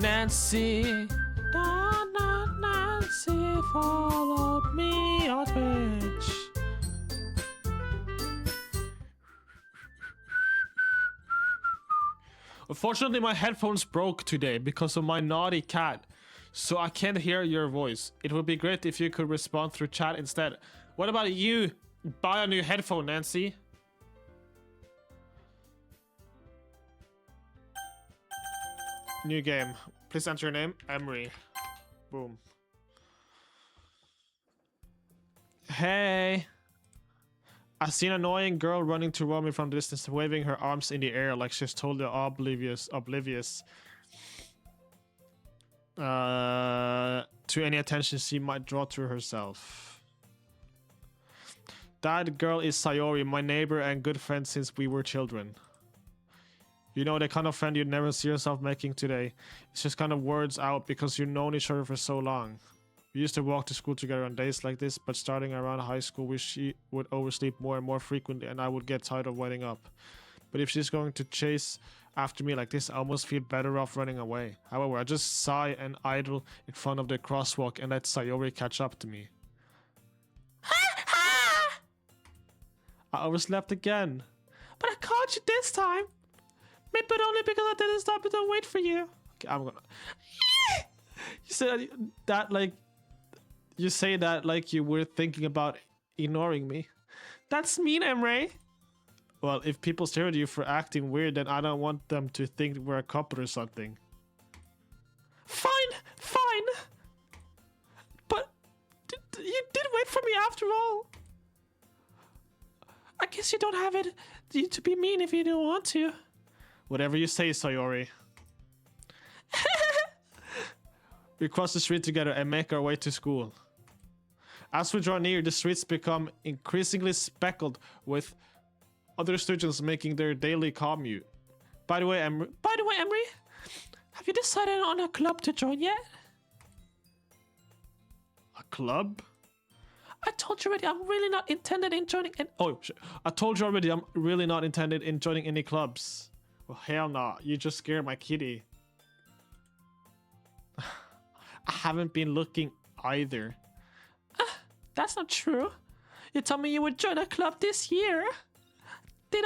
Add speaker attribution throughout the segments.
Speaker 1: Nancy, Nancy, follow me on Twitch. Unfortunately, my headphones broke today because of my naughty cat, so I can't hear your voice. It would be great if you could respond through chat instead. What about you? Buy a new headphone, Nancy. New game. Please enter your name. Emre. Boom. Hey. I see an annoying girl running toward me from the distance, waving her arms in the air like she's totally oblivious to any attention she might draw to herself. That girl is Sayori, my neighbor and good friend since we were children. You know, the kind of friend you'd never see yourself making today. It's just kind of words out because you've known each other for so long. We used to walk to school together on days like this, but starting around high school, she would oversleep more and more frequently, and I would get tired of waiting up. But if she's going to chase after me like this, I almost feel better off running away. However, I just sigh and idle in front of the crosswalk and let Sayori catch up to me. I overslept again. But I caught you this time. Maybe but only because I didn't stop and don't wait for you. Okay, I'm gonna... You said that like... You say that like you were thinking about ignoring me. That's mean, Emre. Well, if people stare at you for acting weird, then I don't want them to think we're a couple or something. Fine, fine. But you did wait for me after all. I guess you don't have it to be mean if you don't want to. Whatever you say, Sayori. We cross the street together and make our way to school. As we draw near, the streets become increasingly speckled with other students making their daily commute. By the way, Emre, have you decided on a club to join yet? A club? I told you already, I'm really not intended in joining. I told you already, I'm really not intended in joining any clubs. Well, hell no, you just scared my kitty. I haven't been looking either. That's not true. You told me you would join a club this year. Did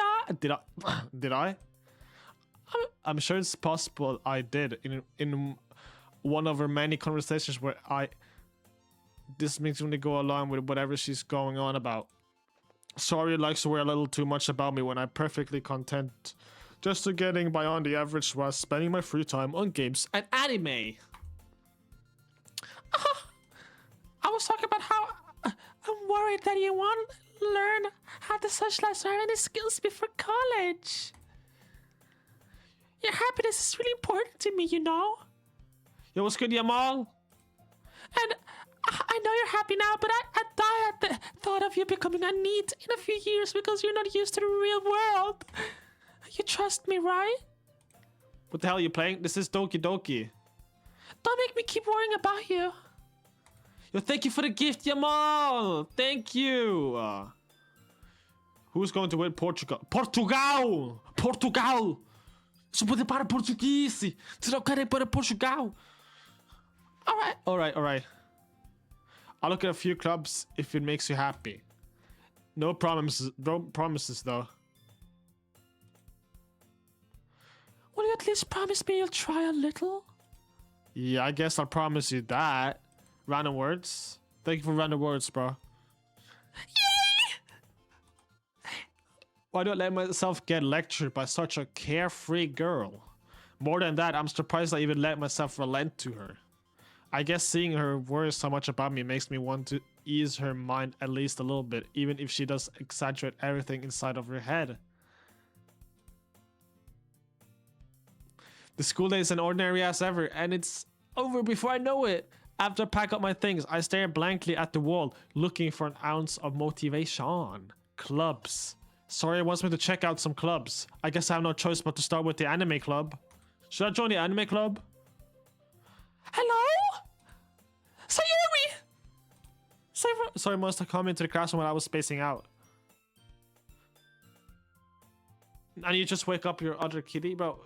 Speaker 1: I? I'm sure it's possible I did in one of our many conversations where this makes me go along with whatever she's going on about. Sorry, likes to worry a little too much about me when I'm perfectly content just to getting by on the average while spending my free time on games and anime. I was talking about how I'm worried that you won't learn how to socialize or have any skills before college. Your happiness is really important to me, you know? Yo, what's good, Yamal? And I know you're happy now, but I die at the thought of you becoming a NEET in a few years because you're not used to the real world. You trust me, right? What the hell are you playing? This is Doki Doki. Don't make me keep worrying about you. Yo, thank you for the gift, Yamal! Thank you! Who's going to win Portugal? Portugal! Portugal! Só pode para português! Você não quer para Portugal! Alright. I'll look at a few clubs if it makes you happy. No promises though. Will you at least promise me you'll try a little? Yeah, I guess I'll promise you that. Random words. Thank you for random words, bro. Yay! Why do I let myself get lectured by such a carefree girl? More than that, I'm surprised I even let myself relent to her. I guess seeing her worry so much about me makes me want to ease her mind at least a little bit, even if she does exaggerate everything inside of her head. The school day is an ordinary as ever, and it's over before I know it. After I pack up my things, I stare blankly at the wall, looking for an ounce of motivation. Clubs. Sorry, wants me to check out some clubs. I guess I have no choice but to start with the anime club. Should I join the anime club? Hello? Sayori! Sorry, must have come into the classroom when I was spacing out. And you just wake up your other kitty, bro.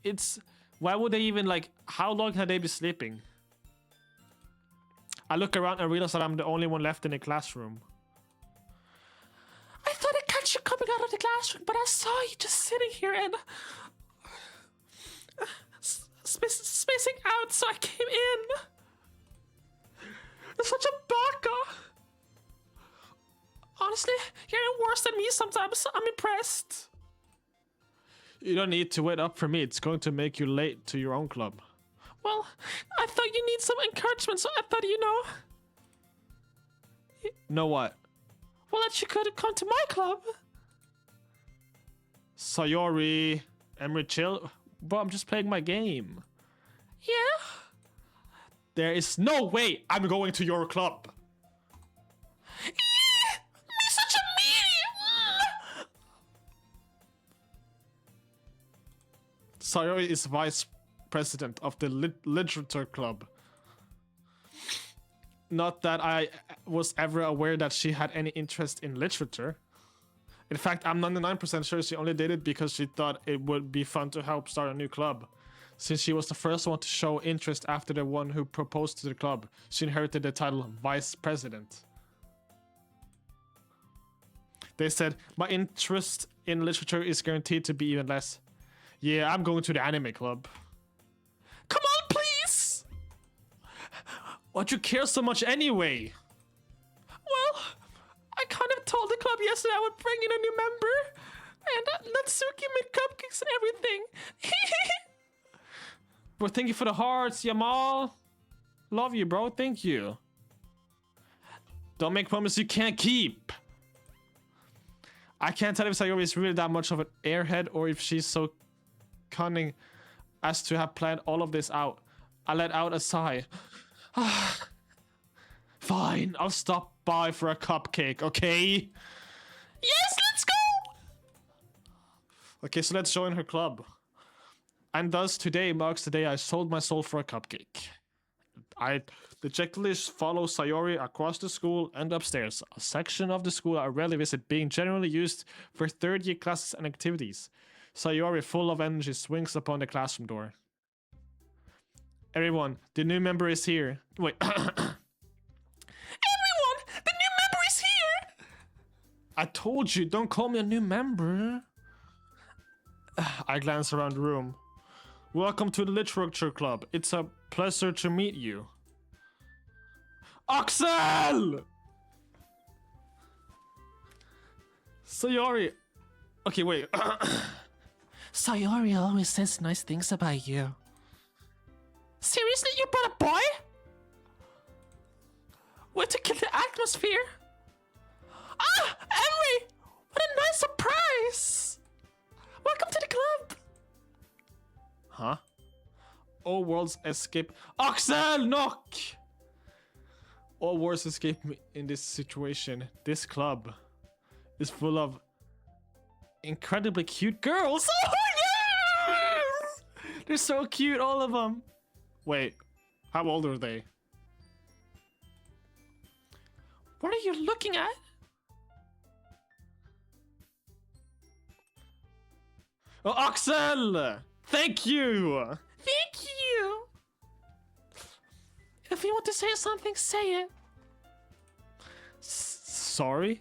Speaker 1: It's Why would they even like? How long can they be sleeping? I look around and realize that I'm the only one left in the classroom. I thought I'd catch you coming out of the classroom, but I saw you just sitting here and spacing out, so I came in. You're such a baka. Honestly, you're worse than me sometimes. I'm impressed. You don't need to wait up for me. It's going to make you late to your own club. Well, I thought you need some encouragement, so I thought, you know. Know what? Well, that you could come to my club. Sayori, Emre, chill. Bro, I'm just playing my game. Yeah? There is no way I'm going to your club. You're such a meanie. Sayori is vice president of the literature club. Not that I was ever aware that she had any interest in literature. In fact, I'm 99% sure she only did it because she thought it would be fun to help start a new club. Since she was the first one to show interest after the one who proposed to the club, she inherited the title Vice President. They said, my interest in literature is guaranteed to be even less. Yeah, I'm going to the anime club. Come on, please! Why'd you care so much anyway? Well, I kind of told the club yesterday I would bring in a new member. And Natsuki made cupcakes and everything. Bro, thank you for the hearts, Yamal. Love you, bro. Thank you. Don't make promises you can't keep. I can't tell if Sayori is really that much of an airhead or if she's so cunning as to have planned all of this out. I let out a sigh. Fine, I'll stop by for a cupcake, okay? Yes, let's go! Okay, so let's join her club. And thus, today marks the day I sold my soul for a cupcake. I dejectedly follow Sayori across the school and upstairs, a section of the school I rarely visit, being generally used for third-year classes and activities. Sayori, full of energy, swings upon the classroom door. Everyone, the new member is here. Wait. Everyone, the new member is here! I told you, don't call me a new member. I glance around the room. Welcome to the literature club. It's a pleasure to meet you. Axel! Sayori. Okay, wait. Sayori always says nice things about you. Seriously, you brought a boy? Way to kill the atmosphere. Ah, Emre! What a nice surprise! Welcome to the club. Huh? All worlds escape. Axel, knock! All worlds escape me in this situation. This club is full of incredibly cute girls. Oh, yes! They're so cute, all of them. Wait, how old are they? What are you looking at? Oh, Axel! Thank you! Thank you! If you want to say something, say it. Sorry?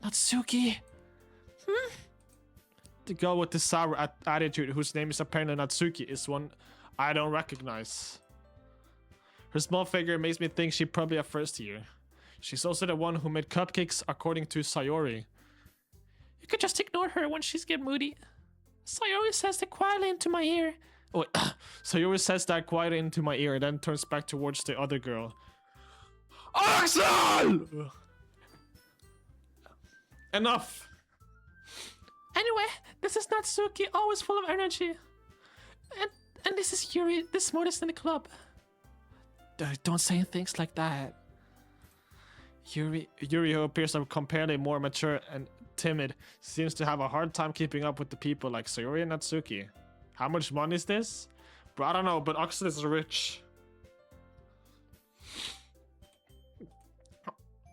Speaker 1: Natsuki? The girl with the sour attitude, whose name is apparently Natsuki, is one I don't recognize. Her small figure makes me think she's probably a first year. She's also the one who made cupcakes, according to Sayori. You could just ignore her when she's get moody. Sayori says that quietly into my ear. Oh, Sayori says that quietly into my ear, then turns back towards the other girl. Axel! Enough! Anyway, this is Natsuki, always full of energy. And this is Yuri, the smartest in the club. Don't say things like that. Yuri, who appears comparatively more mature and timid, seems to have a hard time keeping up with the people like Sayori and Natsuki. How much money is this? Bro, I don't know, but Axel is rich.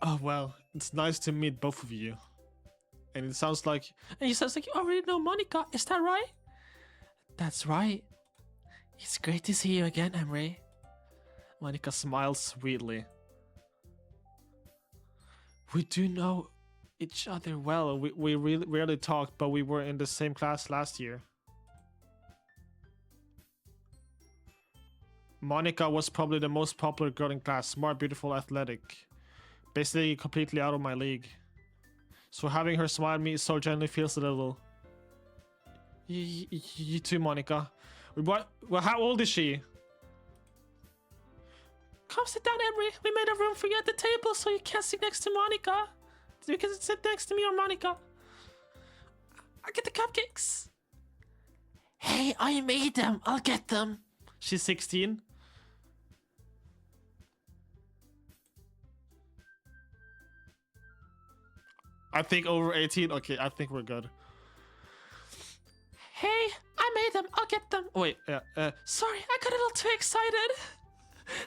Speaker 1: Oh well, it's nice to meet both of you. And it sounds like... And he sounds like you already know Monica, is that right? That's right. It's great to see you again, Emre. Monica smiles sweetly. We do know each other well. We really rarely talked, but we were in the same class last year. Monica was probably the most popular girl in class. Smart, beautiful, athletic. Basically completely out of my league. So having her smile at me so gently feels a little... You too, Monica. What? Well, how old is she? Come sit down, Emery. We made a room for you at the table so you can't sit next to Monica. You can sit next to me or Monica. I'll get the cupcakes. Hey, I made them. I'll get them. She's 16. I think over 18. Okay, I think we're good. Hey, I made them. I'll get them. Oh, wait, sorry, I got a little too excited.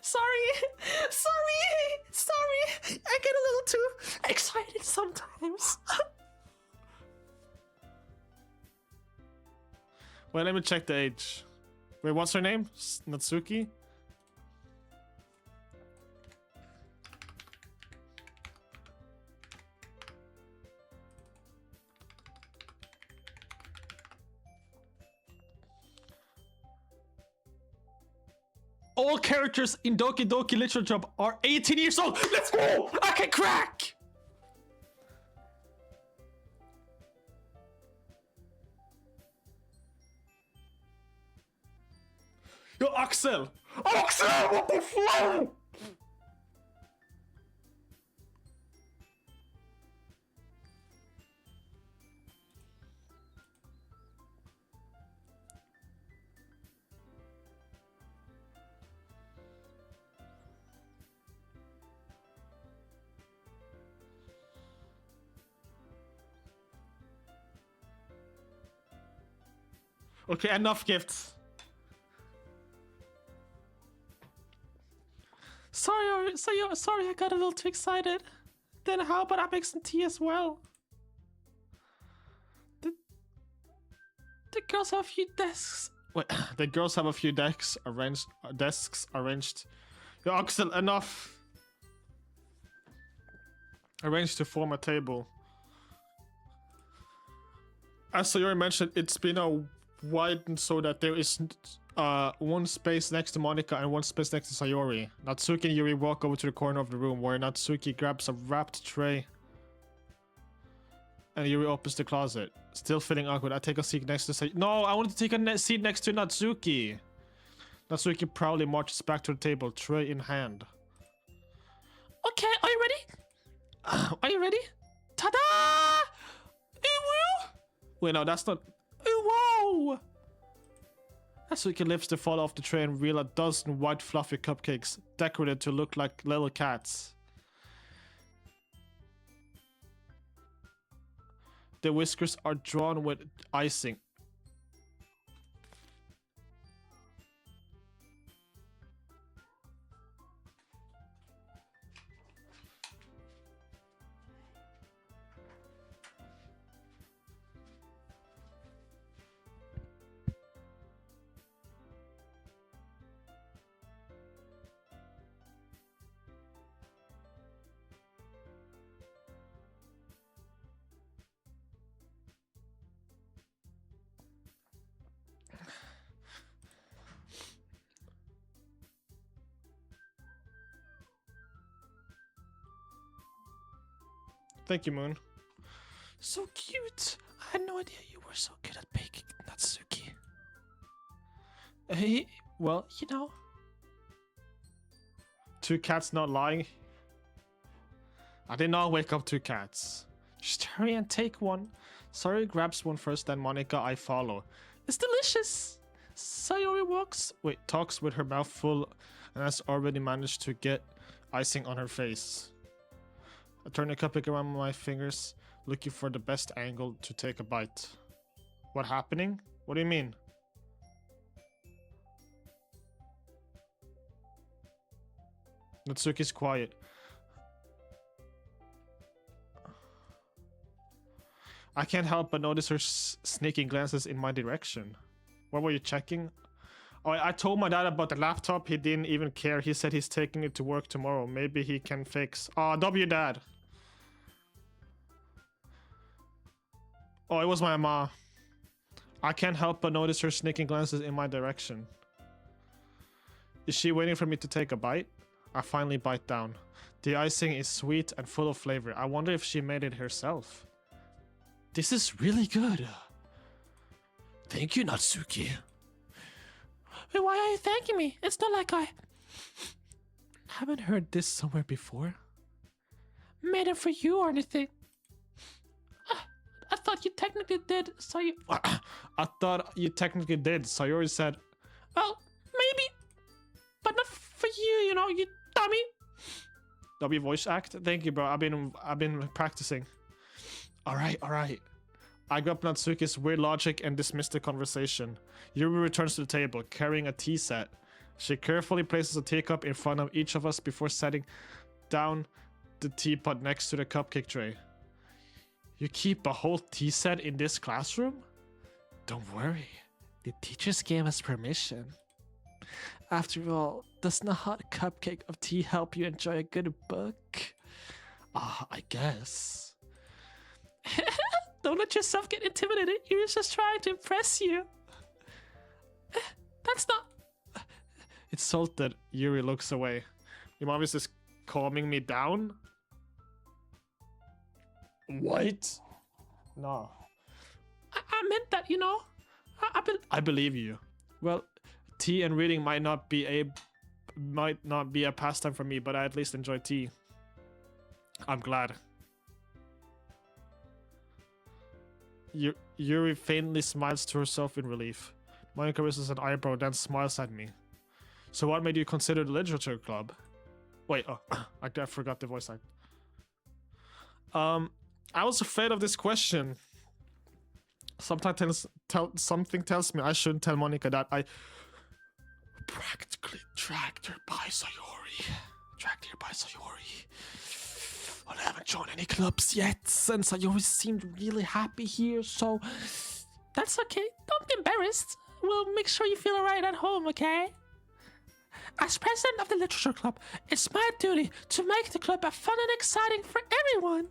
Speaker 1: Sorry. I get a little too excited sometimes. Wait, let me check the age. Wait, what's her name? Natsuki? All characters in Doki Doki Literature are 18 years old. Let's go! I can crack! Yo, Axel! Axel, what the fuck? Okay, enough gifts. Sorry, I got a little too excited. Then how about I make some tea as well? The girls have a few desks. Wait, the girls have a few desks arranged. Yo, Axel, enough. Arranged to form a table. As Sayori mentioned, it's been widened so that there is one space next to Monica and one space next to Sayori. Natsuki and Yuri walk over to the corner of the room where Natsuki grabs a wrapped tray and Yuri opens the closet. Still feeling awkward, I take a seat next to Sayori. No, I wanted to take a seat next to Natsuki. Natsuki proudly marches back to the table, tray in hand. Okay, are you ready? Are you ready? Ta-da! Wait, no, that's not... Whoa! Natsuki lifts the fall off the tray and reveals a dozen white fluffy cupcakes decorated to look like little cats. The whiskers are drawn with icing. Thank you, Moon. So cute. I had no idea you were so good at baking, Natsuki. Hey, well, you know. Two cats not lying. I did not wake up two cats. Just hurry and take one. Sayori grabs one first, then Monica, I follow. It's delicious. Sayori talks with her mouth full and has already managed to get icing on her face. I turn the cupcake around my fingers, looking for the best angle to take a bite. What happening? What do you mean? Natsuki's quiet. I can't help but notice her sneaking glances in my direction.
Speaker 2: What were you checking? Oh, I told my dad about the laptop. He didn't even care. He said he's taking it to work tomorrow. Maybe he can fix. Oh, W dad. Oh, it was my ma. I can't help but notice her sneaking glances in my direction. Is she waiting for me to take a bite? I finally bite down. The icing is sweet and full of flavor. I wonder if she made it herself. This is really good. Thank you, Natsuki.
Speaker 1: Wait, why are you thanking me? It's not like I
Speaker 2: Haven't heard this somewhere before.
Speaker 1: made it for you or anything. I thought you technically did, so you...
Speaker 2: I thought you technically did. Sayori said,
Speaker 1: Well, maybe, but not for you, you know, you dummy.
Speaker 2: W voice act? Thank you, bro. I've been practicing. Alright. I grab Natsuki's weird logic and dismiss the conversation. Yuri returns to the table, carrying a tea set. She carefully places a teacup in front of each of us before setting down the teapot next to the cupcake tray. You keep a whole tea set in this classroom? Don't worry. The teachers gave us permission. After all, does not a hot cupcake of tea help you enjoy a good book? I guess.
Speaker 1: Don't let yourself get intimidated. You're just trying to impress you. That's not...
Speaker 2: Insulted, Yuri looks away. Your mom is just calming me down? What? No.
Speaker 1: I meant that, you know.
Speaker 2: I believe you. Well, tea and reading might not be a pastime for me, but I at least enjoy tea. I'm glad. Yuri faintly smiles to herself in relief. Monica raises an eyebrow, then smiles at me. So what made you consider the literature club? Wait, I forgot the voice line. I was afraid of this question. Something tells me I shouldn't tell Monica that I practically dragged her by Sayori. Well, I haven't joined any clubs yet, since Sayori seemed really happy here, so...
Speaker 1: That's okay. Don't be embarrassed. We'll make sure you feel alright at home, okay? As president of the literature club, it's my duty to make the club fun and exciting for everyone.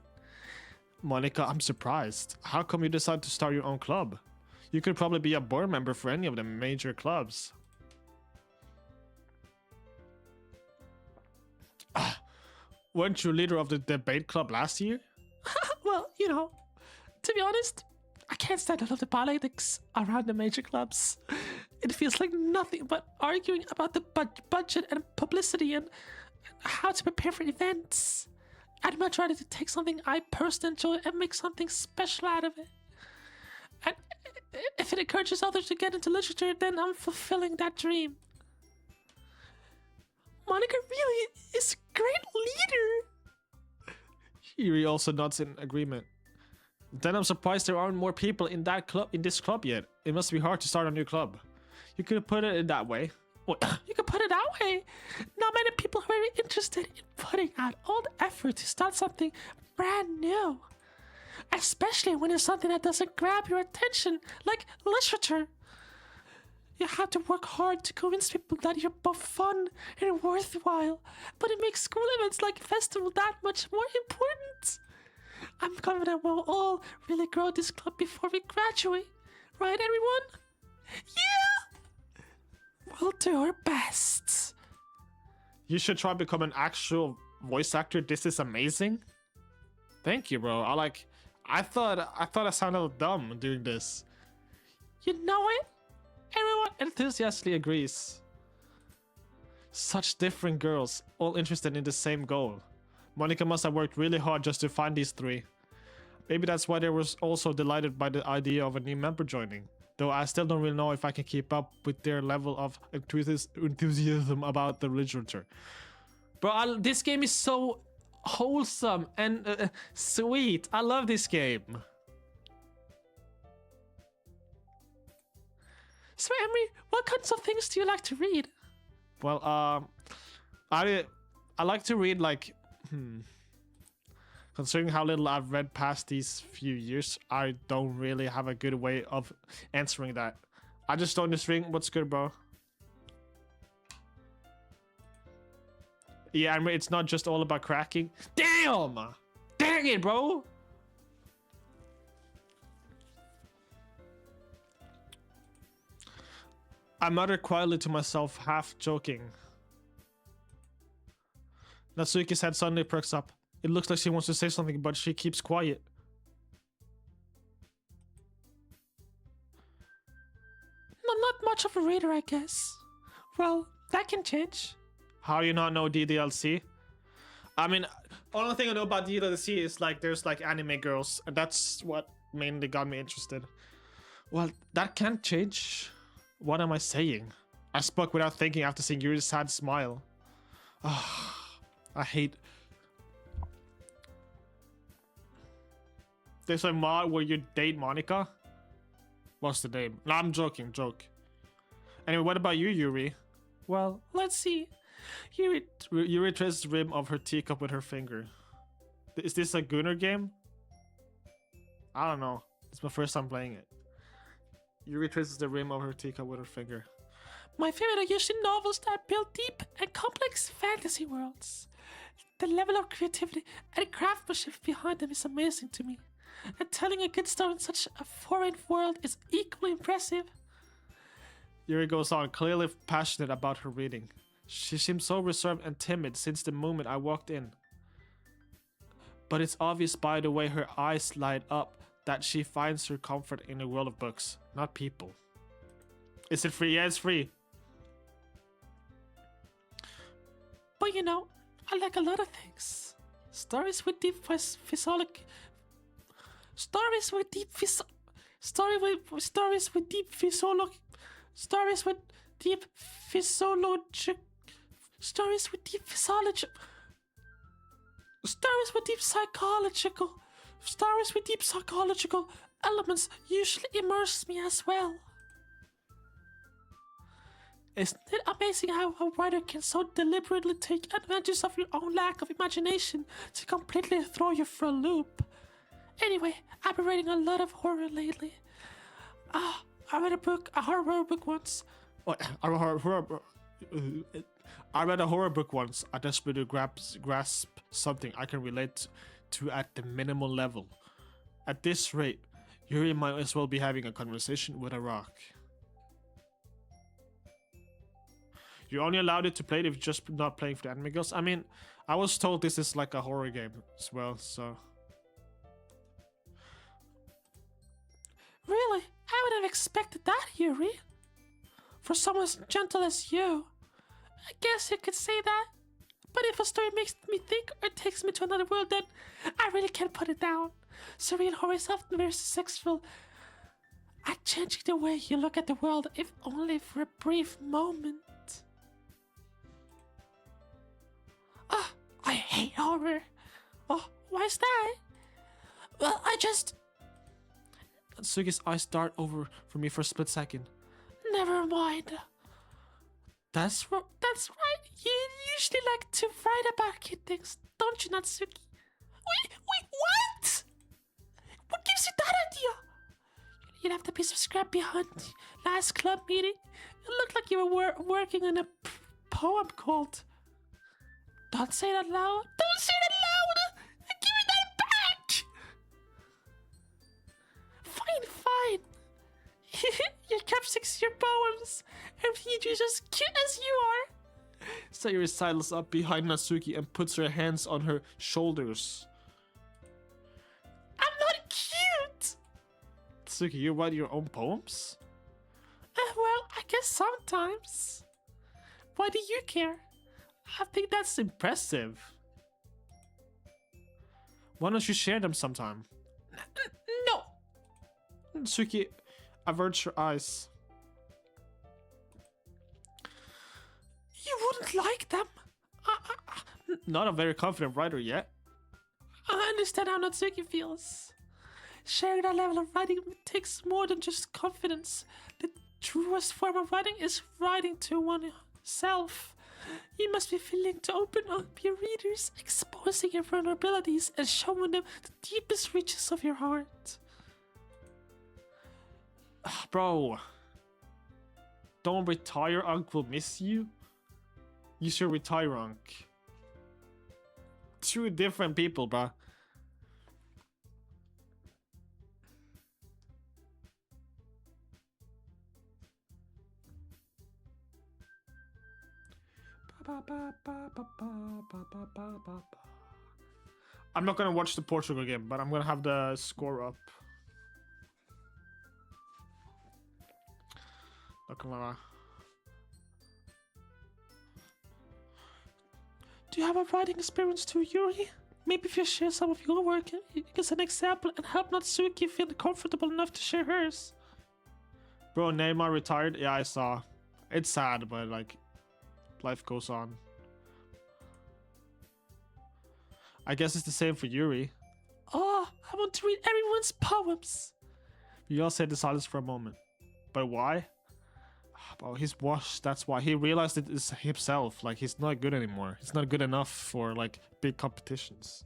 Speaker 2: Monica, I'm surprised. How come you decided to start your own club? You could probably be a board member for any of the major clubs. Weren't you leader of the debate club last year?
Speaker 1: Well, you know, to be honest, I can't stand all of the politics around the major clubs. It feels like nothing but arguing about the budget and publicity and how to prepare for events. I'd much rather to take something I personally enjoy and make something special out of it. And if it encourages others to get into literature, then I'm fulfilling that dream. Monica really is a great leader.
Speaker 2: Yuri also nods in agreement. Then I'm surprised there aren't more people in this club yet. It must be hard to start a new club. You could put it in that way.
Speaker 1: Well, you could put it that way. Not many people are very interested in putting out all the effort to start something brand new. Especially when it's something that doesn't grab your attention, like literature. You have to work hard to convince people that you're both fun and worthwhile, but it makes school events like festival that much more important. I'm confident we'll all really grow this club before we graduate. Right, everyone? Yeah! We'll do our best.
Speaker 2: You should try to become an actual voice actor. This is amazing. Thank you, bro. I thought I sounded dumb doing this.
Speaker 1: You know it?
Speaker 2: Everyone enthusiastically agrees. Such different girls, all interested in the same goal. Monica must have worked really hard just to find these three. Maybe that's why they were also delighted by the idea of a new member joining. Though I still don't really know if I can keep up with their level of enthusiasm about the literature. Bro, this game is so wholesome and sweet. I love this game.
Speaker 1: So, Emery, what kinds of things do you like to read?
Speaker 2: Well, I like to read like, considering how little I've read past these few years, I don't really have a good way of answering that. I just don't this ring. What's good, bro? Yeah, I mean, it's not just all about cracking. Damn! Dang it, bro! I muttered quietly to myself, half joking. Natsuki's head suddenly perks up. It looks like she wants to say something, but she keeps quiet.
Speaker 1: Not much of a reader, I guess. Well, that can change.
Speaker 2: How do you not know DDLC? I mean, only thing I know about DDLC is like there's like anime girls, and that's what mainly got me interested. Well, that can't change. What am I saying? I spoke without thinking after seeing Yuri's sad smile. I hate... There's a mod where you date Monica? What's the name? No, I'm joking, joke. Anyway, what about you, Yuri?
Speaker 1: Well, let's see.
Speaker 2: Yuri traces the rim of her teacup with her finger. Is this a Gunner game? I don't know. It's my first time playing it. Yuri traces the rim of her teacup with her finger.
Speaker 1: My favorite are usually novels that build deep and complex fantasy worlds. The level of creativity and craftsmanship behind them is amazing to me. And telling a good story in such a foreign world is equally impressive.
Speaker 2: Yuri goes on, clearly passionate about her reading. She seemed so reserved and timid since the moment I walked in. But it's obvious by the way her eyes light up that she finds her comfort in a world of books, not people. Is it free? Yeah, it's free.
Speaker 1: But you know, I like a lot of things. Stories with deep physiology. Stories with deep physiology. Stories with deep physiology. Stories with deep physiology. Stories with deep physiology. Stories with deep psychological. Stories with deep psychological elements usually immerse me as well. Isn't it amazing how a writer can so deliberately take advantage of your own lack of imagination to completely throw you for a loop? Anyway, I've been reading a lot of horror lately. I read a horror book once.
Speaker 2: I read a horror book once. I desperately grasp something I can relate to at the minimal level. At this rate, Yuri might as well be having a conversation with a rock. You're only allowed it to play it if you're just not playing for the anime girls. I mean, I was told this is like a horror game as well, so...
Speaker 1: Really? I would have expected that, Yuri. For someone as gentle as you. I guess you could say that. But if a story makes me think or takes me to another world, then I really can't put it down. Surreal horror is often very successful at changing the way you look at the world, if only for a brief moment. I hate horror. Oh, why is that? Well, I just...
Speaker 2: Natsuki's eyes dart over for me for a split second.
Speaker 1: Never mind. That's right. You usually like to write about kid things, don't you, Natsuki? Wait, what? What gives you that idea? You left a piece of scrap behind last club meeting. It looked like you were working on a poem called... Don't say that loud. Don't say that loud! Give me that back! Fine. Your capsic's your poems. And you're just as cute as you are.
Speaker 2: Sayuri sidles up behind Natsuki and puts her hands on her shoulders.
Speaker 1: I'm not cute!
Speaker 2: Natsuki, you write your own poems?
Speaker 1: Well, I guess sometimes. Why do you care?
Speaker 2: I think that's impressive. Why don't you share them sometime?
Speaker 1: No!
Speaker 2: Natsuki averts her eyes.
Speaker 1: You wouldn't like them.
Speaker 2: Not a very confident writer yet.
Speaker 1: I understand how Natsuki feels. Sharing that level of writing takes more than just confidence. The truest form of writing is writing to oneself. You must be willing to open up your readers, exposing your vulnerabilities and showing them the deepest reaches of your heart.
Speaker 2: Bro, Don't retire, Unc will miss you. You should retire, Unc. Two different people, bruh. I'm not gonna watch the Portugal game, but I'm gonna have the score up. Not gonna lie.
Speaker 1: Do you have a writing experience too, Yuri? Maybe if you share some of your work as an example and help Natsuki feel comfortable enough to share hers.
Speaker 2: Bro, Neymar retired? Yeah, I saw. It's sad, but like, life goes on. I guess it's the same for Yuri.
Speaker 1: Oh, I want to read everyone's poems.
Speaker 2: We all said the silence for a moment. But why? Oh, he's washed, that's why. He realized it is himself. Like, he's not good anymore. He's not good enough for, like, big competitions.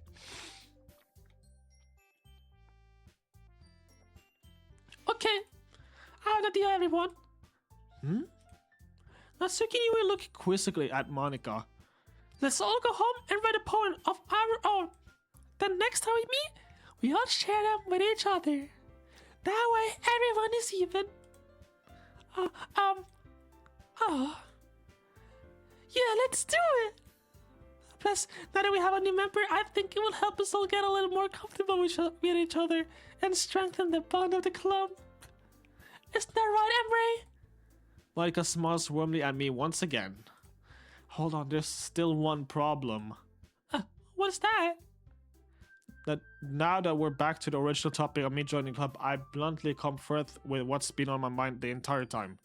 Speaker 1: Okay. I have an idea, everyone.
Speaker 2: Natsuki and Yuri look quizzically at Monica.
Speaker 1: Let's all go home and write a poem of our own. Then next time we meet, we all share them with each other. That way, everyone is even. Yeah, let's do it. Plus, now that we have a new member, I think it will help us all get a little more comfortable with each other and strengthen the bond of the club. Isn't that right, Emre?
Speaker 2: Monica smiles warmly at me once again. Hold on, there's still one problem.
Speaker 1: What's that?
Speaker 2: That now that we're back to the original topic of me joining the club, I bluntly come forth with what's been on my mind the entire time.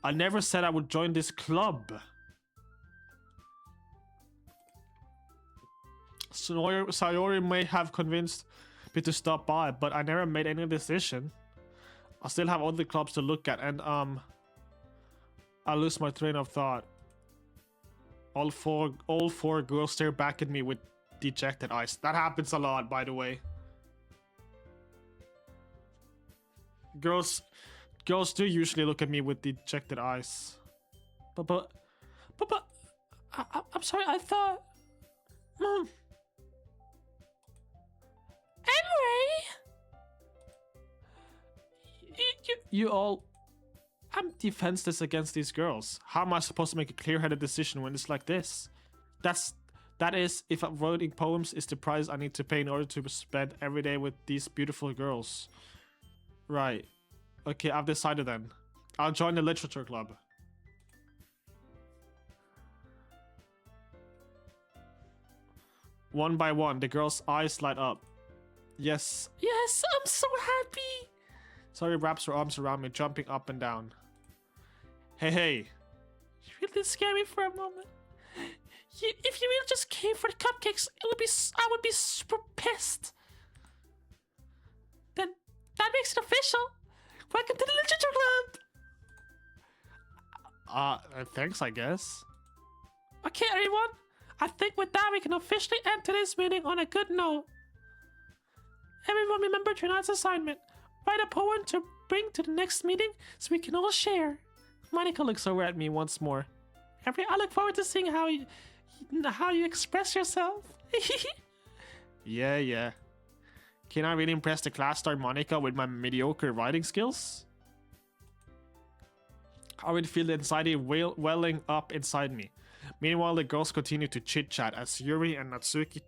Speaker 2: I never said I would join this club. Sayori may have convinced me to stop by, but I never made any decision. I still have other clubs to look at, and I lose my train of thought. All four girls stare back at me with dejected eyes. That happens a lot, by the way. Girls do usually look at me with dejected eyes.
Speaker 1: But I'm sorry, I thought... Mom. Emre!
Speaker 2: You all... I'm defenseless against these girls. How am I supposed to make a clear-headed decision when it's like this? That is, if writing poems is the price I need to pay in order to spend every day with these beautiful girls. Right. Okay, I've decided then. I'll join the literature club. One by one, the girl's eyes light up. Yes.
Speaker 1: Yes, I'm so happy.
Speaker 2: Sayori wraps her arms around me, jumping up and down. Hey.
Speaker 1: You really scared me for a moment. If you really just came for the cupcakes, I would be super pissed. Then that makes it official. Welcome to the literature club.
Speaker 2: Thanks, I guess.
Speaker 1: Okay, everyone. I think with that we can officially enter this meeting on a good note. Everyone remember tonight's assignment. Write a poem to bring to the next meeting so we can all share.
Speaker 2: Monica looks over at me once more.
Speaker 1: I look forward to seeing how you express yourself.
Speaker 2: Yeah. Can I really impress the class star Monica with my mediocre writing skills? I would feel the anxiety welling up inside me. Meanwhile, the girls continue to chit-chat as Yuri and Natsuki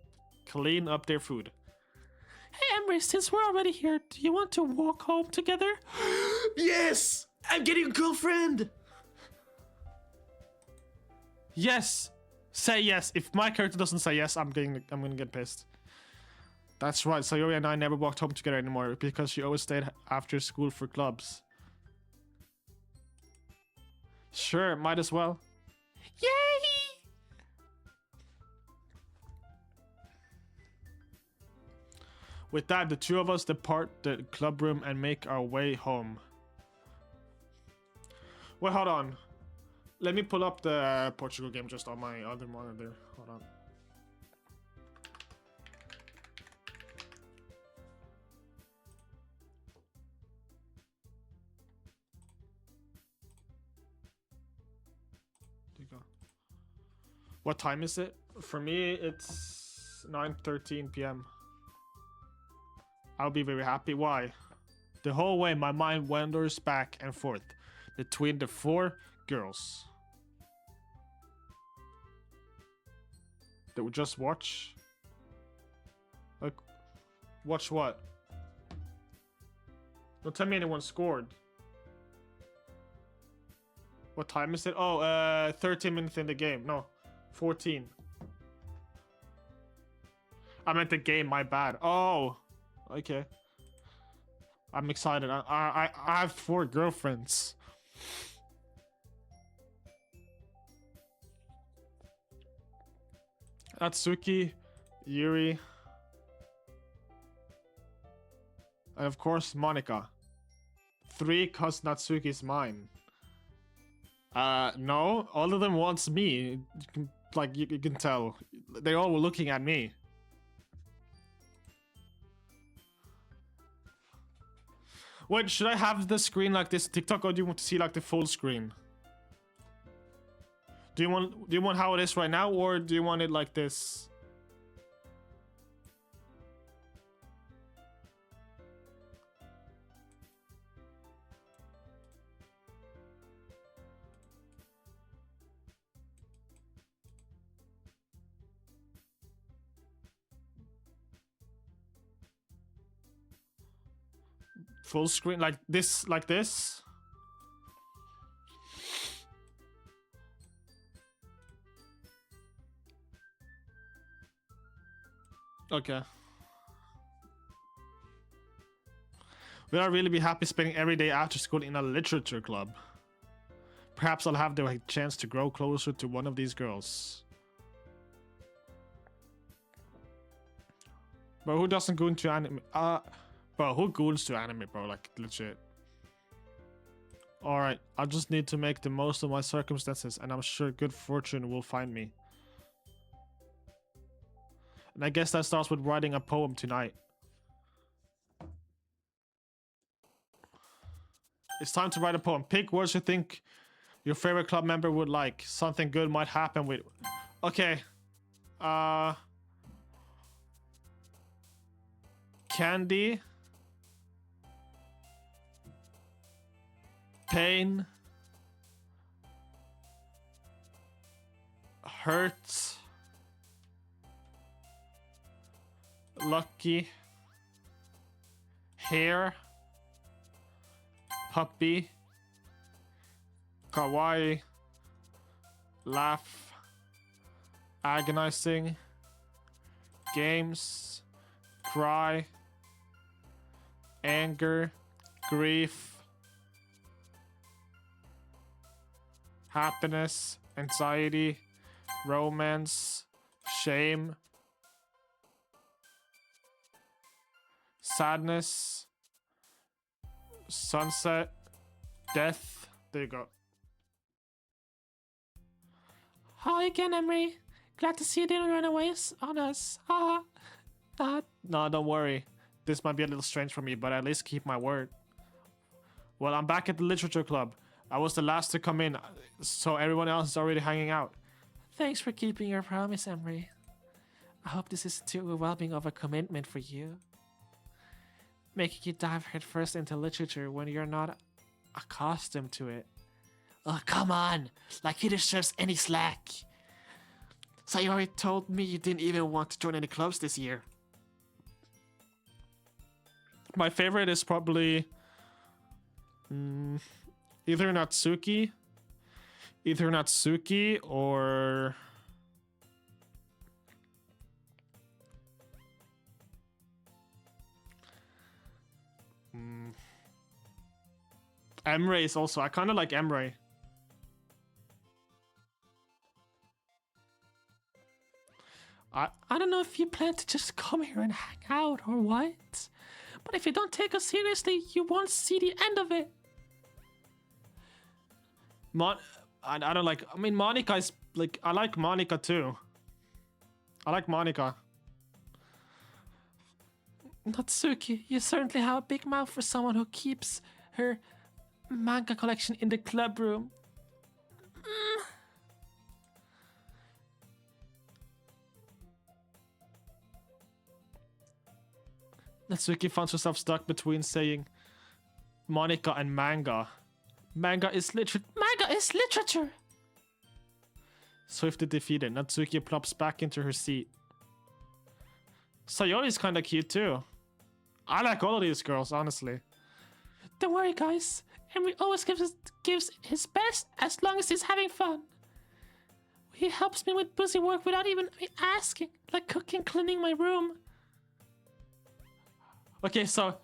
Speaker 2: clean up their food.
Speaker 1: Hey Emre, since we're already here, do you want to walk home together?
Speaker 2: Yes! I'm getting a girlfriend! Yes! Say yes. If my character doesn't say yes, I'm gonna get pissed. That's right, Sayori and I never walked home together anymore because she always stayed after school for clubs. Sure, might as well.
Speaker 1: Yay!
Speaker 2: With that, the two of us depart the club room and make our way home. Wait, hold on. Let me pull up the Portugal game just on my other monitor. Hold on. What time is it? For me, it's 9:13 p.m. I'll be very happy. Why? The whole way, my mind wanders back and forth between the 4 girls that we just watch. Like, watch what? Don't tell me anyone scored. What time is it? Oh, 13 minutes in the game. No, 14. I meant the game, my bad. Oh, okay. I'm excited. I have 4 girlfriends. Natsuki, Yuri, and of course Monica. 3 cause Natsuki's mine. No, all of them wants me. You can tell. They all were looking at me. Wait, should I have the screen like this TikTok, or do you want to see like the full screen? Do you want how it is right now, or do you want it like this? Full screen like this, like this? Okay. Will I really be happy spending every day after school in a literature club? Perhaps I'll have the chance to grow closer to one of these girls. But who doesn't go into anime? Bro, who goes to anime, bro? Like, legit. Alright, I just need to make the most of my circumstances, and I'm sure good fortune will find me. And I guess that starts with writing a poem tonight. It's time to write a poem. Pick words you think your favorite club member would like. Something good might happen with... Okay. Candy. Pain. Hurt. Lucky. Hair. Puppy. Kawaii. Laugh. Agonizing. Games. Cry. Anger. Grief. Happiness. Anxiety. Romance. Shame. Sadness. Sunset. Death. There you go.
Speaker 1: Hi again, Emre. Glad to see you didn't run away on us.
Speaker 2: No, don't worry. This might be a little strange for me, but at least keep my word. Well, I'm back at the literature club. I was the last to come in, so everyone else is already hanging out.
Speaker 1: Thanks for keeping your promise, Emre. I hope this isn't too overwhelming of a commitment for you. Making you dive headfirst into literature when you're not accustomed to it. Oh, come on! Like he deserves any slack. So you already told me you didn't even want to join any clubs this year.
Speaker 2: My favorite is probably... either Natsuki or... Emre is also... I kind of like Emre.
Speaker 1: I don't know if you plan to just come here and hang out or what, but if you don't take us seriously, you won't see the end of it.
Speaker 2: I don't like... I mean, Monica is... Like, I like Monica too. I like Monica.
Speaker 1: Natsuki, you certainly have a big mouth for someone who keeps her manga collection in the club room.
Speaker 2: Natsuki finds herself stuck between saying Monica and manga. Manga is literature. Swiftly defeated, Natsuki plops back into her seat. Sayori's kinda cute too. I like all of these girls, honestly.
Speaker 1: Don't worry, guys. Emre always gives his best as long as he's having fun. He helps me with busy work without even me asking, like cooking, cleaning my room.
Speaker 2: Okay, so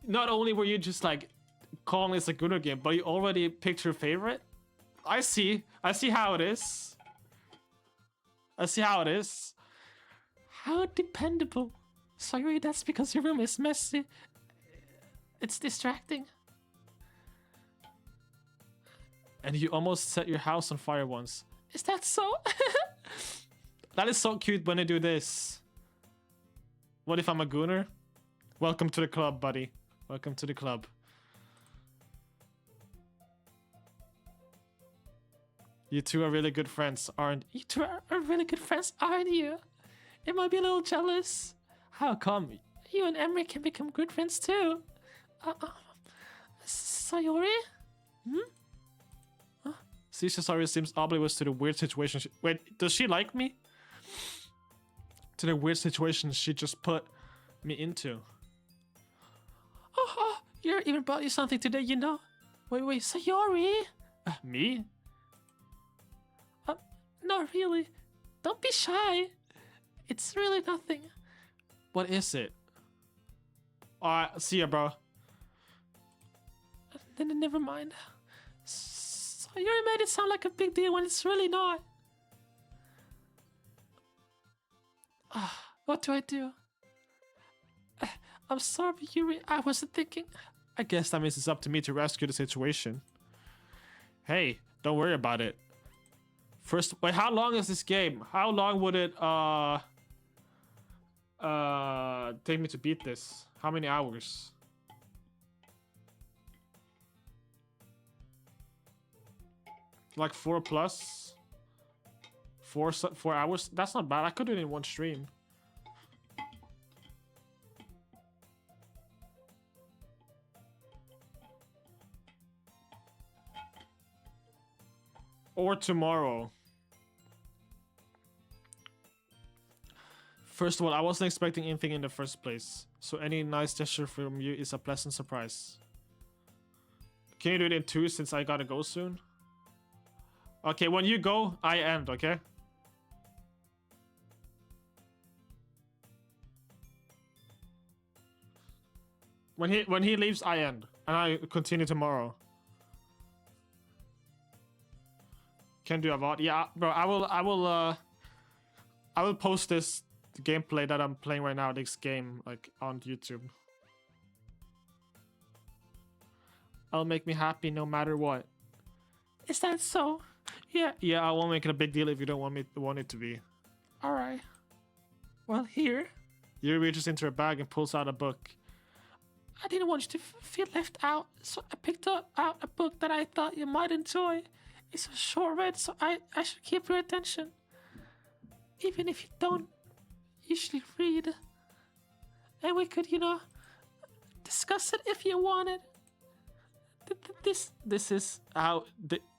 Speaker 2: not only were you just like calling this a Gunnar game, but you already picked your favorite? I see how it is.
Speaker 1: How dependable. Sorry, that's because your room is messy. It's distracting.
Speaker 2: And you almost set your house on fire once.
Speaker 1: Is that so?
Speaker 2: That is so cute when they do this. What if I'm a Gunnar? Welcome to the club, buddy. Welcome to the club. You two are really good friends, aren't you?
Speaker 1: You two are really good friends, aren't you? It might be a little jealous.
Speaker 2: How come?
Speaker 1: You and Emre can become good friends too. Sayori?
Speaker 2: See, Sayori seems oblivious to the weird situation. Wait, does she like me? To the weird situation she just put me into.
Speaker 1: Oh, you even brought you something today, you know? Wait, Sayori?
Speaker 2: Me?
Speaker 1: Not really. Don't be shy. It's really nothing.
Speaker 2: What is it? Alright, see ya, bro.
Speaker 1: Then never mind. Sayori made it sound like a big deal when it's really not. What do I do? I'm sorry, Yuri. I wasn't thinking.
Speaker 2: I guess that means it's up to me to rescue the situation. Hey, don't worry about it. First, wait, how long is this game? How long would it take me to beat this? How many hours? Like 4 plus? 4 hours? That's not bad. I could do it in one stream. Or tomorrow. First of all, I wasn't expecting anything in the first place. So any nice gesture from you is a pleasant surprise. Can you do it in 2 since I gotta go soon? Okay, when you go, I end, okay? When he leaves, I end. And I continue tomorrow. Can do a VOD. Yeah, bro, I will post this gameplay that I'm playing right now, this game, like on YouTube. It'll make me happy no matter what.
Speaker 1: Is that so?
Speaker 2: Yeah, I won't make it a big deal if you don't want it to be.
Speaker 1: Alright. Well, here.
Speaker 2: Yuri reaches into her bag and pulls out a book.
Speaker 1: I didn't want you to feel left out, so I picked out a book that I thought you might enjoy. It's a short read, so I should keep your attention. Even if you don't usually read. And we could, discuss it if you wanted.
Speaker 2: This is how...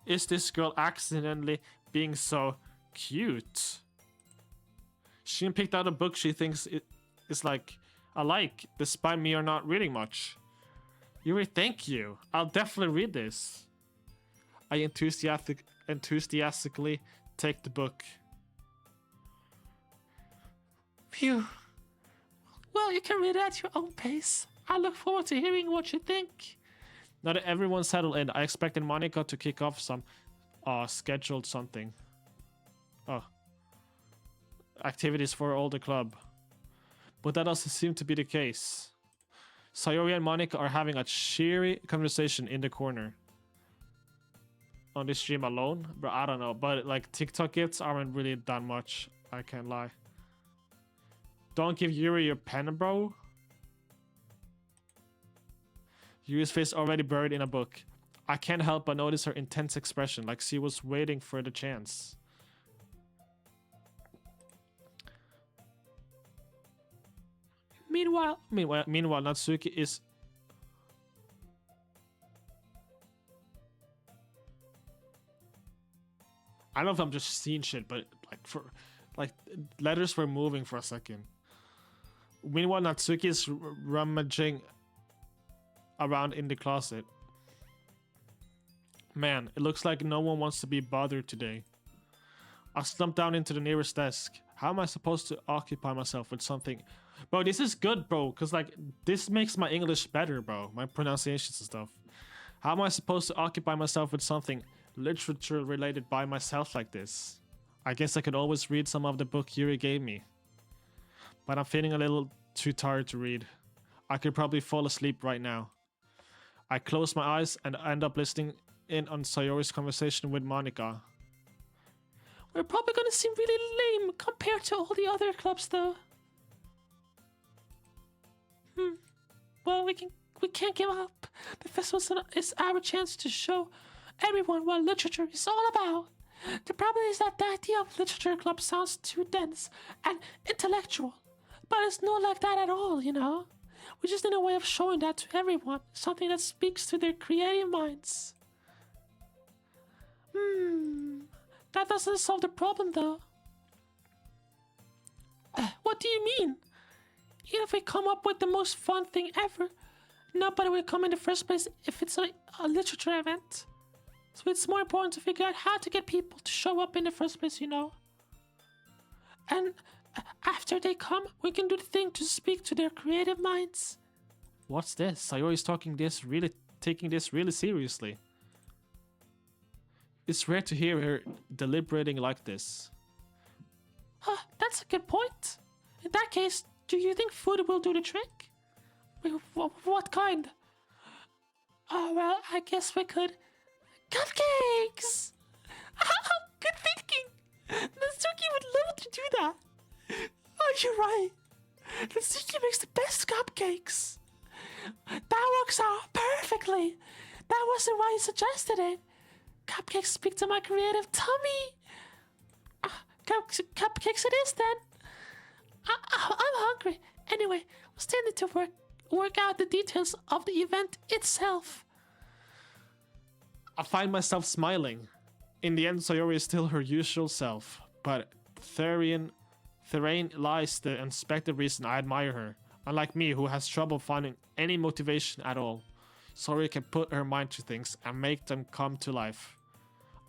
Speaker 2: Is this girl accidentally being so cute? She picked out a book she thinks is like alike, despite me or not reading much. Yuri, thank you. I'll definitely read this. I enthusiastically take the book.
Speaker 1: Phew. Well, you can read it at your own pace. I look forward to hearing what you think.
Speaker 2: Now that everyone's settled in, I expected Monica to kick off some scheduled something. Oh. Activities for all the club. But that doesn't seem to be the case. Sayori and Monica are having a cheery conversation in the corner. On this stream alone? But I don't know. But like TikTok gifts aren't really that much. I can't lie. Don't give Yuri your pen, bro. Yuri's face already buried in a book. I can't help but notice her intense expression, like she was waiting for the chance.
Speaker 1: Meanwhile,
Speaker 2: Natsuki is. I don't know if I'm just seeing shit, but like letters were moving for a second. Meanwhile, Natsuki is rummaging around in the closet. Man, it looks like no one wants to be bothered today. I slumped down into the nearest desk. How am I supposed to occupy myself with something? Bro, this is good, bro, because like this makes my English better, bro. My pronunciations and stuff. How am I supposed to occupy myself with something literature related by myself like this? I guess I could always read some of the book Yuri gave me. But I'm feeling a little too tired to read. I could probably fall asleep right now. I close my eyes and end up listening in on Sayori's conversation with Monica.
Speaker 1: we're probably gonna seem really lame compared to all the other clubs, though. Well, we can't give up. The festival is our chance to show everyone what literature is all about. The problem is that the idea of literature club sounds too dense and intellectual, but it's not like that at all, you know? We just need a way of showing that to everyone, something that speaks to their creative minds. That doesn't solve the problem, though. What do you mean? Even if we come up with the most fun thing ever, nobody will come in the first place if it's a literature event. So it's more important to figure out how to get people to show up in the first place, you know. And after they come, we can do the thing to speak to their creative minds.
Speaker 2: What's this? Sayori's taking this really seriously. It's rare to hear her deliberating like this.
Speaker 1: That's a good point. In that case, do you think food will do the trick? What kind? Oh, well, I guess we could... Cupcakes! Good thinking! Natsuki would love to do that. Oh, you're right. Natsuki makes the best cupcakes. That works out perfectly. That wasn't why he suggested it. Cupcakes speak to my creative tummy. Cupcakes it is then. I'm hungry. Anyway, we still need to work out the details of the event itself.
Speaker 2: I find myself smiling. In the end, Sayori is still her usual self, but therein lies the unexpected reason I admire her. Unlike me, who has trouble finding any motivation at all, Sayori can put her mind to things and make them come to life.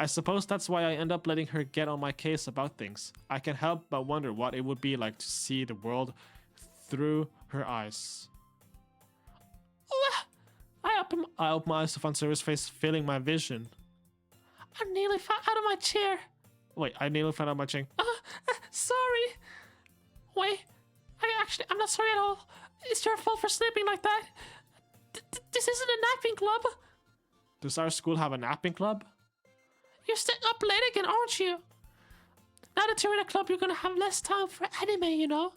Speaker 2: I suppose that's why I end up letting her get on my case about things. I can't help but wonder what it would be like to see the world through her eyes. I open my eyes to find Sayori's face filling my vision.
Speaker 1: I nearly fell out of my chair.
Speaker 2: Wait, I nearly fell out of my chair.
Speaker 1: Sorry. Wait, I'm not sorry at all. It's your fault for sleeping like that. This isn't a napping club.
Speaker 2: Does our school have a napping club?
Speaker 1: You're staying up late again, aren't you? Now that you're in a club, you're gonna have less time for anime, you know?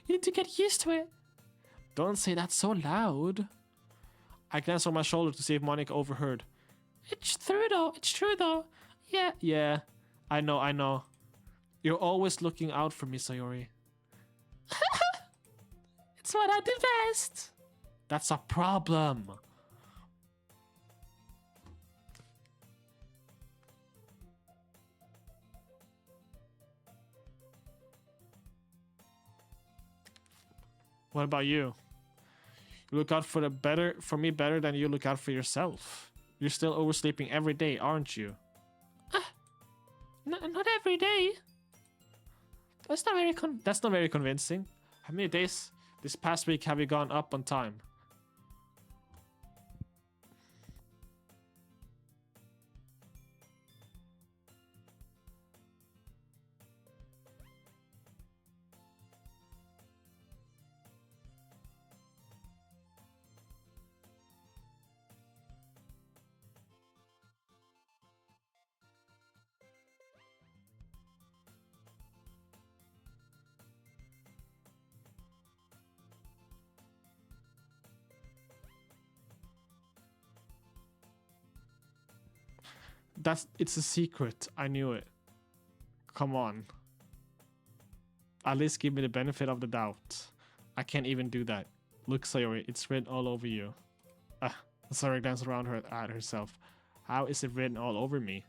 Speaker 1: You need to get used to it.
Speaker 2: Don't say that so loud. I glance over my shoulder to see if Monica overheard.
Speaker 1: It's true though.
Speaker 2: Yeah. I know. You're always looking out for me, Sayori.
Speaker 1: It's what I do best.
Speaker 2: That's a problem. What about you? You look out for me better than you look out for yourself. You're still oversleeping every day, aren't you?
Speaker 1: Not every day. That's not
Speaker 2: very convincing. How many days this past week have you gone up on time? It's a secret. I knew it. Come on. At least give me the benefit of the doubt. I can't even do that. Look, Sayori, it's written all over you. Sayori glanced around her at herself. How is it written all over me?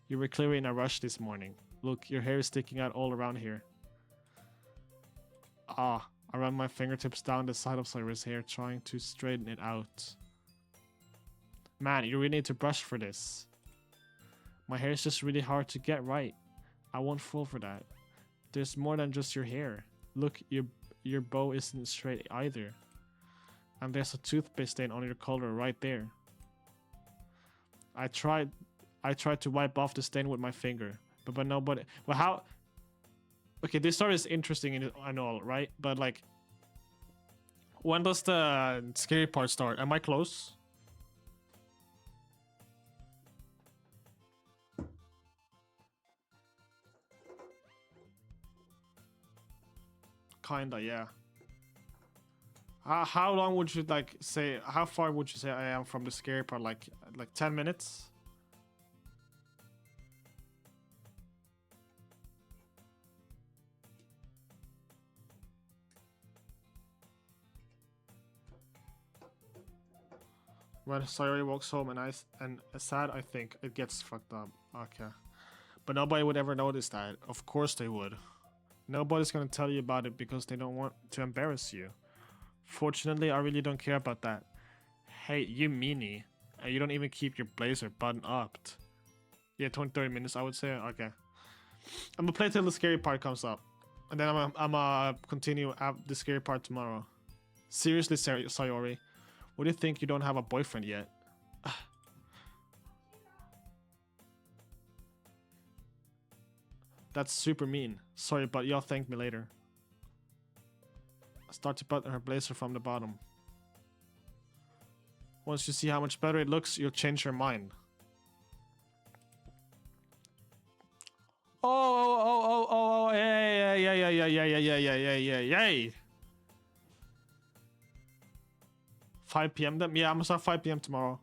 Speaker 2: You were clearly in a rush this morning. Look, your hair is sticking out all around here. I run my fingertips down the side of Sayori's hair, trying to straighten it out. Man, you really need to brush for this. My hair is just really hard to get right. I won't fall for that. There's more than just your hair. Look, your bow isn't straight either. And there's a toothpaste stain on your collar right there. I tried to wipe off the stain with my finger, but nobody. Well, how? Okay, this story is interesting and all, right? But like, when does the scary part start? Am I close? Kinda, yeah. How long would you like say? How far would you say I am from the scary part? Like 10 minutes? When Sayori walks home and sad, I think it gets fucked up. Okay, but nobody would ever notice that. Of course they would. Nobody's gonna tell you about it because they don't want to embarrass you. Fortunately, I really don't care about that. Hey, you meanie. You don't even keep your blazer buttoned up. Yeah, 20-30 minutes, I would say. Okay. I'm gonna play till the scary part comes up. And then I'm gonna continue the scary part tomorrow. Seriously, Sayori. What do you think you don't have a boyfriend yet? That's super mean. Sorry, but y'all thank me later. Start to button her blazer from the bottom. Once you see how much better it looks, you'll change your mind. Oh, yeah. 5 p.m. then? Yeah, I'm gonna start 5 p.m. tomorrow.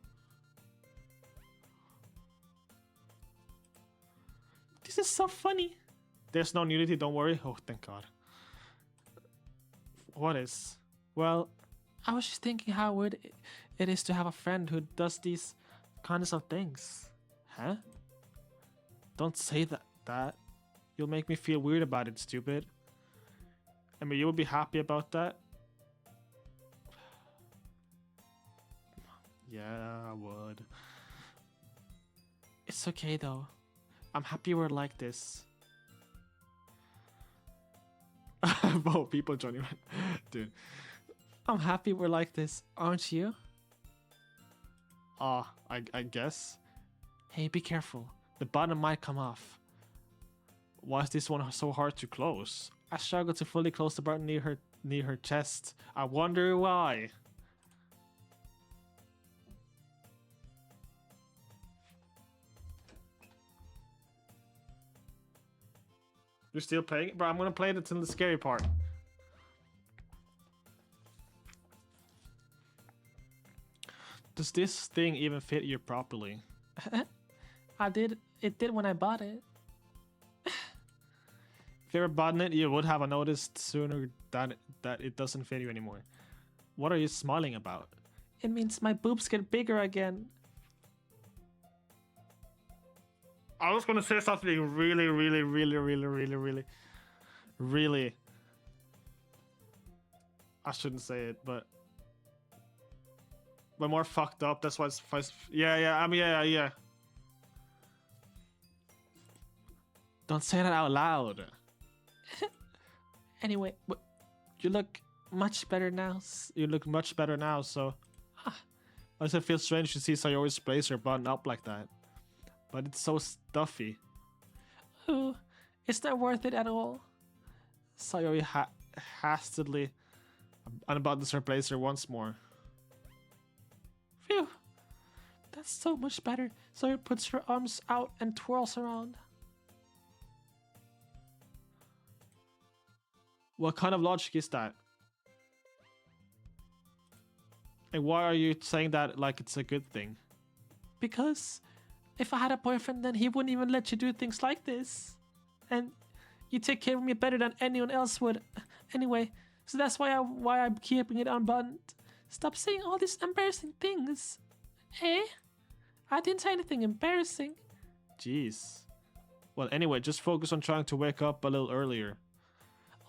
Speaker 2: This is so funny. There's no nudity, don't worry. Oh, thank God. What is?
Speaker 1: Well, I was just thinking how weird it is to have a friend who does these kinds of things.
Speaker 2: Huh? Don't say that. You'll make me feel weird about it, stupid. I mean, you would be happy about that? Yeah, I would.
Speaker 1: It's okay though. I'm happy we're like this.
Speaker 2: Whoa, people joining. Dude.
Speaker 1: I'm happy we're like this, aren't you?
Speaker 2: I guess.
Speaker 1: Hey, be careful. The bottom might come off.
Speaker 2: Why is this one so hard to close?
Speaker 1: I struggle to fully close the button near her chest.
Speaker 2: I wonder why. You're still playing it? Bro, I'm gonna play it until the scary part. Does this thing even fit you properly?
Speaker 1: It did when I bought it.
Speaker 2: If you ever bought it, you would have noticed sooner that it doesn't fit you anymore. What are you smiling about?
Speaker 1: It means my boobs get bigger again.
Speaker 2: I was gonna say something really. I shouldn't say it, but more fucked up. That's why it's yeah.
Speaker 1: Don't say that out loud. Anyway, you look much better now.
Speaker 2: You look much better now. So, why does it feel strange to see Sayori's blazer buttoned up like that? But it's so stuffy.
Speaker 1: Oh, it's not worth it at all.
Speaker 2: Sayori hastily unbuttons her blazer once more.
Speaker 1: Phew. That's so much better. Sayori puts her arms out and twirls around.
Speaker 2: What kind of logic is that? And why are you saying that like it's a good thing?
Speaker 1: Because if I had a boyfriend, then he wouldn't even let you do things like this. And you take care of me better than anyone else would. Anyway, So that's why I'm keeping it unbuttoned. Stop saying all these embarrassing things. Eh? I didn't say anything embarrassing.
Speaker 2: Jeez. Well, anyway, just focus on trying to wake up a little earlier.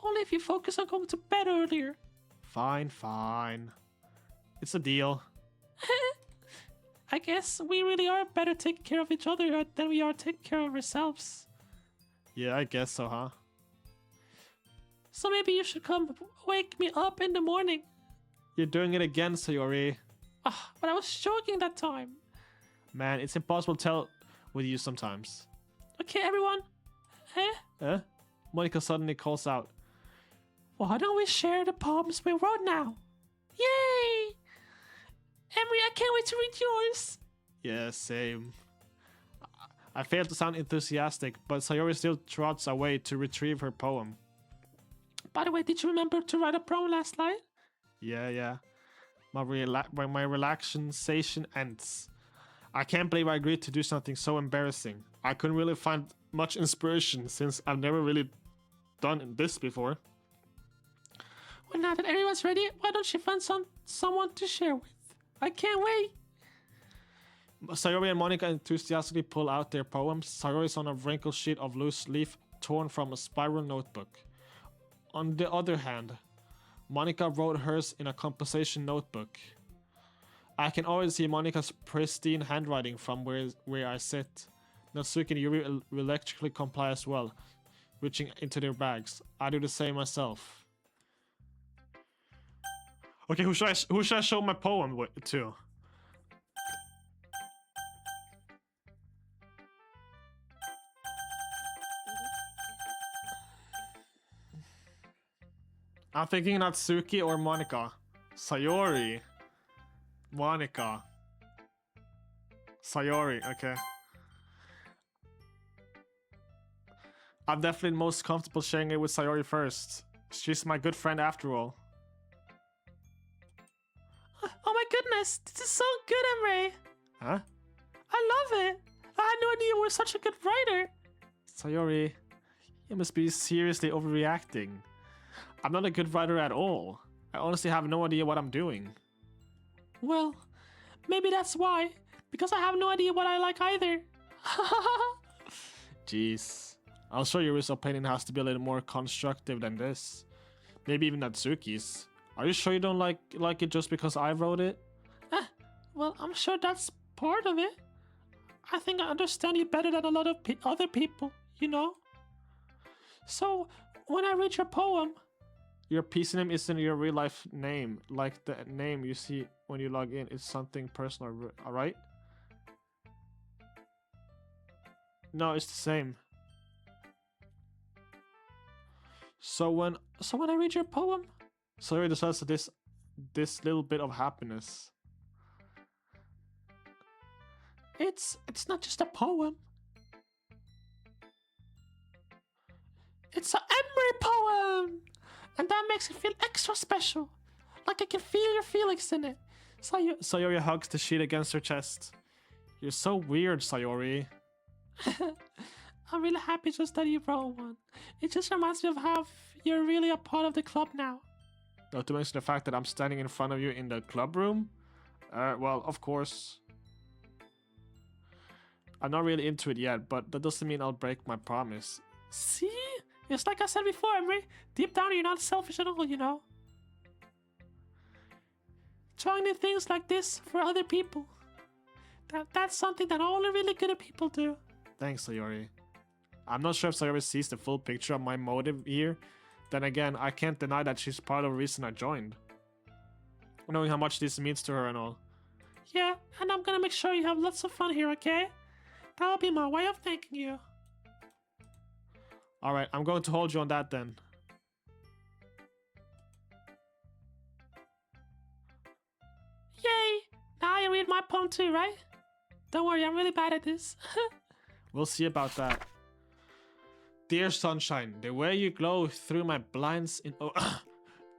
Speaker 1: Only if you focus on going to bed earlier.
Speaker 2: Fine, fine. It's a deal.
Speaker 1: I guess we really are better taking care of each other than we are taking care of ourselves.
Speaker 2: Yeah, I guess so, huh?
Speaker 1: So maybe you should come wake me up in the morning.
Speaker 2: You're doing it again, Sayori.
Speaker 1: But I was joking that time.
Speaker 2: Man, it's impossible to tell with you sometimes.
Speaker 1: Okay, everyone.
Speaker 2: Monica suddenly calls out.
Speaker 1: Why don't we share the poems we wrote now? Yay! Emery, I can't wait to read yours.
Speaker 2: Yeah, same. I failed to sound enthusiastic, but Sayori still trots away to retrieve her poem.
Speaker 1: By the way, did you remember to write a poem last night?
Speaker 2: Yeah. My relaxation ends. I can't believe I agreed to do something so embarrassing. I couldn't really find much inspiration since I've never really done this before.
Speaker 1: Well, now that everyone's ready, why don't you find someone to share with? I can't wait.
Speaker 2: Sayori and Monica enthusiastically pull out their poems. Sayori is on a wrinkled sheet of loose leaf torn from a spiral notebook. On the other hand, Monica wrote hers in a composition notebook. I can always see Monica's pristine handwriting from where I sit. Natsuki and Yuri will electrically comply as well, reaching into their bags. I do the same myself. Okay, who should I show my poem to? I'm thinking Natsuki or Monica. Sayori. Monica. Sayori, okay. I'm definitely most comfortable sharing it with Sayori first. She's my good friend after all.
Speaker 1: Oh my goodness, this is so good, Emre.
Speaker 2: Huh?
Speaker 1: I love it. I had no idea you were such a good writer.
Speaker 2: Sayori, you must be seriously overreacting. I'm not a good writer at all. I honestly have no idea what I'm doing.
Speaker 1: Well, maybe that's why. Because I have no idea what I like either.
Speaker 2: Jeez. I'll show Yuri's opinion has to be a little more constructive than this. Maybe even Natsuki's. Are you sure you don't like it just because I wrote it?
Speaker 1: Well, I'm sure that's part of it. I think I understand you better than a lot of other people, you know? So, when I read your poem...
Speaker 2: Your PC name isn't your real life name. Like the name you see when you log in is something personal, alright? No, it's the same. So when I read your poem... Sorry, decides this little bit of happiness.
Speaker 1: It's not just a poem. It's an Emery poem! And that makes it feel extra special. Like I can feel your feelings in it.
Speaker 2: Sayori hugs the sheet against her chest. You're so weird, Sayori.
Speaker 1: I'm really happy just that you wrote one. It just reminds me of how you're really a part of the club now.
Speaker 2: Not to mention the fact that I'm standing in front of you in the club room. Well, of course. I'm not really into it yet, but that doesn't mean I'll break my promise.
Speaker 1: See? It's like I said before, Emery. Deep down, you're not selfish at all, you know? Trying new things like this for other people. That's something that only really good people do.
Speaker 2: Thanks, Sayori. I'm not sure if Sayori sees the full picture of my motive here. Then again, I can't deny that she's part of the reason I joined. Knowing how much this means to her and all.
Speaker 1: Yeah, and I'm gonna make sure you have lots of fun here, okay? That'll be my way of thanking you.
Speaker 2: Alright, I'm going to hold you on that then.
Speaker 1: Yay! Now you read my poem too, right? Don't worry, I'm really bad at this.
Speaker 2: We'll see about that. Dear sunshine, the way you glow through my blinds in... Oh,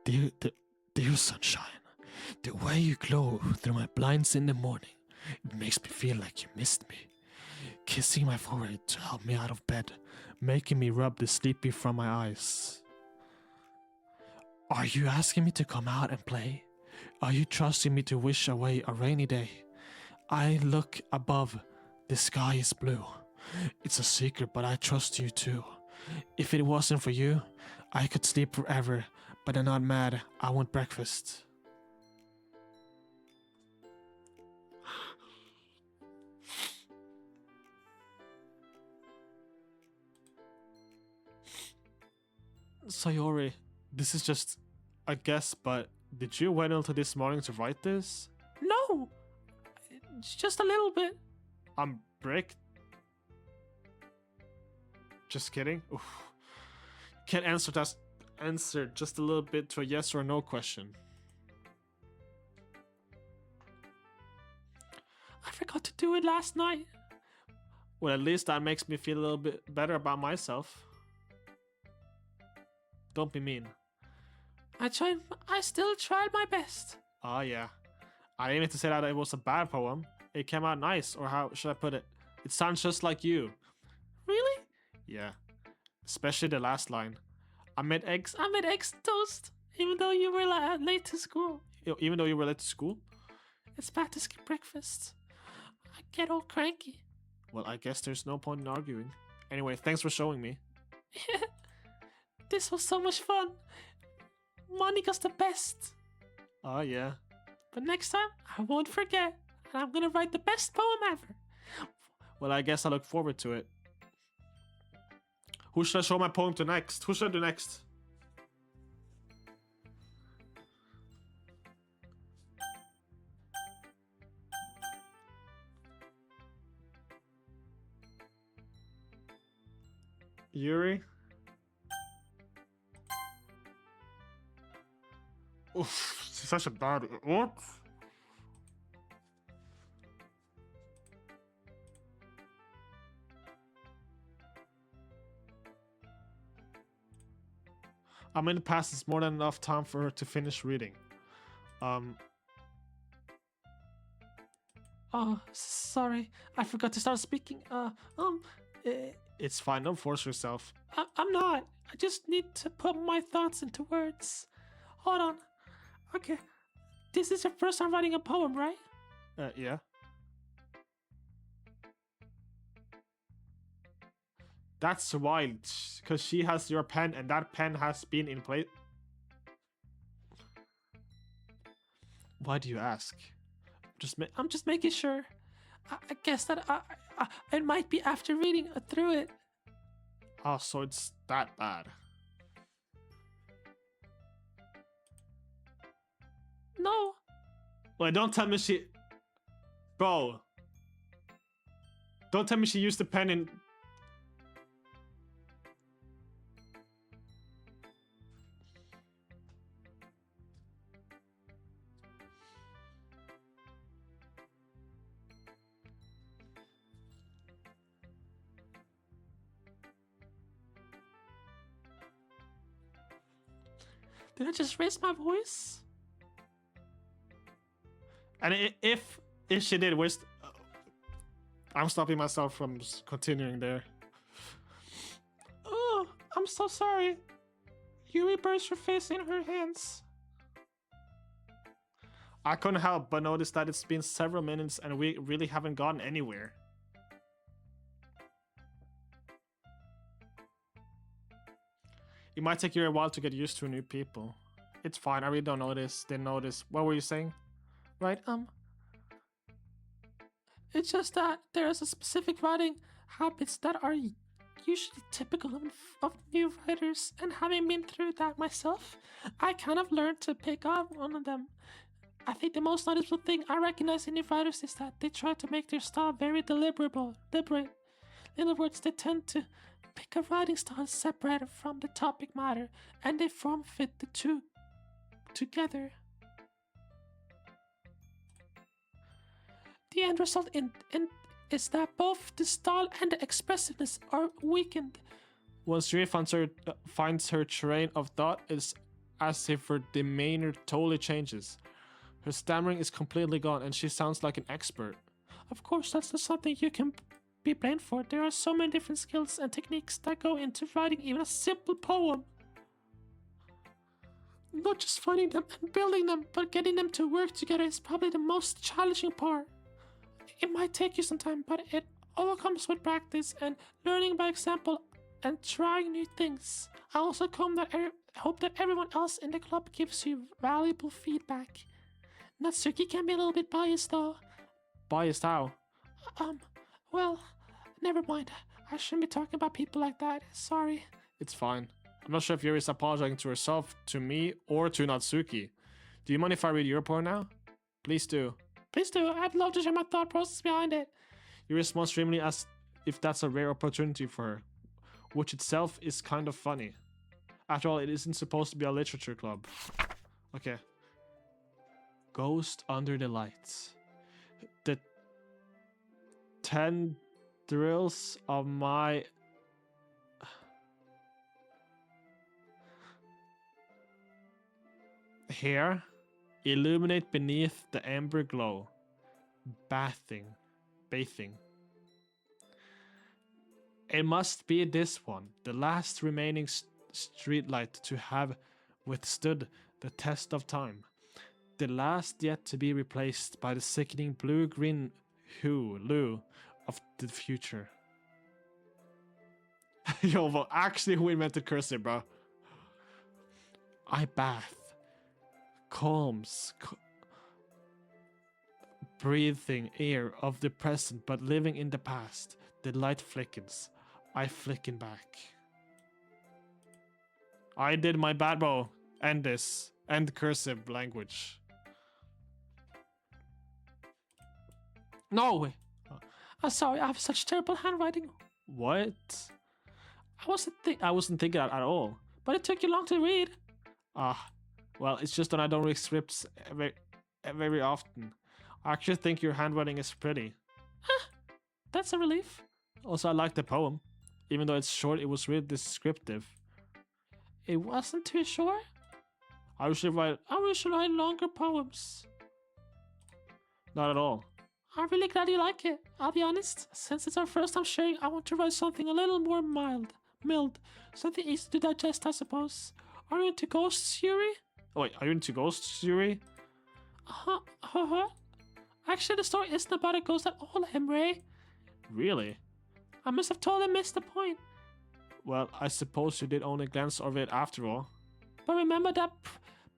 Speaker 2: dear sunshine, the way you glow through my blinds in the morning, it makes me feel like you missed me. Kissing my forehead to help me out of bed, making me rub the sleepy from my eyes. Are you asking me to come out and play? Are you trusting me to wish away a rainy day? I look above. The sky is blue. It's a secret, but I trust you too. If it wasn't for you, I could sleep forever, but I'm not mad. I want breakfast. Sayori, this is just a guess, but did you wait until this morning to write this?
Speaker 1: No! It's just a little bit.
Speaker 2: I'm bricked. Just kidding. Oof. Can't answer just a little bit to a yes or no question.
Speaker 1: I forgot to do it last night.
Speaker 2: Well, at least that makes me feel a little bit better about myself. Don't be mean.
Speaker 1: I still tried my best.
Speaker 2: Oh yeah. I didn't mean to say that it was a bad poem. It came out nice, or how should I put it? It sounds just like you.
Speaker 1: Really?
Speaker 2: Yeah. Especially the last line. I made eggs
Speaker 1: toast, even though you were late to school.
Speaker 2: Even though you were late to school?
Speaker 1: It's bad to skip breakfast. I get all cranky.
Speaker 2: Well, I guess there's no point in arguing. Anyway, thanks for showing me.
Speaker 1: This was so much fun. Monica's the best.
Speaker 2: Oh yeah.
Speaker 1: But next time, I won't forget. And I'm gonna write the best poem ever.
Speaker 2: Well, I guess I look forward to it. Who should I show my poem to next? Who should I do next? Yuri? Oof, she's such a bad... What? I'm in the past. It's more than enough time for her to finish reading.
Speaker 1: Oh, sorry. I forgot to start speaking.
Speaker 2: It's fine. Don't force yourself.
Speaker 1: I'm not. I just need to put my thoughts into words. Hold on. Okay. This is your first time writing a poem, right?
Speaker 2: Yeah. That's wild, because she has your pen and that pen has been in place. Why do you ask?
Speaker 1: I'm just making sure. I guess that it might be after reading through it.
Speaker 2: Oh, so it's that bad.
Speaker 1: No.
Speaker 2: Wait, don't tell me she... Bro. Don't tell me she used the pen in...
Speaker 1: Did I just raise my voice?
Speaker 2: And if she did, I'm stopping myself from continuing there.
Speaker 1: Oh, I'm so sorry. Yuri burst her face in her hands.
Speaker 2: I couldn't help but notice that it's been several minutes and we really haven't gotten anywhere. It might take you a while to get used to new people. It's fine, I really don't notice. Didn't notice. What were you saying?
Speaker 1: Right, it's just that there is a specific writing habits that are usually typical of new writers, and having been through that myself, I kind of learned to pick up on them. I think the most noticeable thing I recognize in new writers is that they try to make their style very deliberate. In other words, they tend to pick a writing style separated from the topic matter, and they form fit the two together. The end result is that both the style and the expressiveness are weakened.
Speaker 2: Once Yuri finds her train of thought, it's as if her demeanor totally changes. Her stammering is completely gone and she sounds like an expert.
Speaker 1: Of course, that's not something you can be blamed for. There are so many different skills and techniques that go into writing even a simple poem. Not just finding them and building them, but getting them to work together is probably the most challenging part. It might take you some time, but it all comes with practice and learning by example and trying new things. I also hope that everyone else in the club gives you valuable feedback. Natsuki can be a little bit biased though.
Speaker 2: Biased how?
Speaker 1: Well, never mind. I shouldn't be talking about people like that. Sorry.
Speaker 2: It's fine. I'm not sure if Yuri is apologizing to herself, to me, or to Natsuki. Do you mind if I read your part now? Please do.
Speaker 1: Please do. I'd love to share my thought process behind it.
Speaker 2: Yuri responds extremely as if that's a rare opportunity for her, which itself is kind of funny. After all, it isn't supposed to be a literature club. Okay. Ghost under the lights. The tendrils of my... hair illuminate beneath the amber glow. Bathing. It must be this one, the last remaining streetlight to have withstood the test of time. The last yet to be replaced by the sickening blue-green hue of the future. Yo, well, actually, who invented cursive, bro? I bath. Calms. Breathing air of the present, but living in the past. The light flickens. I flicken back. I did my bad, bro. End this. End cursive language.
Speaker 1: No! I'm sorry, I have such terrible handwriting.
Speaker 2: What?
Speaker 1: I wasn't
Speaker 2: thinking that at all.
Speaker 1: But it took you long to read.
Speaker 2: Well, it's just that I don't read scripts very often. I actually think your handwriting is pretty.
Speaker 1: That's a relief.
Speaker 2: Also, I like the poem. Even though it's short, it was really descriptive.
Speaker 1: It wasn't too short?
Speaker 2: I usually write
Speaker 1: longer poems.
Speaker 2: Not at all.
Speaker 1: I'm really glad you like it. I'll be honest, since it's our first time sharing, I want to write something a little more mild. Something easy to digest, I suppose. Are you into ghosts, Yuri?
Speaker 2: Oh, wait, are you into ghosts, Yuri?
Speaker 1: Actually, the story isn't about a ghost at all, Emre.
Speaker 2: Really?
Speaker 1: I must have totally missed the point.
Speaker 2: Well, I suppose you did only glance over it after all.
Speaker 1: But remember that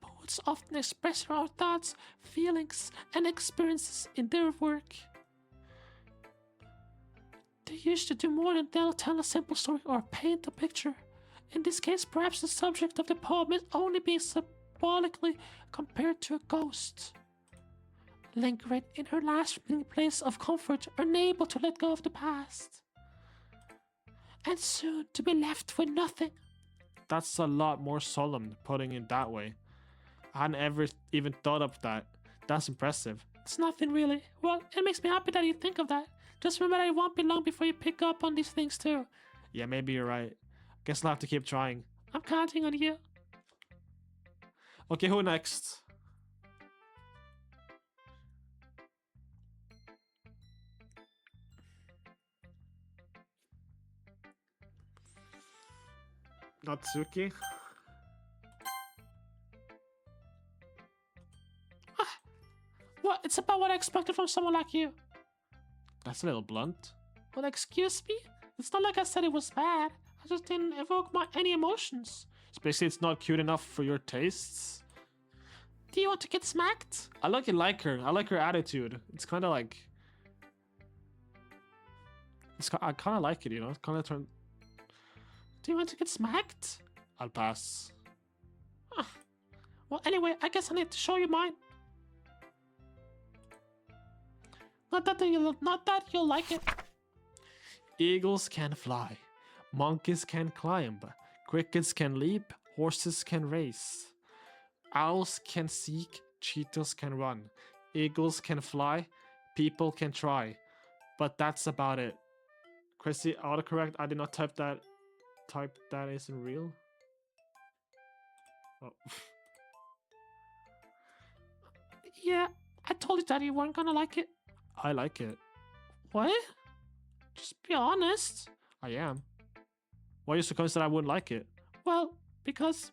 Speaker 1: poets often express their thoughts, feelings, and experiences in their work. They usually do more than they'll tell a simple story or paint a picture. In this case, perhaps the subject of the poem is only being symbolically compared to a ghost, lingering in her last remaining place of comfort, unable to let go of the past, and soon to be left with nothing.
Speaker 2: That's a lot more solemn, putting it that way. I hadn't ever even thought of that. That's impressive.
Speaker 1: It's nothing really. Well, it makes me happy that you think of that. Just remember that it won't be long before you pick up on these things too.
Speaker 2: Yeah, maybe you're right. Guess I'll have to keep trying.
Speaker 1: I'm counting on you.
Speaker 2: Okay, who next? Natsuki?
Speaker 1: Well, it's about what I expected from someone like you.
Speaker 2: That's a little blunt.
Speaker 1: Well, excuse me? It's not like I said it was bad. I just didn't evoke any emotions.
Speaker 2: Especially it's not cute enough for your tastes.
Speaker 1: Do you want to get smacked?
Speaker 2: I like her. I like her attitude. It's kind of like... I kind of like it, you know? It's kind of turn...
Speaker 1: Do you want to get smacked?
Speaker 2: I'll pass.
Speaker 1: Well, anyway, I guess I need to show you mine. Not that you'll like it.
Speaker 2: Eagles can fly. Monkeys can climb. Crickets can leap. Horses can race. Owls can seek. Cheetahs can run. Eagles can fly. People can try. But that's about it. Chrissy, autocorrect. I did not type that. Type that isn't real. Oh.
Speaker 1: Yeah, I told you that you weren't gonna like it.
Speaker 2: I like it.
Speaker 1: What? Just be honest.
Speaker 2: I am. Why are you so convinced that I wouldn't like it?
Speaker 1: Well, because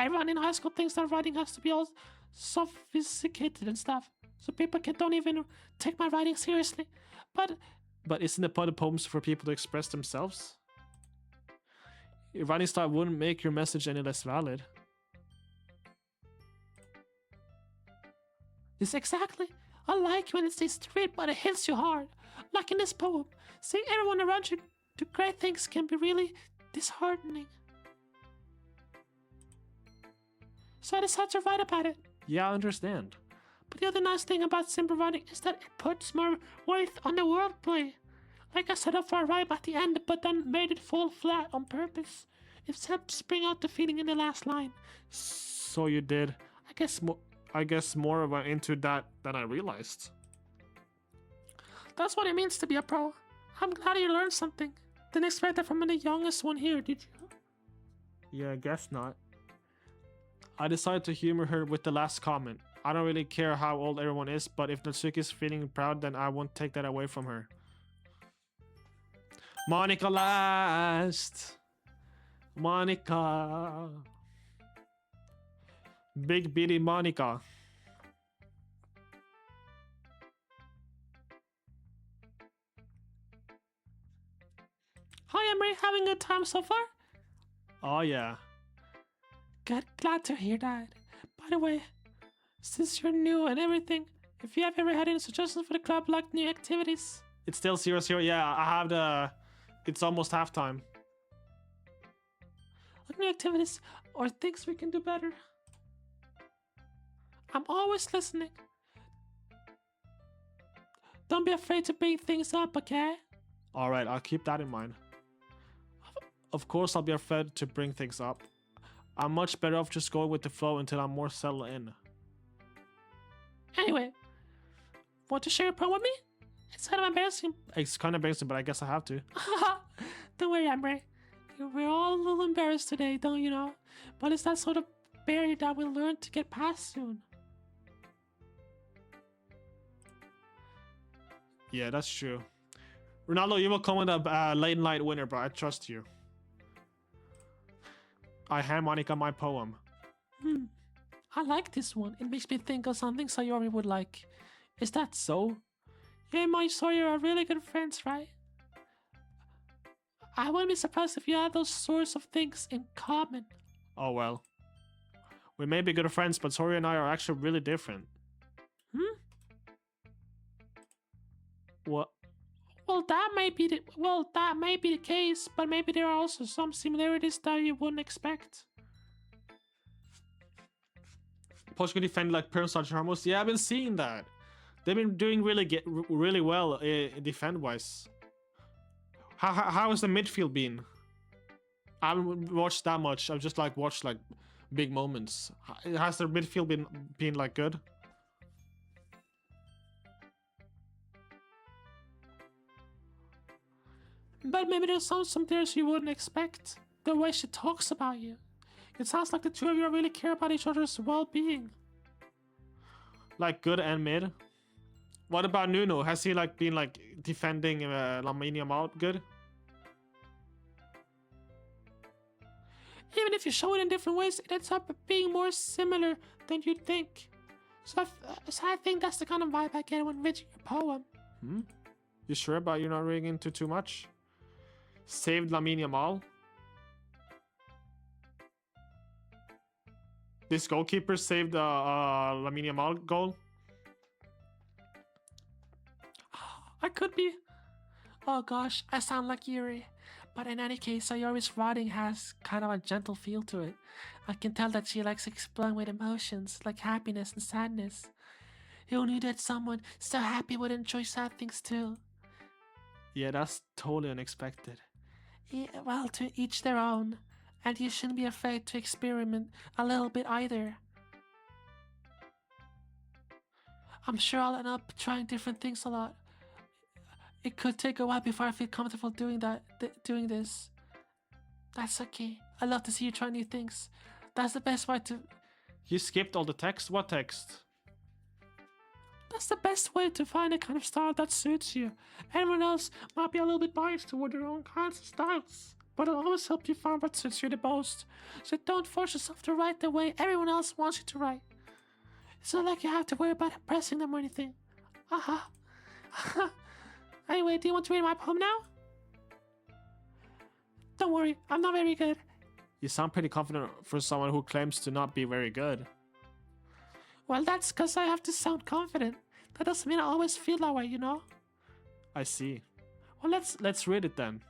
Speaker 1: everyone in high school thinks that writing has to be all sophisticated and stuff. So people don't even take my writing seriously.
Speaker 2: But isn't the point of poems for people to express themselves? Your writing style wouldn't make your message any less valid.
Speaker 1: It's exactly. I like when it's straight, but it hits you hard. Like in this poem, seeing everyone around you do great things can be really disheartening. So I decided to write about it.
Speaker 2: Yeah, I understand.
Speaker 1: But the other nice thing about simple writing is that it puts more weight on the wordplay. Like I set up for a rhyme at the end, but then made it fall flat on purpose. It helps bring out the feeling in the last line.
Speaker 2: So you did. I guess more went into that than I realized.
Speaker 1: That's what it means to be a pro. I'm glad you learned something. Didn't expect that from the youngest one here, did you?
Speaker 2: Yeah, I guess not. I decided to humor her with the last comment. I don't really care how old everyone is, but if Natsuki's feeling proud, then I won't take that away from her. Monica last! Monica! Big bitty Monica.
Speaker 1: Hi, Emre. Having a good time so far?
Speaker 2: Oh yeah.
Speaker 1: Good. Glad to hear that. By the way, since you're new and everything, if you have ever had any suggestions for the club, like new activities?
Speaker 2: It's still 0-0. Yeah, I have the... It's almost halftime.
Speaker 1: Like new activities or things we can do better? I'm always listening. Don't be afraid to bring things up, okay?
Speaker 2: Alright, I'll keep that in mind. Of course I'll be afraid to bring things up. I'm much better off just going with the flow until I'm more settled in.
Speaker 1: Anyway, want to share a poem with me? It's kind of embarrassing.
Speaker 2: It's kind of embarrassing, but I guess I have to.
Speaker 1: Don't worry, Emre. We're all a little embarrassed today, don't you know? But it's that sort of barrier that we'll learn to get past soon.
Speaker 2: Yeah, that's true. Ronaldo, you will come with a late night winner, bro. I trust you. I hand Monica my poem.
Speaker 1: I like this one. It makes me think of something Sayori would like. Is that so? You and my Sayori are really good friends, right? I wouldn't be surprised if you had those sorts of things in common.
Speaker 2: Oh well. We may be good friends, but Sori and I are actually really different. What?
Speaker 1: Well, that may be the case, but maybe there are also some similarities that you wouldn't expect.
Speaker 2: Portugal defend like parents are Ramos. Yeah, I've been seeing that. They've been doing really well defend wise. How has the midfield been? I haven't watched that much. I've just watched big moments. Has their midfield been like good?
Speaker 1: But maybe there's some things you wouldn't expect. The way she talks about you. It sounds like the two of you really care about each other's well-being.
Speaker 2: Like good and mid. What about Nuno? Has he been defending Lamine Yamal good?
Speaker 1: Even if you show it in different ways, it ends up being more similar than you'd think. So I think that's the kind of vibe I get when reading your poem.
Speaker 2: You sure about you not reading into too much? Saved Lamine Yamal? This goalkeeper saved Lamine Yamal goal?
Speaker 1: I could be. Oh gosh, I sound like Yuri. But in any case, Sayori's writing has kind of a gentle feel to it. I can tell that she likes exploring with emotions, like happiness and sadness. Who knew that someone so happy would enjoy sad things too?
Speaker 2: Yeah, that's totally unexpected.
Speaker 1: Yeah, well, to each their own. And you shouldn't be afraid to experiment a little bit either. I'm sure I'll end up trying different things a lot. It could take a while before I feel comfortable doing this. That's okay. I love to see you try new things. That's the best way to...
Speaker 2: You skipped all the text? What text?
Speaker 1: That's the best way to find a kind of style that suits you. Everyone else might be a little bit biased toward their own kinds of styles. but it'll always help you find what suits you the most. So don't force yourself to write the way everyone else wants you to write. It's not like you have to worry about impressing them or anything. Aha. Anyway, do you want to read my poem now? Don't worry, I'm not very good.
Speaker 2: You sound pretty confident for someone who claims to not be very good.
Speaker 1: Well, that's because I have to sound confident. That doesn't mean I always feel that way, you know?
Speaker 2: I see. Well, let's read it then.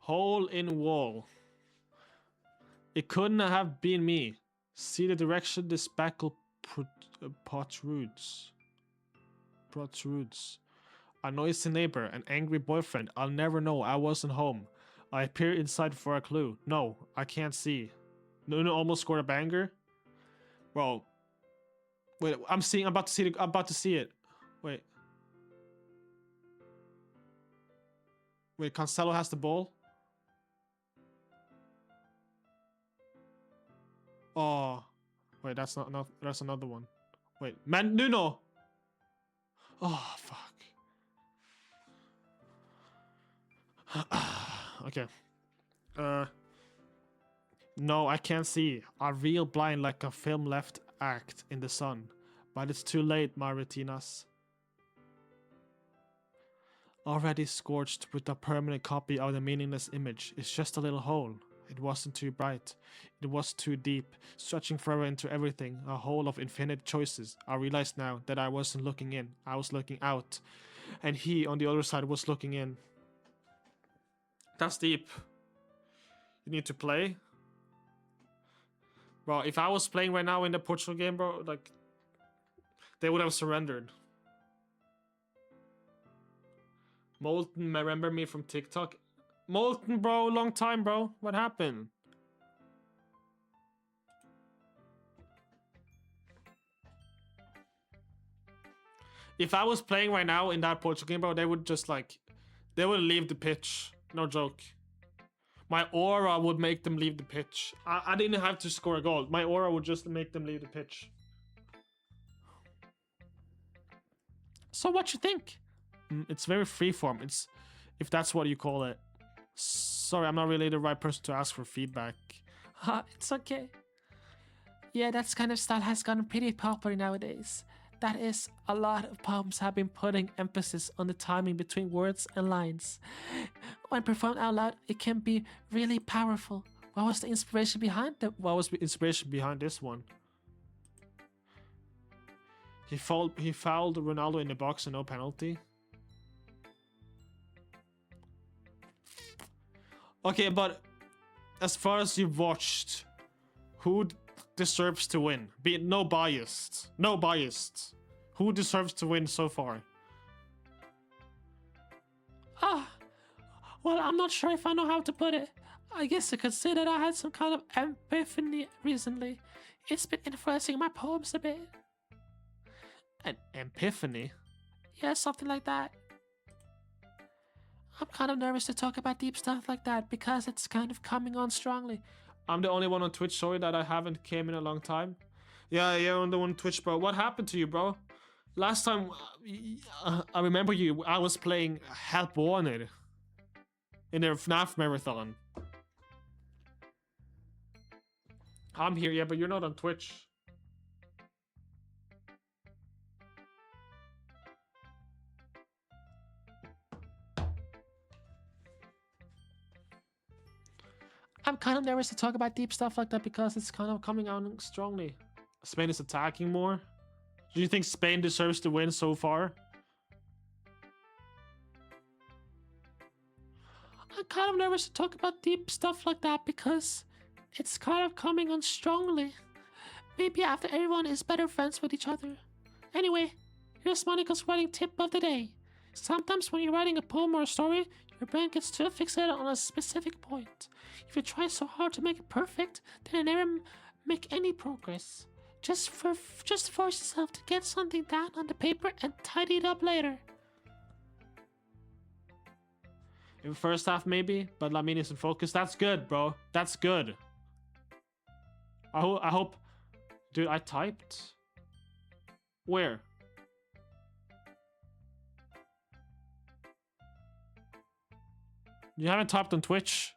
Speaker 2: Hole in wall. It couldn't have been me. See the direction this spackle protrudes. A noisy neighbor, an angry boyfriend. I'll never know. I wasn't home. I peer inside for a clue. No, I can't see. Nuno almost scored a banger. Bro. Wait, I'm about to see it. Wait. Wait, Cancelo has the ball. Oh. Wait, that's that's another one. Wait, man, Nuno. Oh, fuck. Okay. No, I can't see. I reel blind like a film left act in the sun. But it's too late, my retinas. Already scorched with a permanent copy of the meaningless image. It's just a little hole. It wasn't too bright. It was too deep, stretching forever into everything, a hole of infinite choices. I realized now that I wasn't looking in, I was looking out. And he, on the other side, was looking in. That's deep. You need to play? Bro, if I was playing right now in the Portugal game, bro, like, they would have surrendered. Molten, remember me from TikTok? Molten, bro, long time, bro. What happened? If I was playing right now in that Portugal game, bro, they would just like, they would leave the pitch. No joke. My aura would make them leave the pitch. I didn't have to score a goal. My aura would just make them leave the pitch.
Speaker 1: So what you think?
Speaker 2: It's very freeform. It's, if that's what you call it. Sorry, I'm not really the right person to ask for feedback.
Speaker 1: It's okay. Yeah, that kind of style has gotten pretty popular nowadays. That is, a lot of poems have been putting emphasis on the timing between words and lines. When performed out loud, it can be really powerful. What was the inspiration behind
Speaker 2: What was the inspiration behind this one? He fouled Ronaldo in the box and no penalty. Okay, but as far as you've watched, who deserves to win? Be no biased. No biased. Who deserves to win so far?
Speaker 1: Well, I'm not sure if I know how to put it. I guess I could say that I had some kind of epiphany recently. It's been influencing my poems a bit.
Speaker 2: An epiphany?
Speaker 1: Yeah, something like that. I'm kind of nervous to talk about deep stuff like that because it's kind of coming on strongly.
Speaker 2: I'm the only one on Twitch, sorry that I haven't came in a long time. Yeah, you're on the one on Twitch, bro. What happened to you, bro? Last time, I remember you, I was playing Help Wanted in their FNAF marathon. I'm here, yeah, but you're not on Twitch.
Speaker 1: I'm kind of nervous to talk about deep stuff like that because it's kind of coming out strongly.
Speaker 2: Spain is attacking more? Do you think Spain deserves to win so far?
Speaker 1: I'm kind of nervous to talk about deep stuff like that because it's kind of coming on strongly. Maybe after everyone is better friends with each other. Anyway, here's Monica's writing tip of the day. Sometimes when you're writing a poem or a story, your brain gets too fixated on a specific point. If you try so hard to make it perfect, then you never make any progress. Just force yourself to get something down on the paper and tidy it up later.
Speaker 2: In first half maybe, but Lamine isn't focused. That's good, bro. That's good. I hope... Dude, I typed? Where? You haven't typed on Twitch?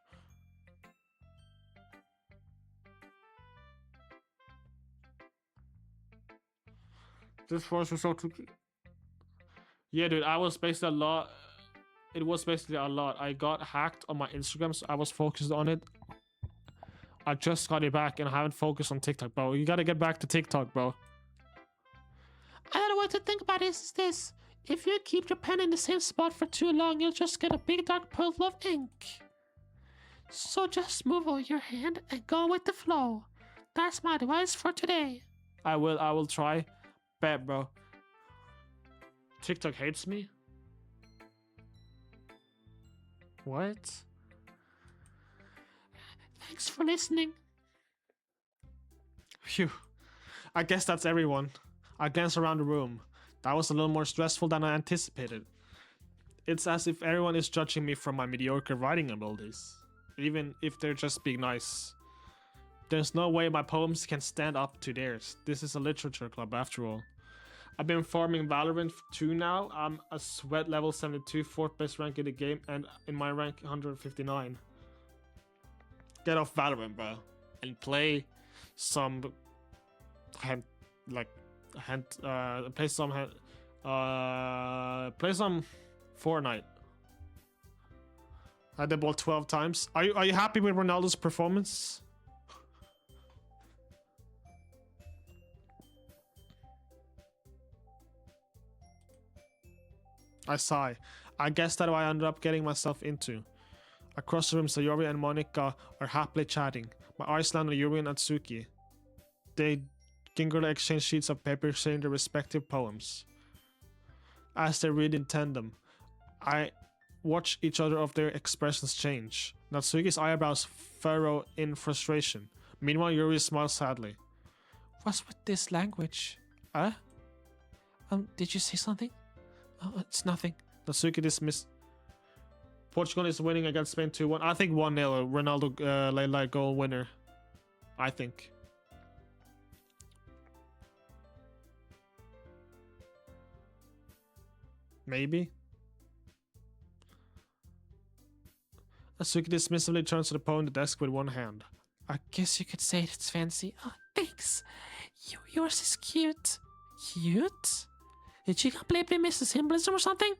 Speaker 2: This force was so tricky. Yeah, dude, I was basically a lot. It was basically a lot. I got hacked on my Instagram, so I was focused on it. I just got it back and I haven't focused on TikTok, bro. You gotta get back to TikTok, bro.
Speaker 1: I don't know what to think about is this. If you keep your pen in the same spot for too long, you'll just get a big dark pool of ink. So just move over your hand and go with the flow. That's my advice for today.
Speaker 2: I will try. Bet, bro. TikTok hates me? What?
Speaker 1: Thanks for listening.
Speaker 2: Phew. I guess that's everyone. I glanced around the room. That was a little more stressful than I anticipated. It's as if everyone is judging me for my mediocre writing abilities, even if they're just being nice. There's no way my poems can stand up to theirs. This is a literature club after all. I've been farming Valorant 2 now. I'm a sweat level 72, 4th best rank in the game, and in my rank 159. Get off Valorant, bro, and play some play some Fortnite. I did ball 12 times. Are you happy with Ronaldo's performance? I sigh. I guess that's what I ended up getting myself into. Across the room, Sayori and Monica are happily chatting. My eyes land on Yuri and Atsuki. They gingerly exchange sheets of paper saying their respective poems. As they read in tandem, I watch each other of their expressions change. Natsuki's eyebrows furrow in frustration. Meanwhile, Yuri smiles sadly.
Speaker 1: What's with this language? Did you say something? Oh, it's nothing.
Speaker 2: Natsuki dismissed. Portugal is winning against Spain 2-1. I think 1-0. Ronaldo late goal winner. I think. Maybe. Natsuki dismissively turns to the poem on the desk with one hand.
Speaker 1: I guess you could say it's fancy. Oh, thanks. Yours is cute. Cute? Did you completely miss the symbolism or something?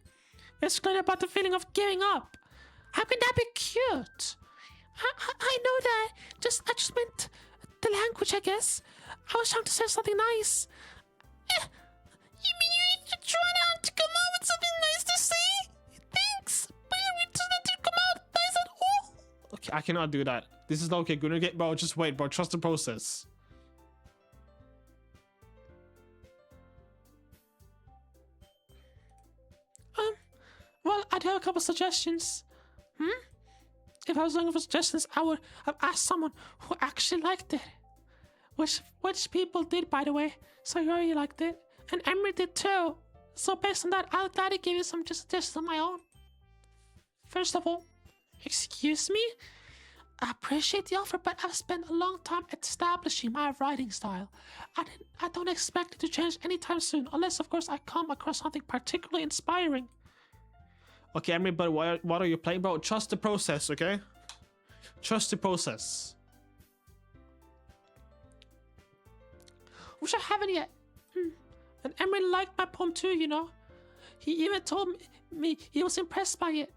Speaker 1: It's clear about the feeling of giving up. How can that be cute? I know that. I just meant the language, I guess. I was trying to say something nice. You mean you're trying out to come out with something nice to say? Thanks. But it doesn't come out nice at all.
Speaker 2: Okay, I cannot do that. This is okay. Gonna get, bro. Just wait, bro. Trust the process.
Speaker 1: Well, I'd have a couple suggestions. If I was looking for suggestions, I would have asked someone who actually liked it. Which people did, by the way. So you already liked it. And Emre did too. So based on that, I'll gladly give you some suggestions of my own. First of all, excuse me? I appreciate the offer, but I've spent a long time establishing my writing style. I don't expect it to change anytime soon, unless of course I come across something particularly inspiring.
Speaker 2: Okay, Emre, but what are you playing, bro? Trust the process, okay? Trust the process.
Speaker 1: Which I haven't yet. And Emre liked my poem too, you know. He even told me he was impressed by it.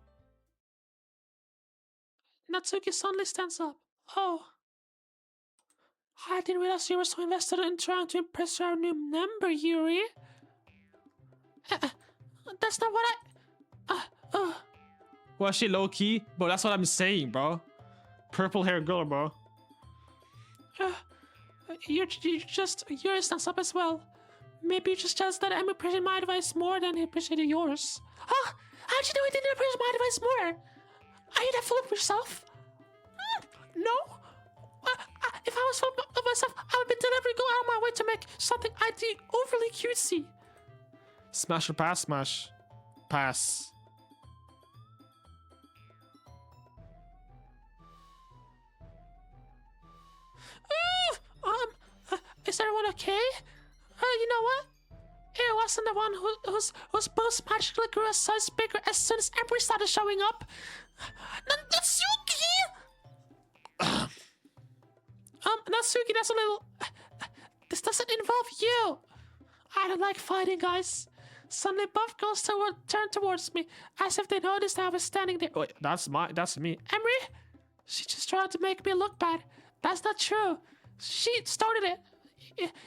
Speaker 1: Natsuki suddenly stands up. Oh. I didn't realize you were so invested in trying to impress our new member, Yuri. That's not what
Speaker 2: Well, she low key, bro. That's what I'm saying, bro. Purple hair girl, bro.
Speaker 1: You're stands up as well. Maybe you just that I'm appreciating my advice more than he appreciated yours. Huh? How'd you know he didn't appreciate my advice more? Are you that full of yourself? No. If I was full of myself, I would be deliberately going out of my way to make something I think overly cutesy.
Speaker 2: Smash or pass? Smash. Pass.
Speaker 1: Is everyone okay? You know what? It wasn't the one whose boobs magically grew a size bigger as soon as Emre started showing up. Natsuki! Natsuki, that's a little... This doesn't involve you. I don't like fighting, guys. Suddenly, both girls turned towards me, as if they noticed I was standing there.
Speaker 2: Wait, that's me.
Speaker 1: Emre? She just tried to make me look bad. That's not true. She started it.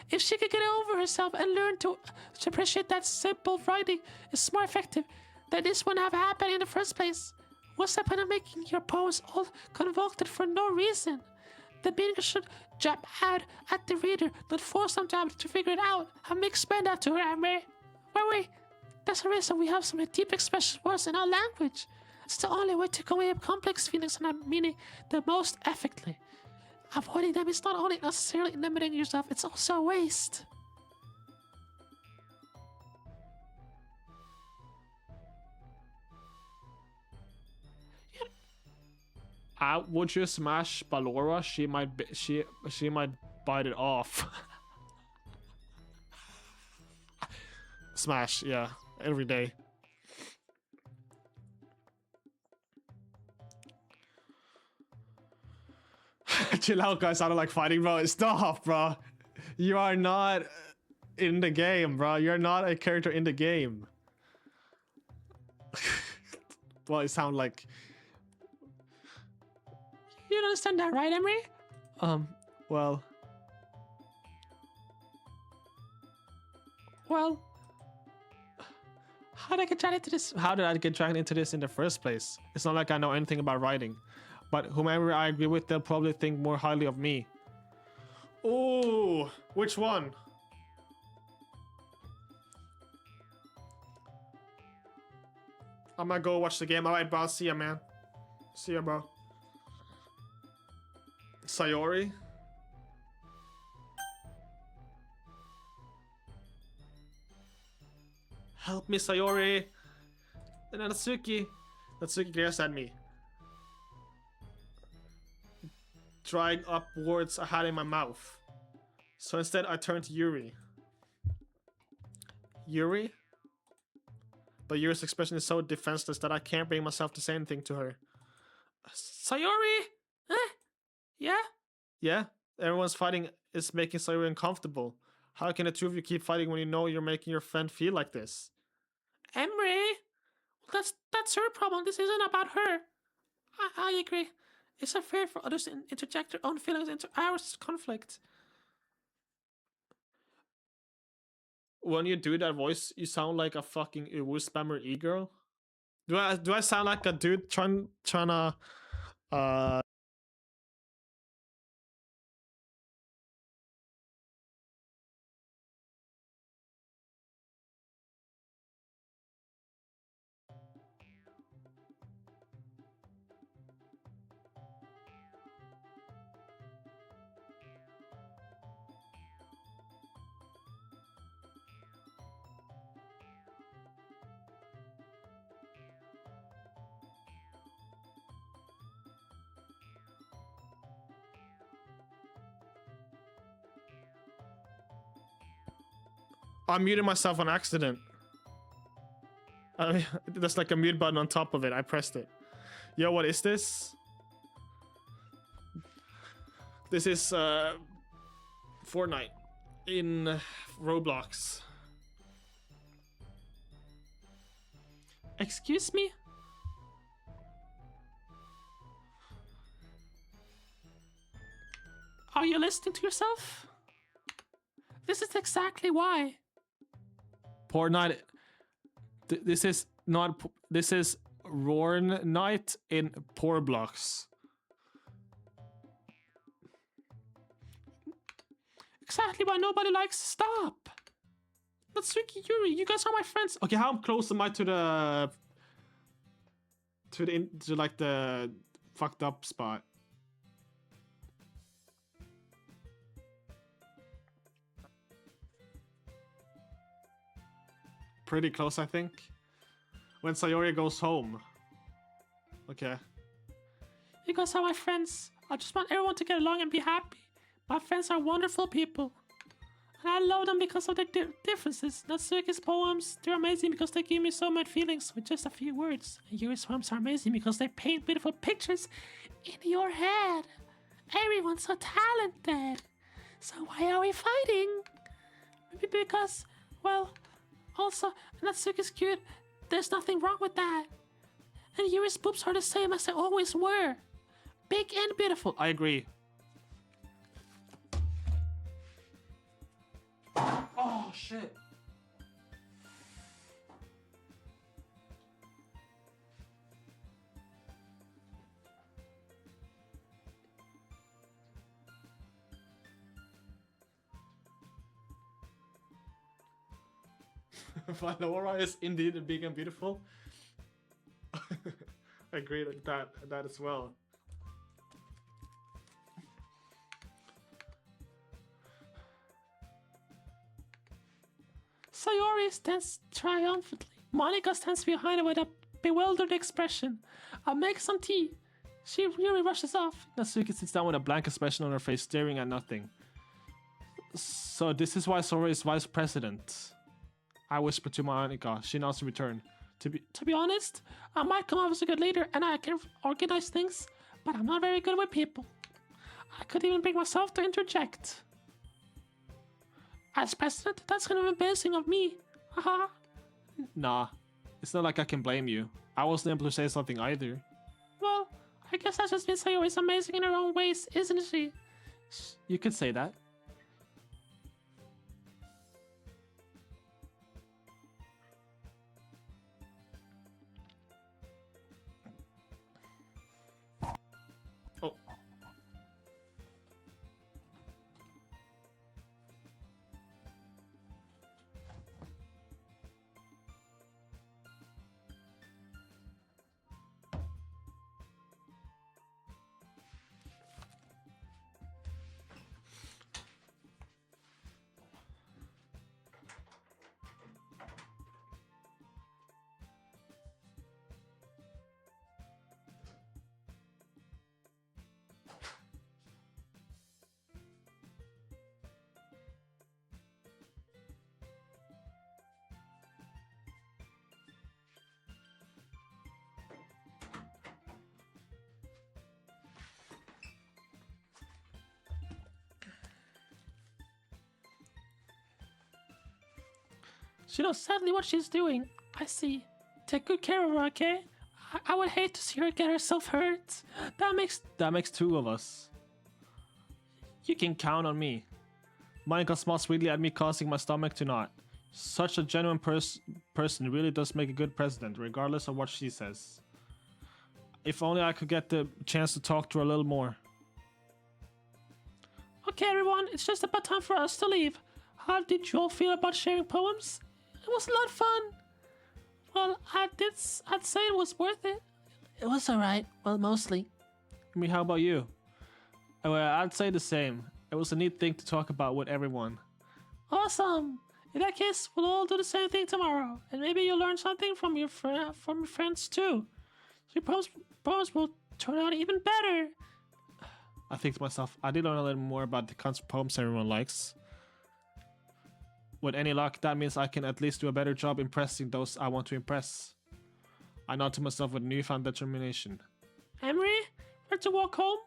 Speaker 1: If she could get over herself and learn to appreciate that simple writing is more effective, then this wouldn't have happened in the first place. What's the point of making your poems all convoluted for no reason? The beginner should jump out at the reader, not force them to figure it out. And explain that to her, Emre. Wait. There's a reason we have some deep expression words in our language. It's the only way to convey complex feelings and meaning the most effectively. Avoiding them is not only necessarily limiting yourself, it's also a waste.
Speaker 2: Would you smash Ballora? She might bite it off. Smash, yeah, every day. Chill out, guys. I don't like fighting, bro. Stop, bro. You are not in the game, bro. You're not a character in the game. Well, it sounds like...
Speaker 1: You don't understand that, right, Emre?
Speaker 2: Well...
Speaker 1: How did I get dragged into this?
Speaker 2: How did I get dragged into this in the first place? It's not like I know anything about writing. But whomever I agree with, they'll probably think more highly of me. Ooh, which one? I'm gonna go watch the game. Alright, bro. See ya, man. See ya, bro. Sayori? Help me, Sayori. And Natsuki. Natsuki glares at me. Drying up words I had in my mouth. So instead I turned to Yuri. Yuri? But Yuri's expression is so defenseless that I can't bring myself to say anything to her.
Speaker 1: Sayori? Huh? Yeah?
Speaker 2: Yeah? Everyone's fighting is making Sayori uncomfortable. How can the two of you keep fighting when you know you're making your friend feel like this?
Speaker 1: Emre? That's her problem. This isn't about her. I agree. It's unfair for others to interject their own feelings into our conflict.
Speaker 2: When you do that voice, you sound like a fucking Uwu spammer e-girl. Do I sound like a dude trying to I muted myself on accident. There's like a mute button on top of it. I pressed it. Yo, what is this? This is Fortnite in Roblox.
Speaker 1: Excuse me? Are you listening to yourself? This is exactly why.
Speaker 2: Fortnite. This is not. This is Rorn Night in Poor Blocks.
Speaker 1: Exactly why nobody likes Stop. Natsuki, Yuri, you guys are my friends.
Speaker 2: Okay, how close am I to the like the fucked up spot? Pretty close, I think. When Sayori goes home. Okay.
Speaker 1: You guys are my friends. I just want everyone to get along and be happy. My friends are wonderful people. And I love them because of their differences. Natsuki's poems, they're amazing because they give me so many feelings with just a few words. And Yuri's poems are amazing because they paint beautiful pictures in your head. Everyone's so talented. So why are we fighting? Maybe because, well, also, Natsuki's cute. There's nothing wrong with that. And Yuri's boobs are the same as they always were. Big and beautiful.
Speaker 2: I agree. Oh, shit. Valora is indeed big and beautiful. I agree with that as well.
Speaker 1: Sayori stands triumphantly. Monica stands behind her with a bewildered expression. I'll make some tea. She really rushes off.
Speaker 2: Natsuki sits down with a blank expression on her face, staring at nothing. So this is why Sora is vice president. I whisper to Monica. She nods in return.
Speaker 1: To be honest, I might come off as a good leader and I can organize things, but I'm not very good with people. I could even bring myself to interject. As president, that's kind of embarrassing of me. Haha.
Speaker 2: Nah, it's not like I can blame you. I wasn't able to say something either.
Speaker 1: Well, I guess that's just means Sayori's amazing in her own ways, isn't she?
Speaker 2: You could say that. Oh.
Speaker 1: She knows sadly what she's doing. I see. Take good care of her, okay? I would hate to see her get herself hurt. That makes
Speaker 2: two of us. You can count on me. Monica smiles sweetly at me, causing my stomach to knot. Such a genuine person really does make a good president, regardless of what she says. If only I could get the chance to talk to her a little more.
Speaker 1: Okay, everyone, it's just about time for us to leave. How did you all feel about sharing poems? It was a lot of fun. Well, I'd say it was worth it. It was alright. Well, mostly.
Speaker 2: I mean, how about you? Well, I'd say the same. It was a neat thing to talk about with everyone.
Speaker 1: Awesome. In that case, we'll all do the same thing tomorrow, and maybe you'll learn something from your friends too. Your poems will turn out even better.
Speaker 2: I think to myself, I did learn a little more about the kinds of poems everyone likes. With any luck, that means I can at least do a better job impressing those I want to impress. I nod to myself with newfound determination.
Speaker 1: Emery, ready to walk home?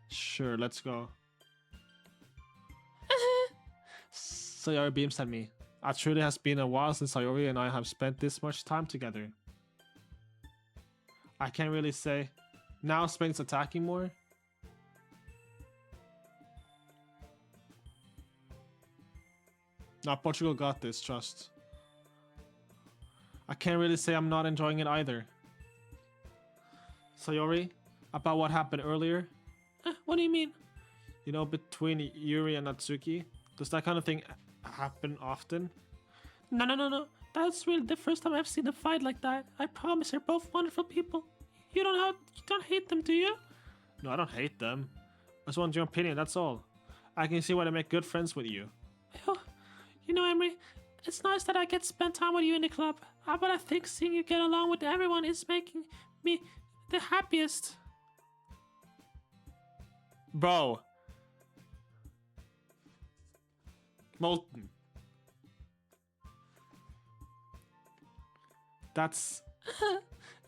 Speaker 2: Sure, let's go. Sayori beams at me. It truly has been a while since Sayori and I have spent this much time together. I can't really say. Now Spring's attacking more? Now Portugal got this, trust. I can't really say I'm not enjoying it either. Sayori, about what happened earlier?
Speaker 1: What do you mean?
Speaker 2: You know, between Yuri and Natsuki? Does that kind of thing happen often?
Speaker 1: No. That's really the first time I've seen a fight like that. I promise they're both wonderful people. You don't hate them, do you?
Speaker 2: No, I don't hate them. I just want your opinion, that's all. I can see why they make good friends with you.
Speaker 1: You know, Emery, it's nice that I get to spend time with you in the club, but I think seeing you get along with everyone is making me the happiest.
Speaker 2: Bro. Molten. That's...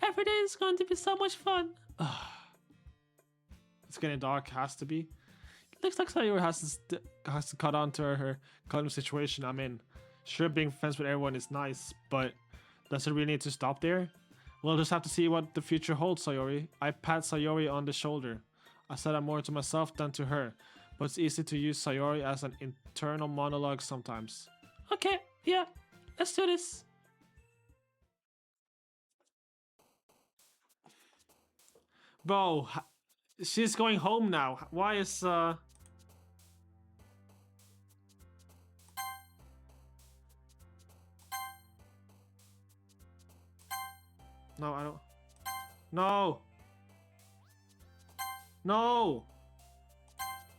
Speaker 1: Every day is going to be so much fun.
Speaker 2: It's getting dark, has to be. Looks like Sayori has to cut on to her kind of situation I'm in. Sure, being friends with everyone is nice, but does it really need to stop there? We'll just have to see what the future holds, Sayori. I pat Sayori on the shoulder. I said I'm more to myself than to her, but it's easy to use Sayori as an internal monologue sometimes.
Speaker 1: Okay, yeah, let's do this.
Speaker 2: Bro, she's going home now. Why is No, I don't. No. No.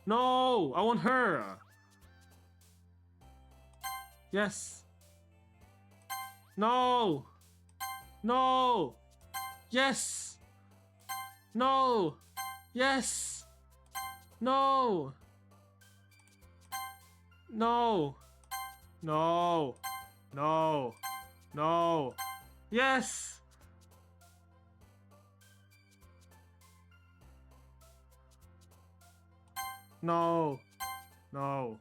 Speaker 2: No, I want her. Yes. No. No. Yes. No. Yes. No. No. No. No. No. Yes. No. No.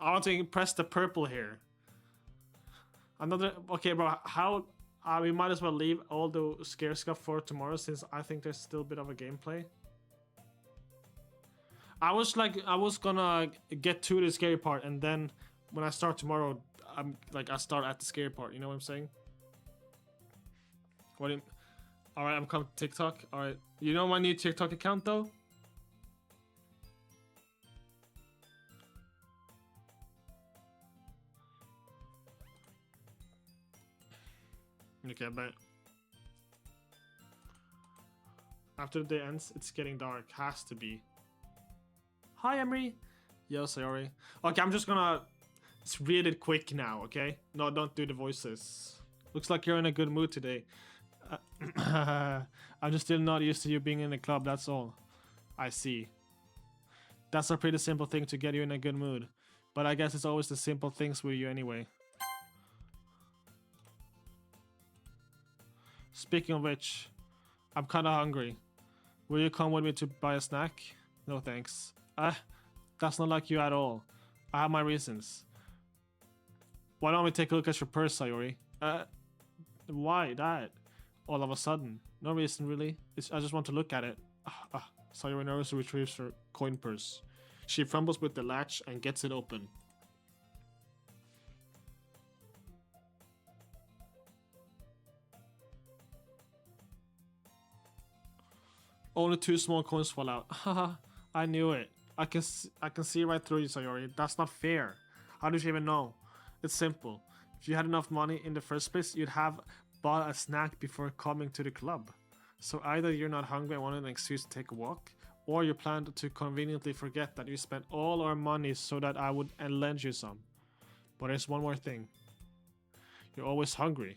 Speaker 2: I want to press the purple here. Another... Okay, bro. How... we might as well leave all the scare stuff for tomorrow, since I think there's still a bit of a gameplay. I was gonna get to the scary part, and then when I start tomorrow, I start at the scary part. You know what I'm saying? What do you... Alright, I'm coming to TikTok. Alright. You know my new TikTok account, though? Okay, but... After the day ends, it's getting dark. Has to be. Hi, Emery. Yo, Sayori. Okay, I'm just gonna read it quick now, okay? No, don't do the voices. Looks like you're in a good mood today. I'm just still not used to you being in the club, that's all. I see. That's a pretty simple thing to get you in a good mood. But I guess it's always the simple things with you anyway. Speaking of which, I'm kinda hungry. Will you come with me to buy a snack? No thanks. That's not like you at all. I have my reasons. Why don't we take a look at your purse, Sayori? Why that? All of a sudden. No reason really. I just want to look at it. Sayori nervously retrieves her coin purse. She fumbles with the latch and gets it open. Only 2 small coins fall out. Haha, I knew it. I can see right through you, Sayori. That's not fair. How did you even know? It's simple. If you had enough money in the first place, you'd have bought a snack before coming to the club. So either you're not hungry and wanted an excuse to take a walk, or you planned to conveniently forget that you spent all our money so that I would lend you some. But there's one more thing. You're always hungry.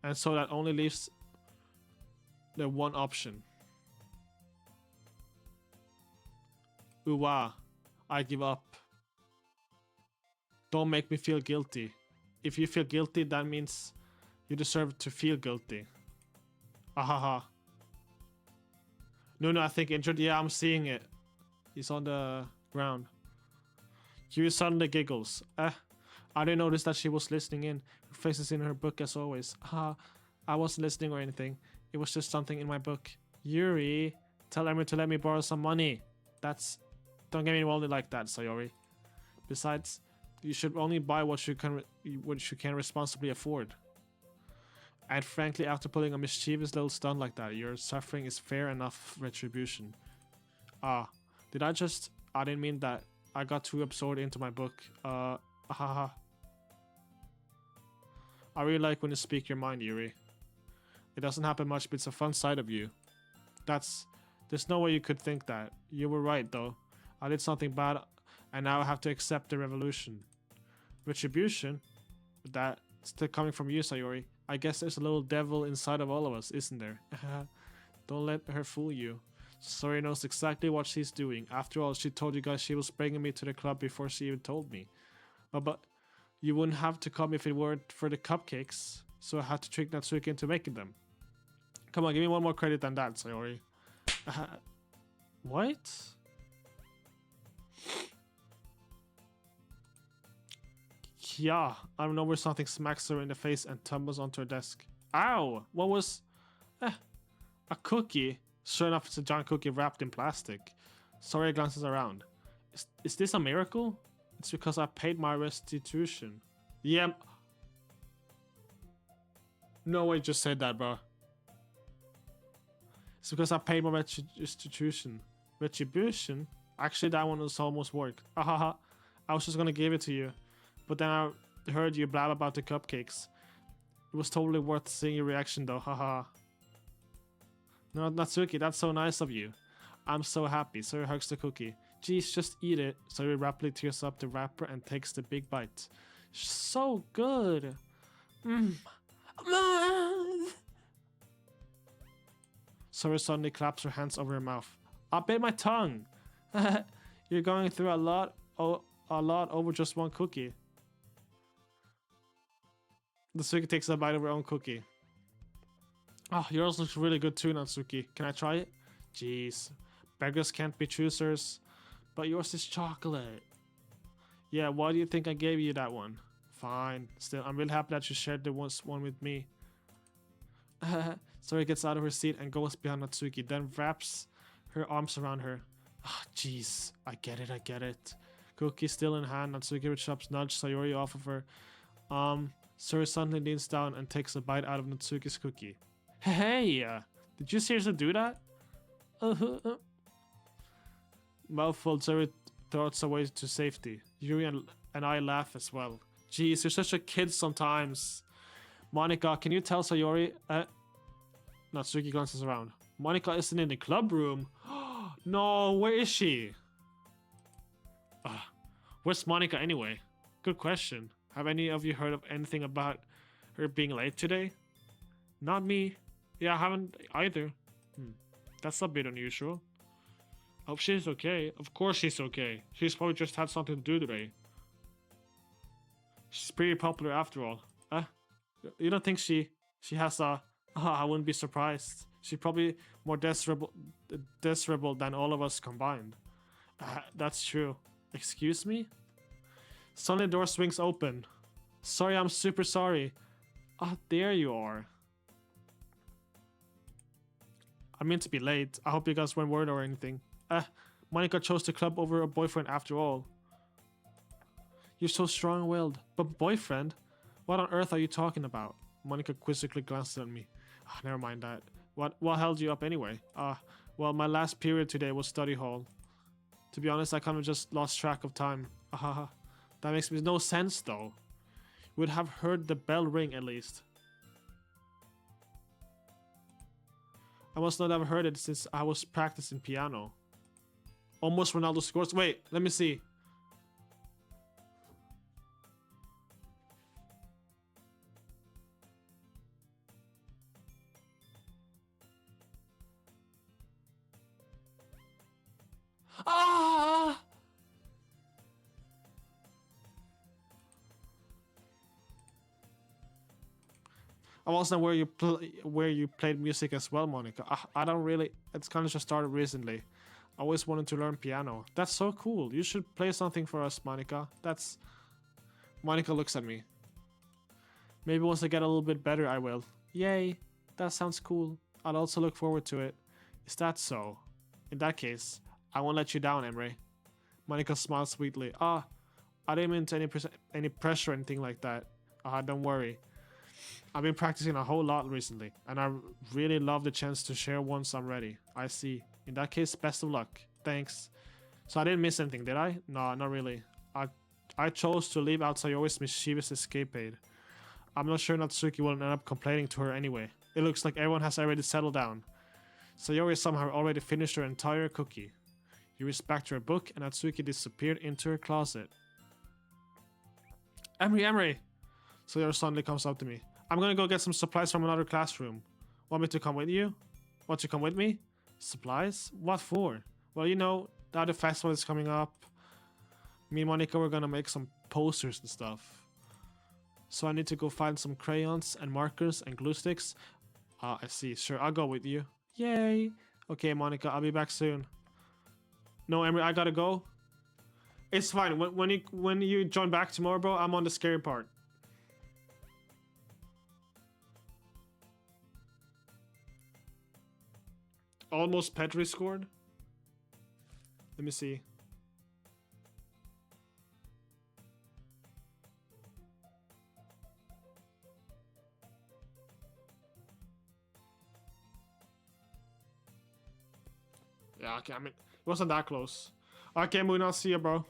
Speaker 2: And so that only leaves the one option. Uwa, I give up. Don't make me feel guilty. If you feel guilty, that means you deserve to feel guilty. Ahaha. No, I think injured. Yeah, I'm seeing it. He's on the ground. Yuri suddenly giggles. I didn't notice that she was listening in. Her face is in her book as always. I wasn't listening or anything. It was just something in my book. Yuri, tell Emery to let me borrow some money. Don't get me involved like that, Sayori. Besides, you should only buy what you can responsibly afford. And frankly, after pulling a mischievous little stunt like that, your suffering is fair enough retribution. I didn't mean that. I got too absorbed into my book. I really like when you speak your mind, Yuri. It doesn't happen much, but it's a fun side of you. There's no way you could think that. You were right, though. I did something bad, and now I have to accept the revolution. Retribution? That's still coming from you, Sayori. I guess there's a little devil inside of all of us, isn't there? Don't let her fool you. Sayori knows exactly what she's doing. After all, she told you guys she was bringing me to the club before she even told me. But you wouldn't have to come if it weren't for the cupcakes, so I had to trick Natsuki into making them. Come on, give me one more credit than that, Sayori. What? Yeah, I don't know where something smacks her in the face and tumbles onto her desk. Ow! What was... a cookie. Sure enough, it's a giant cookie wrapped in plastic. Sayori glances around. Is this a miracle? It's because I paid my restitution. Yeah. No way, just said that, bro. It's because I paid my restitution. Retribution? Actually, that one was almost worked. Ahaha. I was just gonna give it to you. But then I heard you blab about the cupcakes. It was totally worth seeing your reaction though, haha. No, Natsuki, that's so nice of you. I'm so happy. Sayori hugs the cookie. Geez, just eat it. Sayori rapidly tears up the wrapper and takes the big bite. So good. Sayori suddenly claps her hands over her mouth. I bit my tongue. You're going through a lot over just one cookie. Natsuki takes a bite of her own cookie. Oh, yours looks really good too, Natsuki. Can I try it? Jeez. Beggars can't be choosers. But yours is chocolate. Yeah, why do you think I gave you that one? Fine. Still, I'm really happy that you shared the one with me. Sayori gets out of her seat and goes behind Natsuki, then wraps her arms around her. Ah, jeez. I get it. Cookie still in hand, Natsuki with shops nudge Sayori off of her. Sayori suddenly leans down and takes a bite out of Natsuki's cookie. Hey! Did you seriously do that? Mouthful, Sayori throws away to safety. Yuri and I laugh as well. Jeez, you're such a kid sometimes. Monika, can you tell Sayori? Natsuki glances around. Monika isn't in the club room. No, where is she? Where's Monika anyway? Good question. Have any of you heard of anything about her being late today? Not me. Yeah, I haven't either. That's a bit unusual. I hope she's okay. Of course she's okay. She's probably just had something to do today. She's pretty popular after all. You don't think she has a... I wouldn't be surprised. She's probably more desirable than all of us combined. That's true. Excuse me? Suddenly the door swings open. Sorry, I'm super sorry. There you are. I meant to be late. I hope you guys weren't worried or anything. Monika chose the club over a boyfriend after all. You're so strong-willed. But boyfriend? What on earth are you talking about? Monika quizzically glanced at me. Never mind that. What held you up anyway? Well, my last period today was study hall. To be honest, I kind of just lost track of time. That makes no sense though. You would have heard the bell ring at least. I must not have heard it since I was practicing piano. Almost Ronaldo scores. Wait, let me see. I wasn't where you played music as well, Monika. I don't really. It's kind of just started recently. I always wanted to learn piano. That's so cool. You should play something for us, Monika. Monika looks at me. Maybe once I get a little bit better, I will. Yay. That sounds cool. I'll also look forward to it. Is that so? In that case, I won't let you down, Emre. Monika smiles sweetly. I didn't mean to any pressure or anything like that. Don't worry. I've been practicing a whole lot recently, and I really love the chance to share once I'm ready. I see. In that case, best of luck. Thanks. So I didn't miss anything, did I? No, not really. I chose to leave out Sayori's mischievous escapade. I'm not sure Natsuki will end up complaining to her anyway. It looks like everyone has already settled down. Sayori somehow already finished her entire cookie. You reached back to her book, and Natsuki disappeared into her closet. Emre! Sayori suddenly comes up to me. I'm gonna go get some supplies from another classroom. Want me to come with you? Want to come with me? Supplies? What for? Well, you know, now the festival is coming up. Me and Monica were gonna make some posters and stuff. So I need to go find some crayons and markers and glue sticks. Ah, I see. Sure, I'll go with you. Yay! Okay, Monica, I'll be back soon. No, Emery, I gotta go. It's fine. When you join back tomorrow, bro, I'm on the scary part. Almost Petri scored. Let me see. Yeah, okay, I mean, it wasn't that close. Okay, Moon, I'll see you, bro.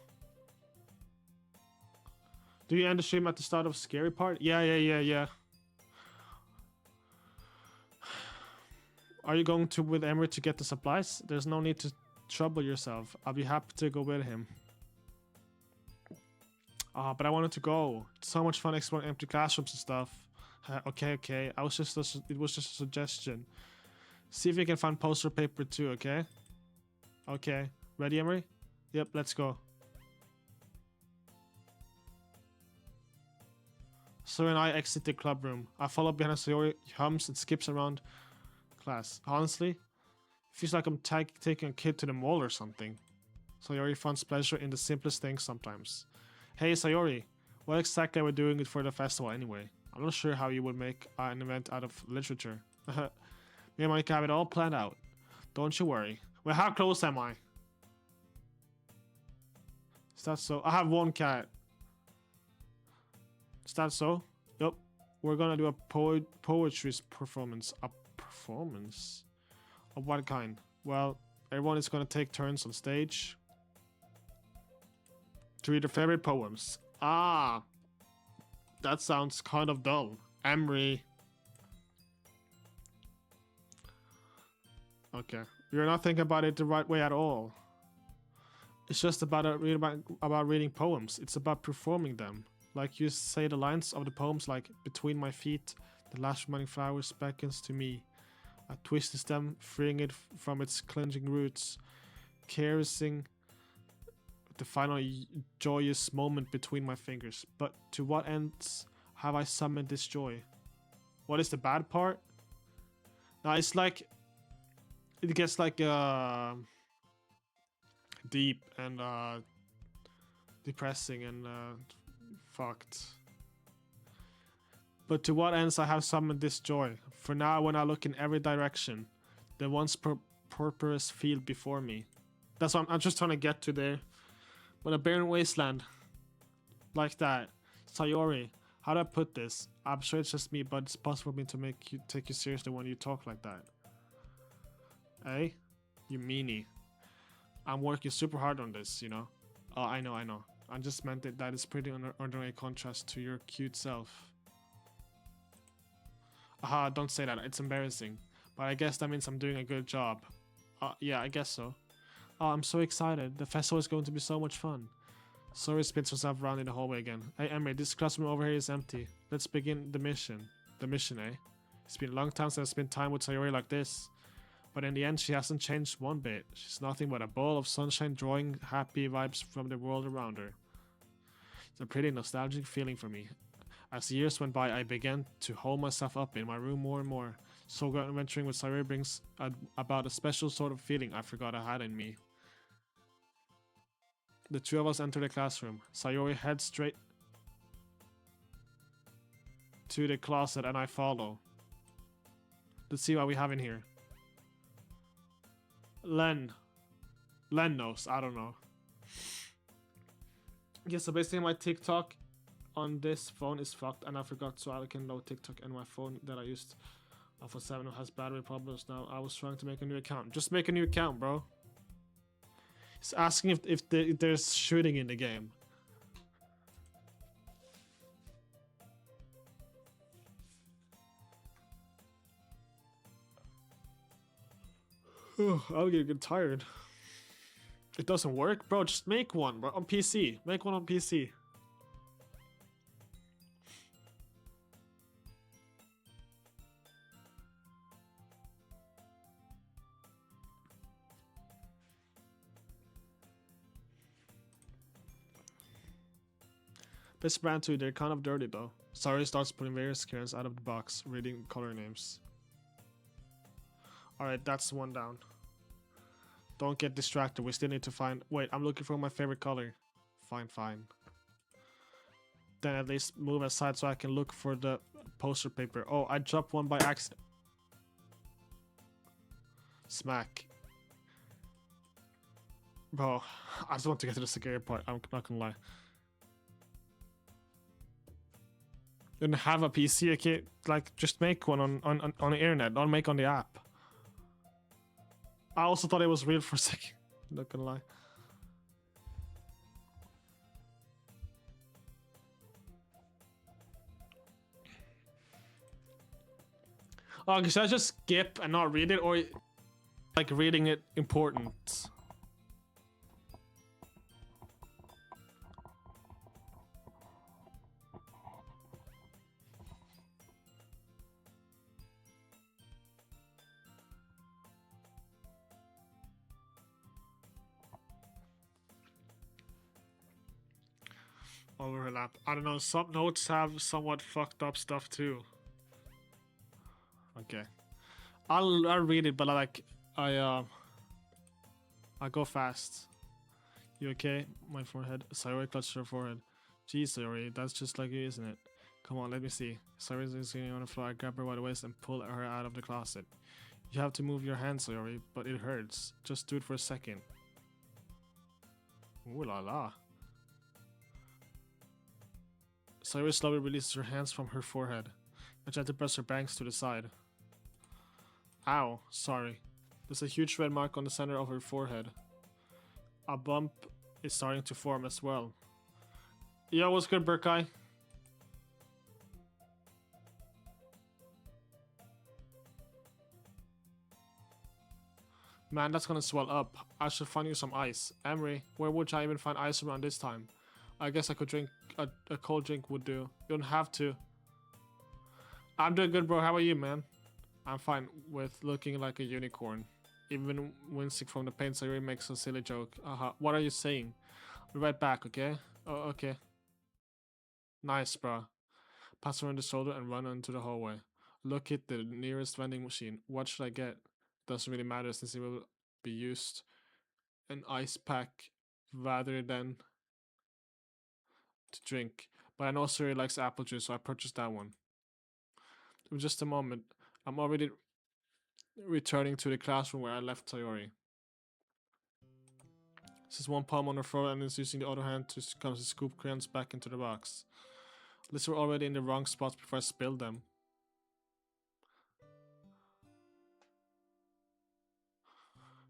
Speaker 2: Do you end the stream at the start of scary part? Yeah. Are you going to with Emery to get the supplies? There's no need to trouble yourself. I'll be happy to go with him. But I wanted to go. It's so much fun exploring empty classrooms and stuff. Okay. It was just a suggestion. See if you can find poster paper too, okay? Okay. Ready, Emery? Yep, let's go. So and I exit the club room. I follow behind Sayori, hums and skips around class. Honestly, feels like I'm taking a kid to the mall or something. Sayori finds pleasure in the simplest things sometimes. Hey Sayori, what exactly are we doing for the festival anyway? I'm not sure how you would make an event out of literature. Me and Monica have it all planned out. Don't you worry. Well, how close am I? Is that so? I have one cat. Is that so? Yup. We're gonna do a poetry performance. A performance? Of what kind? Well, everyone is gonna take turns on stage to read their favorite poems. Ah, that sounds kind of dull. Emery. Okay, you're not thinking about it the right way at all. It's just about reading poems. It's about performing them. Like you say the lines of the poems like, between my feet, the last remaining flower beckons to me. I twist the stem, freeing it from its clinging roots, caressing the final joyous moment between my fingers. But to what ends have I summoned this joy? What is the bad part? Now it's like, it gets like deep and depressing and fucked. But to what ends I have summoned this joy? For now, when I look in every direction, the once purposeless field before me. That's what I'm just trying to get to there. But a barren wasteland like that. Sayori, how do I put this? I'm sure it's just me, but it's possible for me to take you seriously when you talk like that. Eh? You meanie. I'm working super hard on this, you know? Oh, I know. I just meant that is pretty under a contrast to your cute self. Aha, don't say that. It's embarrassing. But I guess that means I'm doing a good job. Yeah, I guess so. Oh, I'm so excited. The festival is going to be so much fun. Sayori spins herself around in the hallway again. Hey, Emery, this classroom over here is empty. Let's begin the mission. The mission, eh? It's been a long time since I spent time with Sayori like this. But in the end, she hasn't changed one bit. She's nothing but a ball of sunshine drawing happy vibes from the world around her. It's a pretty nostalgic feeling for me. As the years went by, I began to hold myself up in my room more and more. So venturing with Sayori brings about a special sort of feeling I forgot I had in me. The two of us enter the classroom. Sayori heads straight to the closet and I follow. Let's see what we have in here. Len knows. I don't know. Yeah, so basically my TikTok on this phone is fucked and I forgot, so I can load TikTok in my phone that I used for 7 has battery problems now. I was trying to make a new account. Just make a new account, bro. He's asking if there's shooting in the game. I'll get tired. It doesn't work, bro. Just make one, bro, on PC. Make one on PC. This brand too, they're kind of dirty though. Sorry starts putting various crayons out of the box, reading color names. Alright, that's one down. Don't get distracted, we still need to find... Wait, I'm looking for my favorite color. Fine, fine. Then at least move aside so I can look for the poster paper. Oh, I dropped one by accident. Smack. Bro, I just want to get to the scary part, I'm not gonna lie. You don't have a PC, okay? Like, just make one on the internet, don't make on the app. I also thought it was real for a second, not gonna lie. Oh, should I just skip and not read it, or like reading it important? Overlap. I don't know, some notes have somewhat fucked up stuff too. Okay. I'll read it, but I go fast. You okay? My forehead. Sayori clutched her forehead. Geez, Sayori, that's just like you, isn't it? Come on, let me see. Sayori is sitting on the floor. I grab her by the waist and pull her out of the closet. You have to move your hands, Sayori, but it hurts. Just do it for a second. Ooh la la. Sayori slowly releases her hands from her forehead and tried to press her bangs to the side. Ow, sorry. There's a huge red mark on the center of her forehead. A bump is starting to form as well. Yo, what's good, Burkai? Man, that's gonna swell up. I should find you some ice. Emre, where would I even find ice around this time? I guess I could drink a cold drink would do. You don't have to. I'm doing good, bro. How are you, man? I'm fine with looking like a unicorn. Even wincing from the pain, Sayori makes a silly joke. What are you saying? I'll be right back, okay? Oh, okay. Nice, bro. Pass around the shoulder and run into the hallway. Look at the nearest vending machine. What should I get? Doesn't really matter since it will be used an ice pack rather than to drink. But I know Sayori likes apple juice, so I purchased that one. In just a moment, I'm already returning to the classroom where I left Sayori. She has one palm on her throat and is using the other hand to scoop crayons back into the box. At least we're already in the wrong spots before I spilled them.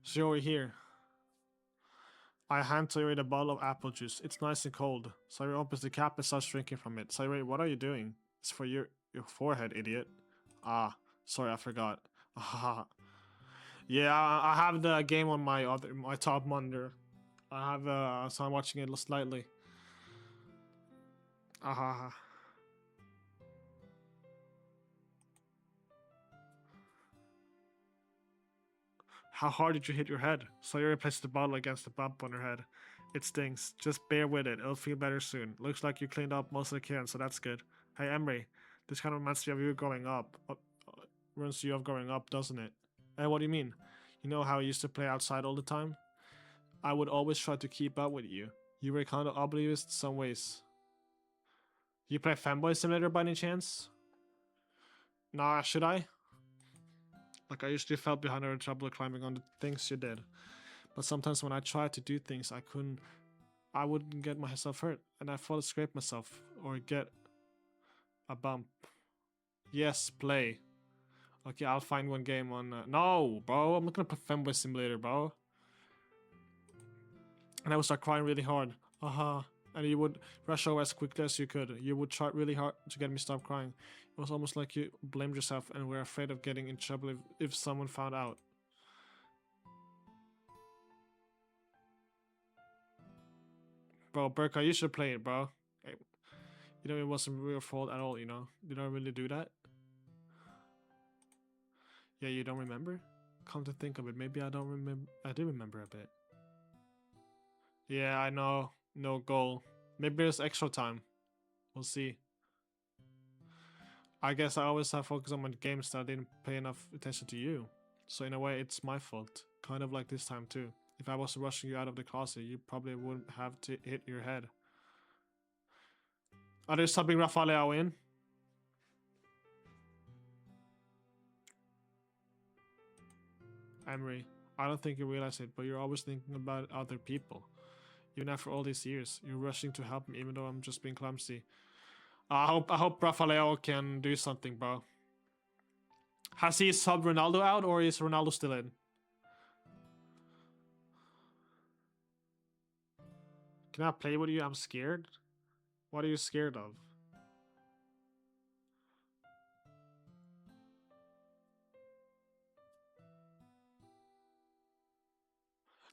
Speaker 2: Sayori here. I hand Sayori the bottle of apple juice. It's nice and cold. Sayori opens the cap and starts drinking from it. Sayori, what are you doing? It's for your forehead, idiot. Ah, sorry, I forgot. Yeah, I have the game on my top monitor. I have so I'm watching it slightly. How hard did you hit your head? Sayori placed the bottle against the bump on her head. It stings. Just bear with it. It'll feel better soon. Looks like you cleaned up most of the cans, so that's good. Hey, Emre, this kind of reminds me of you growing up. Reminds you of growing up, doesn't it? Hey, what do you mean? You know how I used to play outside all the time? I would always try to keep up with you. You were kind of oblivious in some ways. You play Fanboy Simulator by any chance? Nah, should I? Like, I usually felt behind her in trouble climbing on the things you did. But sometimes when I tried to do things, I wouldn't get myself hurt. And I thought I'd scrape myself or get a bump. Yes, play. Okay, I'll find one game on... no, bro, I'm not gonna play Fanboy Simulator, bro. And I would start crying really hard. And you would rush over as quickly as you could. You would try really hard to get me to stop crying. It was almost like you blamed yourself and were afraid of getting in trouble if someone found out. Bro, Burka, you should play it, bro. You know, it wasn't your fault at all, you know? Did I really do that? Yeah, you don't remember? Come to think of it, maybe I don't remember. I do remember a bit. Yeah, I know. No goal. Maybe there's extra time. We'll see. I guess I always have focus on my games that I didn't pay enough attention to you. So in a way, it's my fault. Kind of like this time too. If I was rushing you out of the closet, you probably wouldn't have to hit your head. Are they subbing Rafael in? Emery, I don't think you realize it, but you're always thinking about other people. Even after all these years, you're rushing to help me even though I'm just being clumsy. I hope Rafael can do something, bro. Has he subbed Ronaldo out or is Ronaldo still in? Can I play with you? I'm scared. What are you scared of?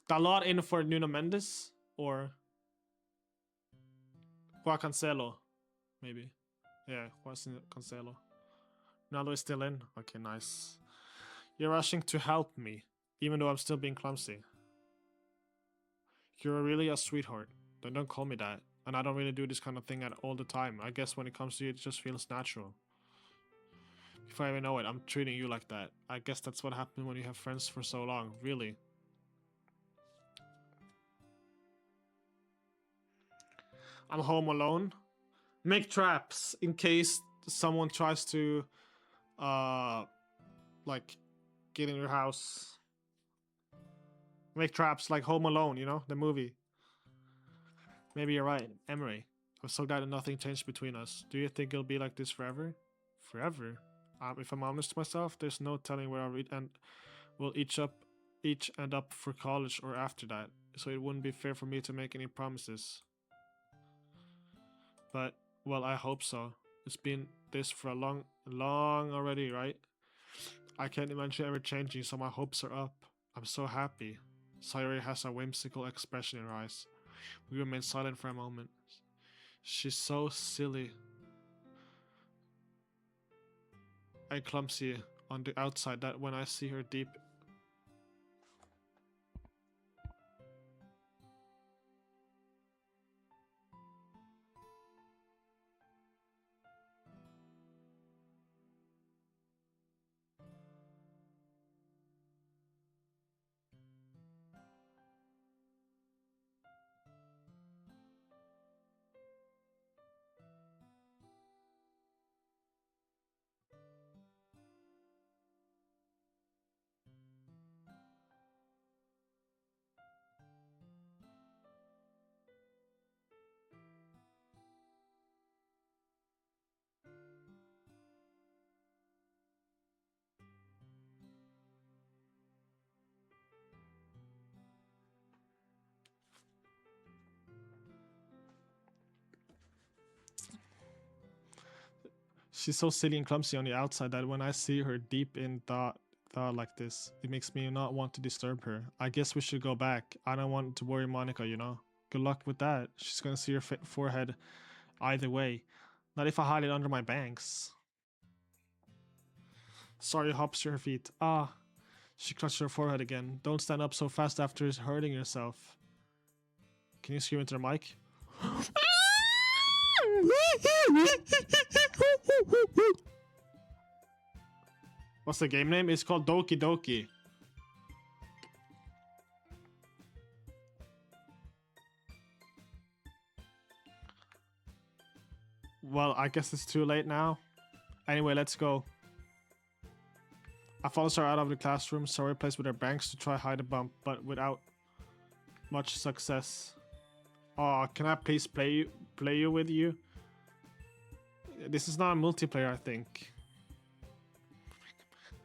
Speaker 2: Dalot in for Nuno Mendes or Juan Cancelo, maybe. Yeah, Juan Cancelo. Ronaldo is still in. Okay, nice. You're rushing to help me, even though I'm still being clumsy. You're really a sweetheart. Don't call me that. And I don't really do this kind of thing all the time. I guess when it comes to you, it just feels natural. Before I even know it, I'm treating you like that. I guess that's what happened when you have friends for so long. Really. I'm home alone. Make traps in case someone tries to, like, get in your house. Make traps like Home Alone, you know, the movie. Maybe you're right, Emery. I'm so glad that nothing changed between us. Do you think it'll be like this forever? Forever? If I'm honest to myself, there's no telling where we'll each end up for college or after that. So it wouldn't be fair for me to make any promises. But, well, I hope so. It's been this for a long already, right? I can't imagine ever changing, so my hopes are up. I'm so happy. Sayori has a whimsical expression in her eyes. We remain silent for a moment. She's so silly and clumsy on the outside that when I see her deep... She's so silly and clumsy on the outside that when I see her deep in thought like this, it makes me not want to disturb her. I guess we should go back. I don't want to worry Monica, you know? Good luck with that. She's gonna see your forehead either way. Not if I hide it under my bangs. Sorry, hops to her feet. Ah. She clutched her forehead again. Don't stand up so fast after hurting yourself. Can you scream into the mic? What's the game name? It's called Doki Doki. Well, I guess it's too late now. Anyway, let's go. I followed her out of the classroom, saw her place with her banks to try hide a bump, but without much success. Oh, can I please play you with you? This is not a multiplayer, I think.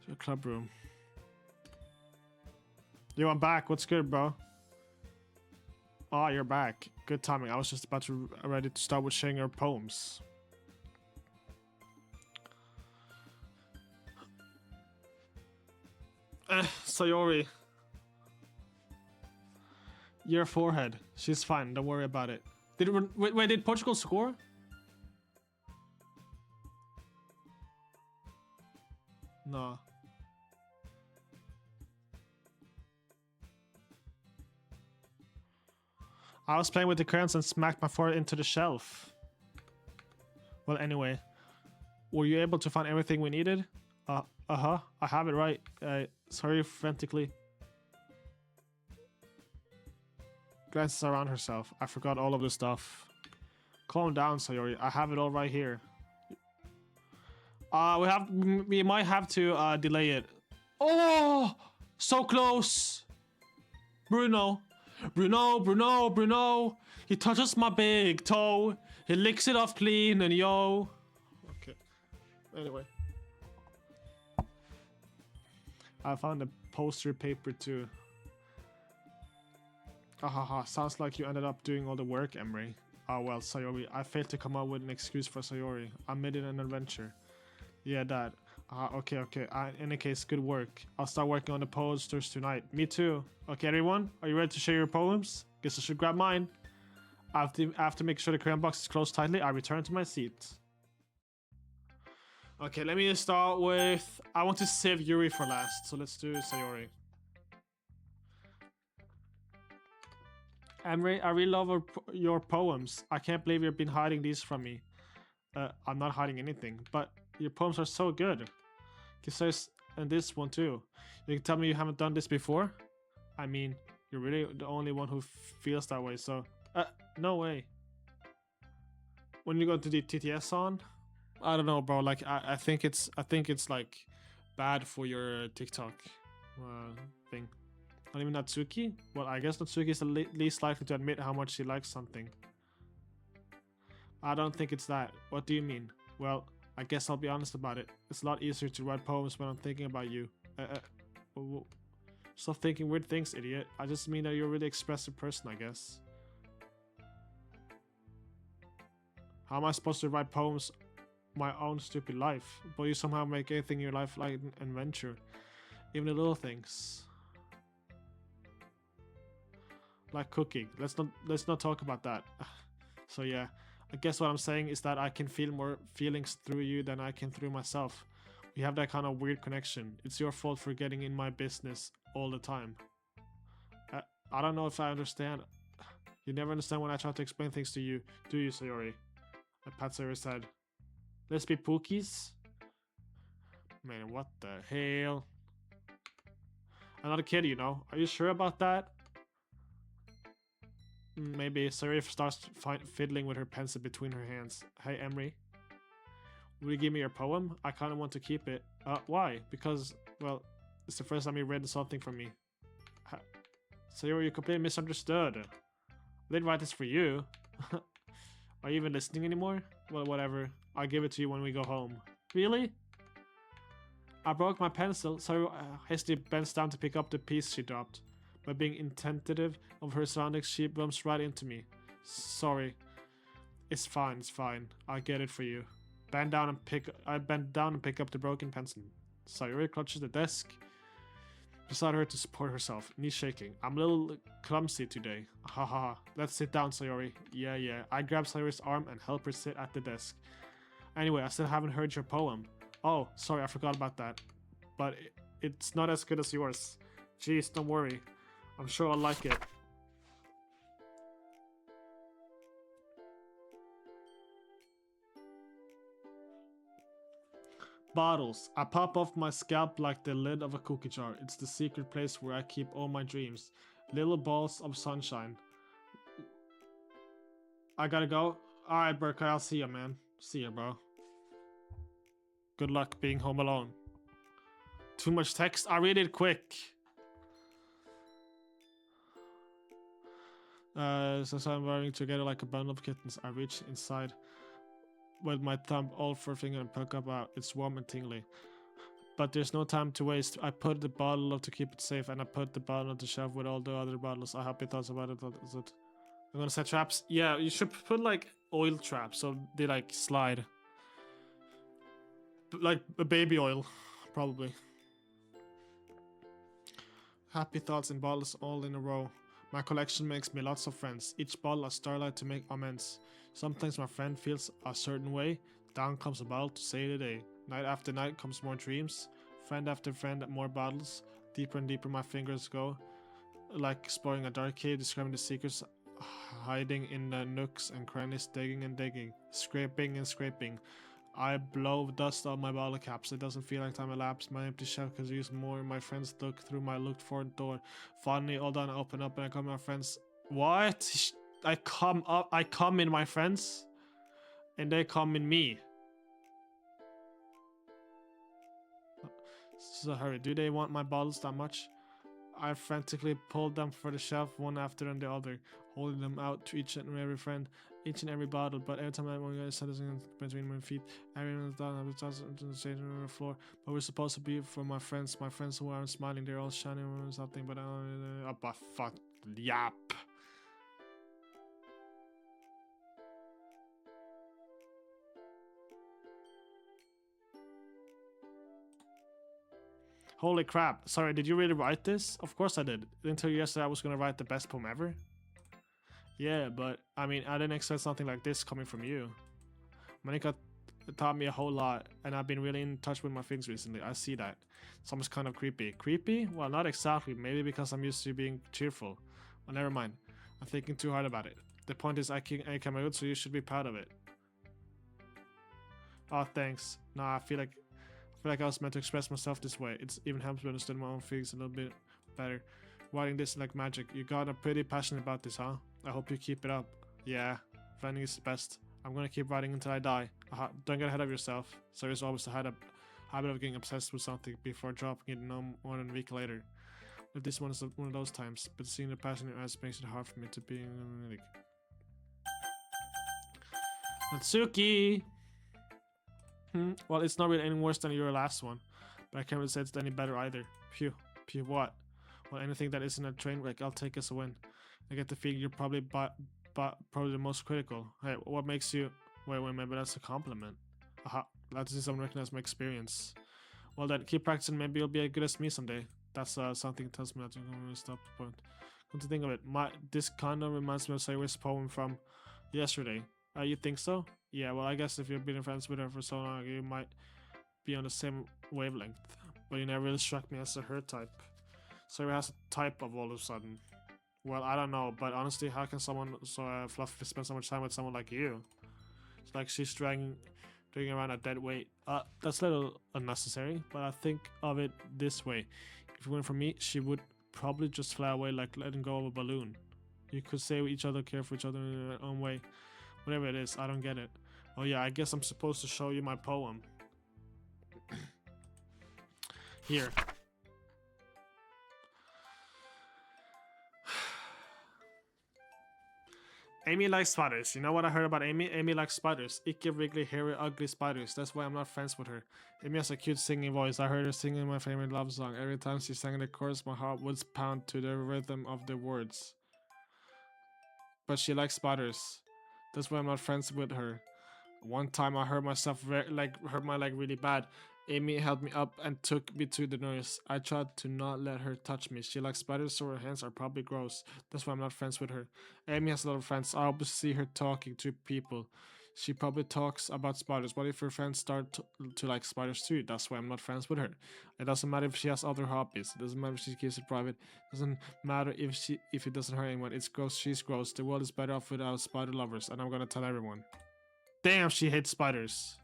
Speaker 2: It's a club room. Yo, I'm back. What's good, bro? Oh, you're back. Good timing. I was just about to ready to start with sharing your poems. Sayori. Your forehead. She's fine. Don't worry about it. Wait, did Portugal score? No. I was playing with the crayons and smacked my forehead into the shelf. Well, anyway, were you able to find everything we needed? I have it right. Sorry, frantically. Glances around herself. I forgot all of the stuff. Calm down, Sayori. I have it all right here. We might have to delay it. Oh, so close. Bruno. He touches my big toe. He licks it off clean and yo. Okay. Anyway. I found a poster paper too. Sounds like you ended up doing all the work, Emre. Oh well, Sayori. I failed to come up with an excuse for Sayori. I made it an adventure. Yeah, that. Okay. In any case, good work. I'll start working on the posters tonight. Me too. Okay, everyone, are you ready to share your poems? Guess I should grab mine. I have to make sure the crayon box is closed tightly. I return to my seat. Okay, let me start with... I want to save Yuri for last, so let's do Sayori. Emre, I really love your poems. I can't believe you've been hiding these from me. I'm not hiding anything, but your poems are so good. Kisses, and this one too. You can tell me you haven't done this before? I mean, you're really the only one who feels that way, so... no way. When you go to the TTS on? I don't know, bro. Like, I think it's like bad for your TikTok thing. Not even Natsuki? Well, I guess Natsuki is the least likely to admit how much she likes something. I don't think it's that. What do you mean? Well, I guess I'll be honest about it. It's a lot easier to write poems when I'm thinking about you. Stop thinking weird things, idiot. I just mean that you're a really expressive person, I guess. How am I supposed to write poems my own stupid life, but you somehow make anything in your life like an adventure, even the little things, like cooking. Let's not talk about that. So yeah, I guess what I'm saying is that I can feel more feelings through you than I can through myself. We have that kind of weird connection. It's your fault for getting in my business all the time. I don't know if I understand. You never understand when I try to explain things to you, do you, Sayori? I pat Sayori's head. Let's be pookies. Man, what the hell? I'm not a kid, you know. Are you sure about that? Maybe. Sayori starts fiddling with her pencil between her hands. Hey, Emre. Will you give me your poem? I kind of want to keep it. Why? Because, well, it's the first time you read something from me. Sayori, you completely misunderstood. I didn't write this for you. Are you even listening anymore? Well, whatever. I'll give it to you when we go home. Really? I broke my pencil, so hastily bends down to pick up the piece she dropped. By being inattentive of her surroundings, she bumps right into me. Sorry. It's fine, it's fine. I'll get it for you. I bend down and pick up the broken pencil. Sayori clutches the desk beside her to support herself, knees shaking. I'm a little clumsy today. Haha. Let's sit down, Sayori. Yeah. I grab Sayori's arm and help her sit at the desk. Anyway, I still haven't heard your poem. Oh, sorry, I forgot about that. But it's not as good as yours. Jeez, don't worry. I'm sure I'll like it. Bottles. I pop off my scalp like the lid of a cookie jar. It's the secret place where I keep all my dreams. Little balls of sunshine. I gotta go. Alright, Burke, I'll see ya, man. See ya, bro. Good luck being home alone. Too much text? I read it quick. So I'm wearing together like a bundle of kittens. I reach inside with my thumb all for finger and poke up out. It's warm and tingly. But there's no time to waste. I put the bottle up to keep it safe, and I put the bottle on the shelf with all the other bottles. I hope you thought about it. Is it? I'm gonna set traps. Yeah, you should put like oil traps so they like slide. Like a baby oil, probably. Happy thoughts in bottles all in a row. My collection makes me lots of friends. Each bottle a starlight to make amends. Sometimes my friend feels a certain way. Down comes a bottle to save the day. Night after night comes more dreams. Friend after friend, more bottles. Deeper and deeper my fingers go. Like exploring a dark cave, describing the secrets hiding in the nooks and crannies, digging and digging, scraping and scraping. I blow dust on my bottle caps. It doesn't feel like time elapsed. My empty shelf could use more. My friends look through my looked for door. Finally, all done. I open up and I come to my friends. What? I come up. I come in my friends, and they come in me. So hurry. Do they want my bottles that much? I frantically pulled them for the shelf one after the other, holding them out to each and every friend, each and every bottle. But every time I want to set between my feet, everyone's done. I was just on the floor. But we're supposed to be for my friends who aren't smiling. They're all shining or something. But fuck, yap. Holy crap. Sorry, did you really write this? Of course I did. Until yesterday I was gonna write the best poem ever. Yeah, but I mean, I didn't expect something like this coming from you. Monica taught me a whole lot, and I've been really in touch with my things recently. I see that. It's almost kind of creepy. Creepy? Well, not exactly. Maybe because I'm used to being cheerful. Well, never mind. I'm thinking too hard about it. The point is, I came out, so you should be proud of it. Oh, thanks. Nah, I feel like I was meant to express myself this way. It even helps me understand my own feelings a little bit better. Writing this like magic. You got a pretty passionate about this, huh? I hope you keep it up. Yeah, writing is the best. I'm gonna keep writing until I die. Don't get ahead of yourself. So there's always a habit of getting obsessed with something before dropping it no more than a week later. But this one is one of those times. But seeing the passion in your eyes makes it hard for me to be like... Natsuki! Well, it's not really any worse than your last one, but I can't really say it's any better either. Phew. Phew what? Well, anything that isn't a train wreck, I'll take as a win. I get the feeling you're probably probably the most critical. Hey, what makes you... Wait, maybe that's a compliment. Aha, glad to see someone recognize my experience. Well then, keep practicing, maybe you'll be as good as me someday. That's something tells me that you're going to stop the point. Come to think of it, this kind of reminds me of Sayori's poem from yesterday. You think so? Yeah, well, I guess if you've been friends with her for so long, you might be on the same wavelength. But you never really struck me as a her type. Sayori has a type of all of a sudden. Well, I don't know, but honestly, how can someone so fluffy spend so much time with someone like you? It's like she's dragging around a dead weight. That's a little unnecessary, but I think of it this way. If it weren't for me, she would probably just fly away like letting go of a balloon. You could say each other, care for each other in their own way. Whatever it is, I don't get it. Oh yeah, I guess I'm supposed to show you my poem. Here. Amy likes spiders. You know what I heard about Amy? Amy likes spiders. Icky, wriggly, hairy, ugly spiders. That's why I'm not friends with her. Amy has a cute singing voice. I heard her singing my favorite love song. Every time she sang the chorus, my heart would pound to the rhythm of the words. But she likes spiders. That's why I'm not friends with her. One time I hurt myself hurt my leg really bad. Amy held me up and took me to the nurse. I tried to not let her touch me. She likes spiders, so her hands are probably gross. That's why I'm not friends with her. Amy has a lot of friends. I always see her talking to people. She probably talks about spiders. What if her friends start to like spiders too? That's why I'm not friends with her. It doesn't matter if she has other hobbies. It doesn't matter if she keeps it private. It doesn't matter if it doesn't hurt anyone. It's gross. She's gross. The world is better off without spider lovers, and I'm gonna tell everyone. Damn, she hates spiders.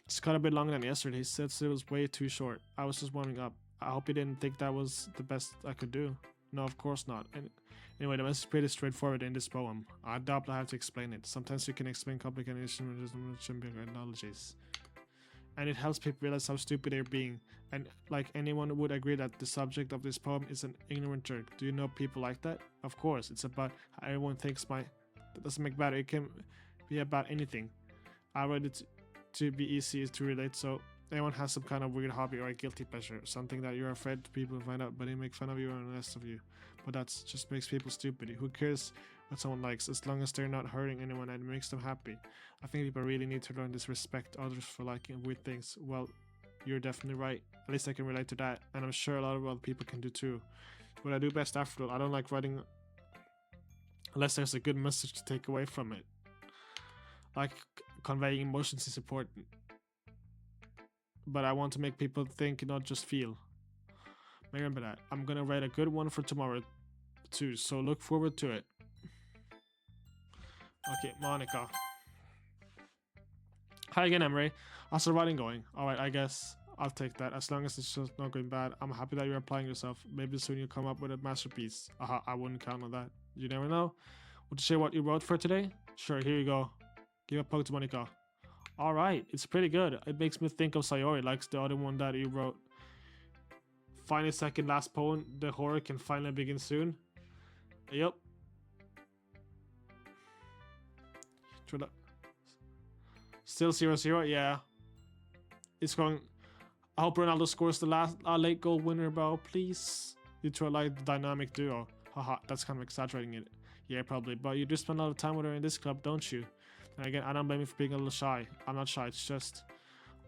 Speaker 2: It's got a bit longer than yesterday. He said it was way too short. I was just warming up. I hope you didn't think that was the best I could do. No, of course not. Anyway, the message is pretty straightforward in this poem. I doubt I have to explain it. Sometimes you can explain complicated issues with analogies. And it helps people realize how stupid they're being. And like anyone would agree that the subject of this poem is an ignorant jerk. Do you know people like that? Of course, it's about how everyone thinks that doesn't make better. It can be about anything. I read it to be easy to relate, so anyone has some kind of weird hobby or a guilty pleasure, something that you're afraid people find out, but they make fun of you and the rest of you. But that just makes people stupid. Who cares what someone likes, as long as they're not hurting anyone and it makes them happy? I think people really need to learn to respect others for liking weird things. Well, you're definitely right. At least I can relate to that, and I'm sure a lot of other people can do too. What I do best after all, I don't like writing unless there's a good message to take away from it. Like conveying emotions is important, but I want to make people think, not just feel. Remember that. I'm gonna write a good one for tomorrow. too, so look forward to it. Okay, Monica. Hi again, Emre. How's the writing going? Alright, I guess I'll take that. As long as it's just not going bad, I'm happy that you're applying yourself. Maybe soon you'll come up with a masterpiece. I wouldn't count on that. You never know. Would you share what you wrote for today? Sure, here you go. Give a poke to Monica. Alright, it's pretty good. It makes me think of Sayori, like the other one that you wrote. Finally, second last poem. The horror can finally begin soon. Yep. Still 0-0, yeah. It's going. I hope Ronaldo scores the last late goal winner, bro. Please. You two are like the dynamic duo. Haha, that's kind of exaggerating it. Yeah, probably. But you do spend a lot of time with her in this club, don't you? And again, I don't blame you for being a little shy. I'm not shy. It's just.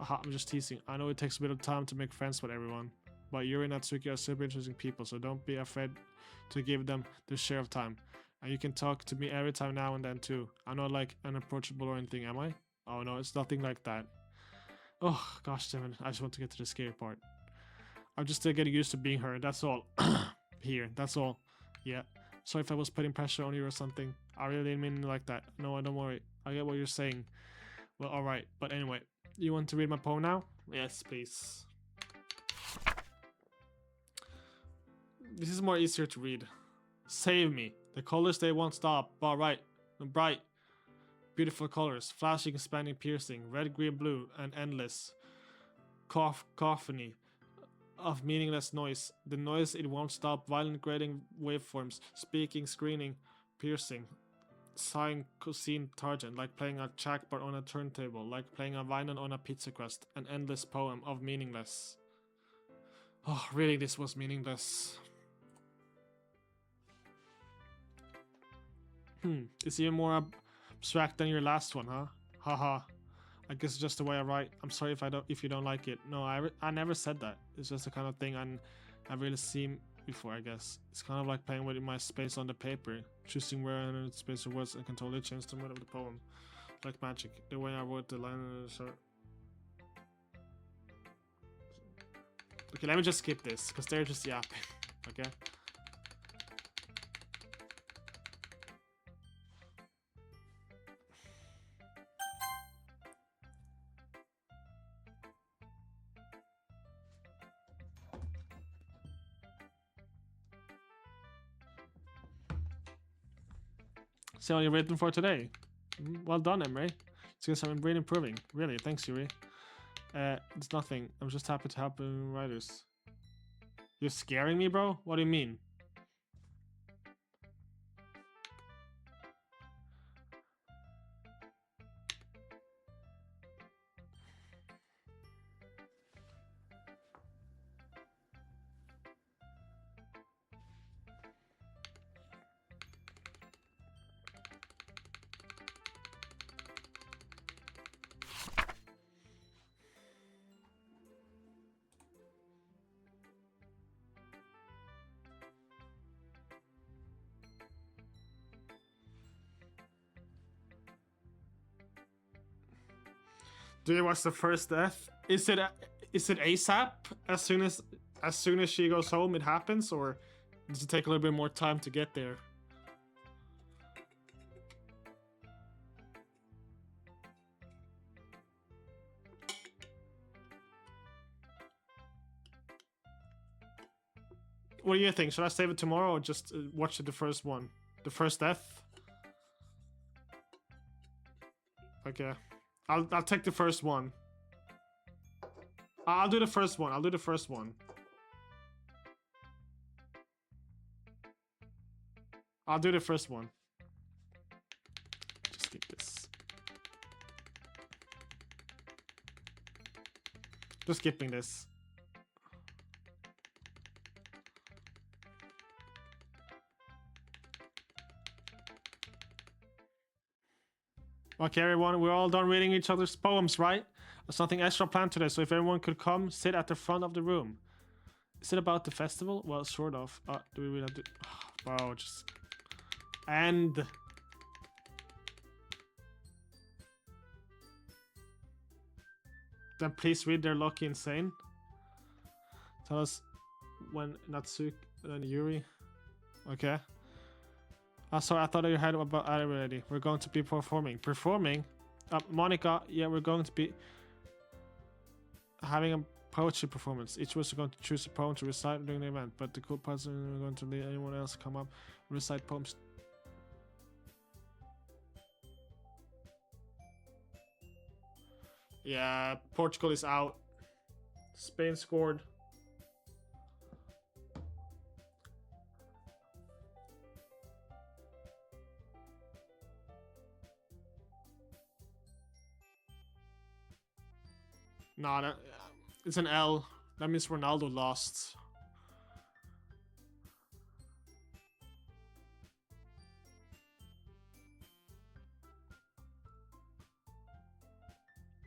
Speaker 2: I'm just teasing. I know it takes a bit of time to make friends with everyone. But Yuri and Natsuki are super interesting people, so don't be afraid to give them their share of time. And you can talk to me every time now and then too. I'm not like unapproachable or anything, am I? Oh no, it's nothing like that. Oh gosh damn it, I just want to get to the scary part. I'm just still getting used to being her, that's all. Here, that's all. Yeah. Sorry if I was putting pressure on you or something. I really didn't mean it like that. No, don't worry. I get what you're saying. Well, alright. But anyway, you want to read my poem now? Yes, please. This is more easier to read. Save me. The colors they won't stop. Alright. Bright. Beautiful colors. Flashing, expanding, piercing. Red, green, blue. And endless. Cacophony of meaningless noise. The noise it won't stop. Violent grating waveforms. Speaking, screening, piercing. Sighing, cosine, targent. Like playing a chalkboard on a turntable. Like playing a violin on a pizza crust. An endless poem of meaningless. Oh, really, this was meaningless. It's even more abstract than your last one, huh? Haha. I guess it's just the way I write. I'm sorry if you don't like it. No, I never said that. It's just the kind of thing I've really seen before, I guess. It's kind of like playing with my space on the paper, choosing where I enter the space of words and can totally change the mood of the poem. Like magic. The way I wrote the line in the shirt. Okay, let me just skip this, because they're just yapping. Okay? See what you've written for today. Well done, Emre. Since I'm really improving. Really, thanks, Yuri. It's nothing. I'm just happy to help writers. You're scaring me, bro? What do you mean? Do you watch the first death? Is it ASAP? As soon as she goes home, it happens, or does it take a little bit more time to get there? What do you think? Should I save it tomorrow or just watch the first one? The first death? Okay. I'll take the first one. I'll do the first one. I'll do the first one. I'll do the first one. Just skip this. Just skipping this. Okay, everyone, we're all done reading each other's poems, right? There's nothing extra planned today, so if everyone could come, sit at the front of the room. Is it about the festival? Well, sort of. Do we really have to... Bro, just... And... Then please read They're Lucky Insane. Tell us when Natsuki and Yuri Okay. Sorry, I thought you had about it already. We're going to be performing. Performing? Monica, yeah, we're going to be having a poetry performance. Each of us are going to choose a poem to recite during the event, but the cool part is we're going to let anyone else come up and recite poems. Yeah, Portugal is out. Spain scored. Nah, it's an L. That means Ronaldo lost.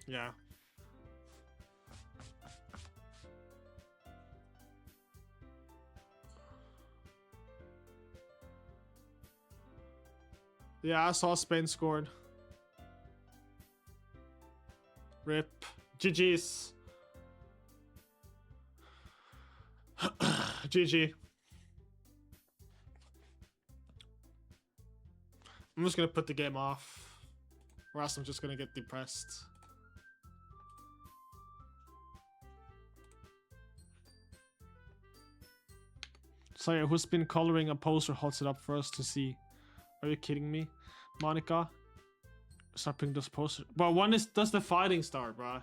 Speaker 2: Yeah. Yeah, I saw Spain scored. Rip. GG's. GG. I'm just gonna put the game off, or else I'm just gonna get depressed. Sorry, who's been coloring a poster holds it up for us to see? Are you kidding me? Monica? Start putting those posters. Well, one is does the fighting start, bruh?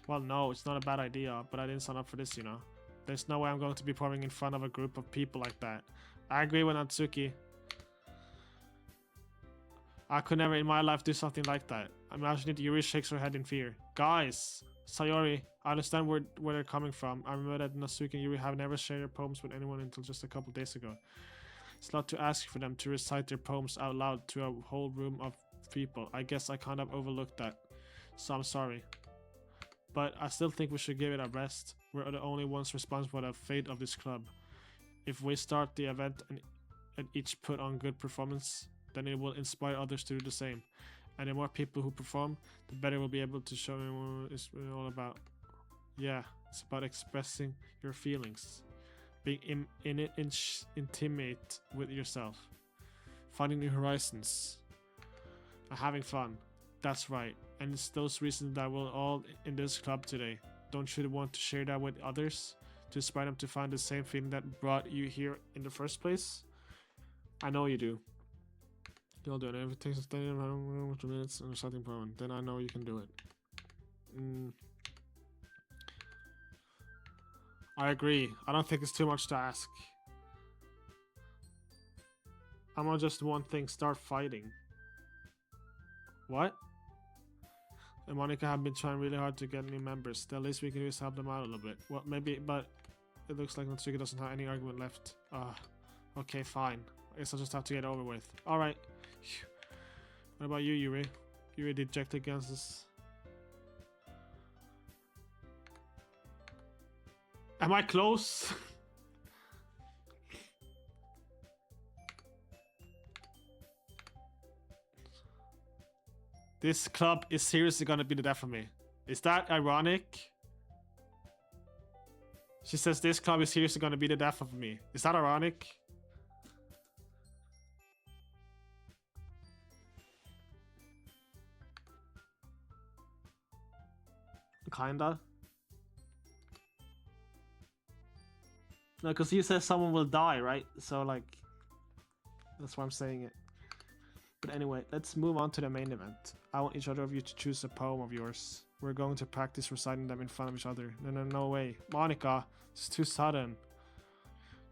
Speaker 2: Well, no, it's not a bad idea, but I didn't sign up for this, you know. There's no way I'm going to be performing in front of a group of people like that. I agree with Natsuki. I could never in my life do something like that. Imagine it, Yuri shakes her head in fear. Guys, Sayori, I understand where they're coming from. I remember that Natsuki and Yuri have never shared their poems with anyone until just a couple days ago. It's not to ask for them to recite their poems out loud to a whole room of people. I guess I kind of overlooked that, so I'm sorry. But I still think we should give it a rest. We're the only ones responsible for the fate of this club. If we start the event and each put on good performance, then it will inspire others to do the same. And the more people who perform, the better we'll be able to show them what it's really all about. Yeah, it's about expressing your feelings. Being intimate with yourself. Finding new horizons. And having fun. That's right. And it's those reasons that we're all in this club today. Don't you want to share that with others? To inspire them to find the same feeling that brought you here in the first place? I know you do. You'll do it. If it takes a study around 2 minutes and something point, then I know you can do it. I agree. I don't think it's too much to ask. I'm on just one thing. Start fighting. What? And Monica have been trying really hard to get new members. The least we can do is help them out a little bit. Well, maybe, but it looks like Natsuki doesn't have any argument left. Okay, fine. I guess I'll just have to get over with. Alright. What about you, Yuri? Yuri dejected against this. Am I close? This club is seriously gonna be the death of me. Is that ironic? She says this club is seriously gonna be the death of me. Is that ironic? Kinda. No, because you said someone will die, right? So, like, that's why I'm saying it. But anyway, let's move on to the main event. I want each other of you to choose a poem of yours. We're going to practice reciting them in front of each other. No way. Monica, it's too sudden.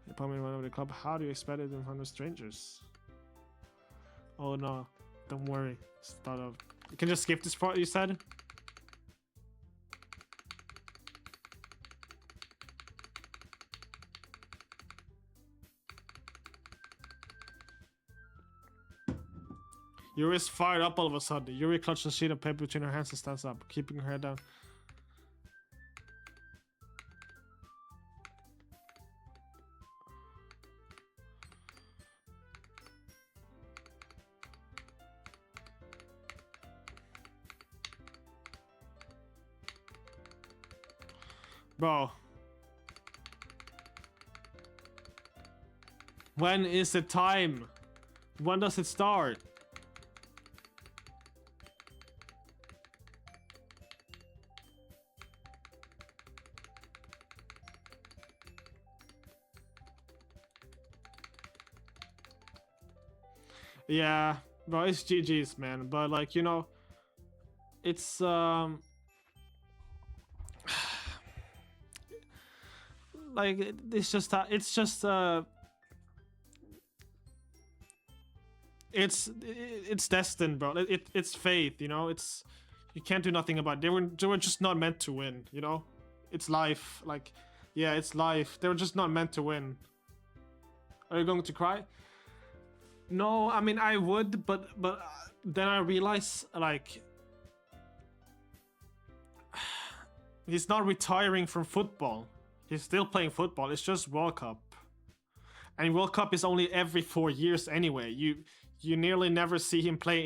Speaker 2: You poem in one of the club. How do you expect it in front of strangers? Oh no, don't worry. Start of. You can just skip this part you said? Yuri is fired up all of a sudden. Yuri clutches a sheet of paper between her hands and stands up, keeping her head down. Bro. When is the time? When does it start? Yeah, bro, it's GG's, man. But like, you know, it's like it's just it's destined, bro. It's fate, you know. It's you can't do nothing about it. They were just not meant to win, you know. It's life. Like, yeah, it's life. They were just not meant to win. Are you going to cry? No, I mean I would, but then I realize like he's not retiring from football. He's still playing football. It's just World Cup, and World Cup is only every 4 years anyway. You nearly never see him play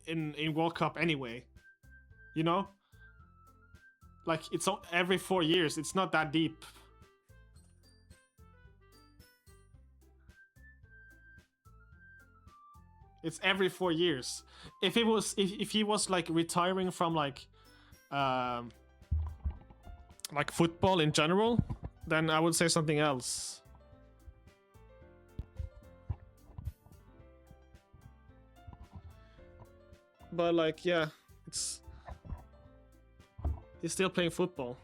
Speaker 2: in World Cup anyway. You know, like it's every 4 years. It's not that deep. It's every 4 years. If it was, if he was like retiring from like football in general, then I would say something else. But like, yeah, he's still playing football.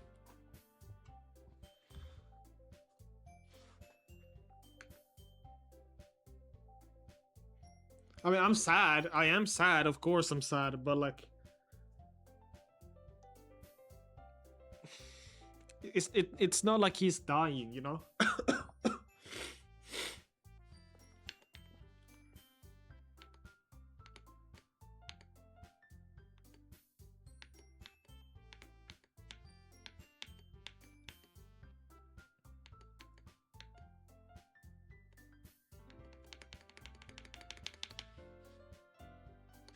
Speaker 2: I mean, I'm sad. I am sad. Of course I'm sad, but like it's not like he's dying, you know?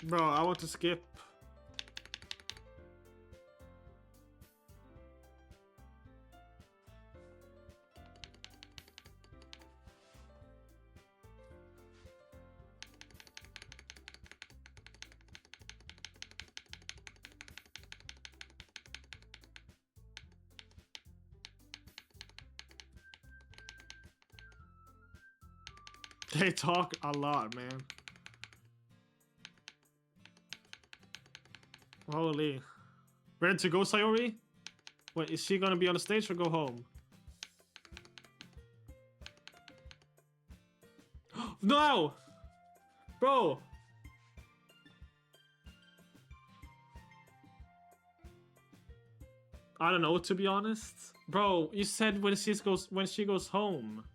Speaker 2: Bro, I want to skip. They talk a lot, man. Holy. Ready to go, Sayori? Wait, is she gonna be on the stage or go home? No! Bro! I don't know, to be honest. Bro, you said when she goes home.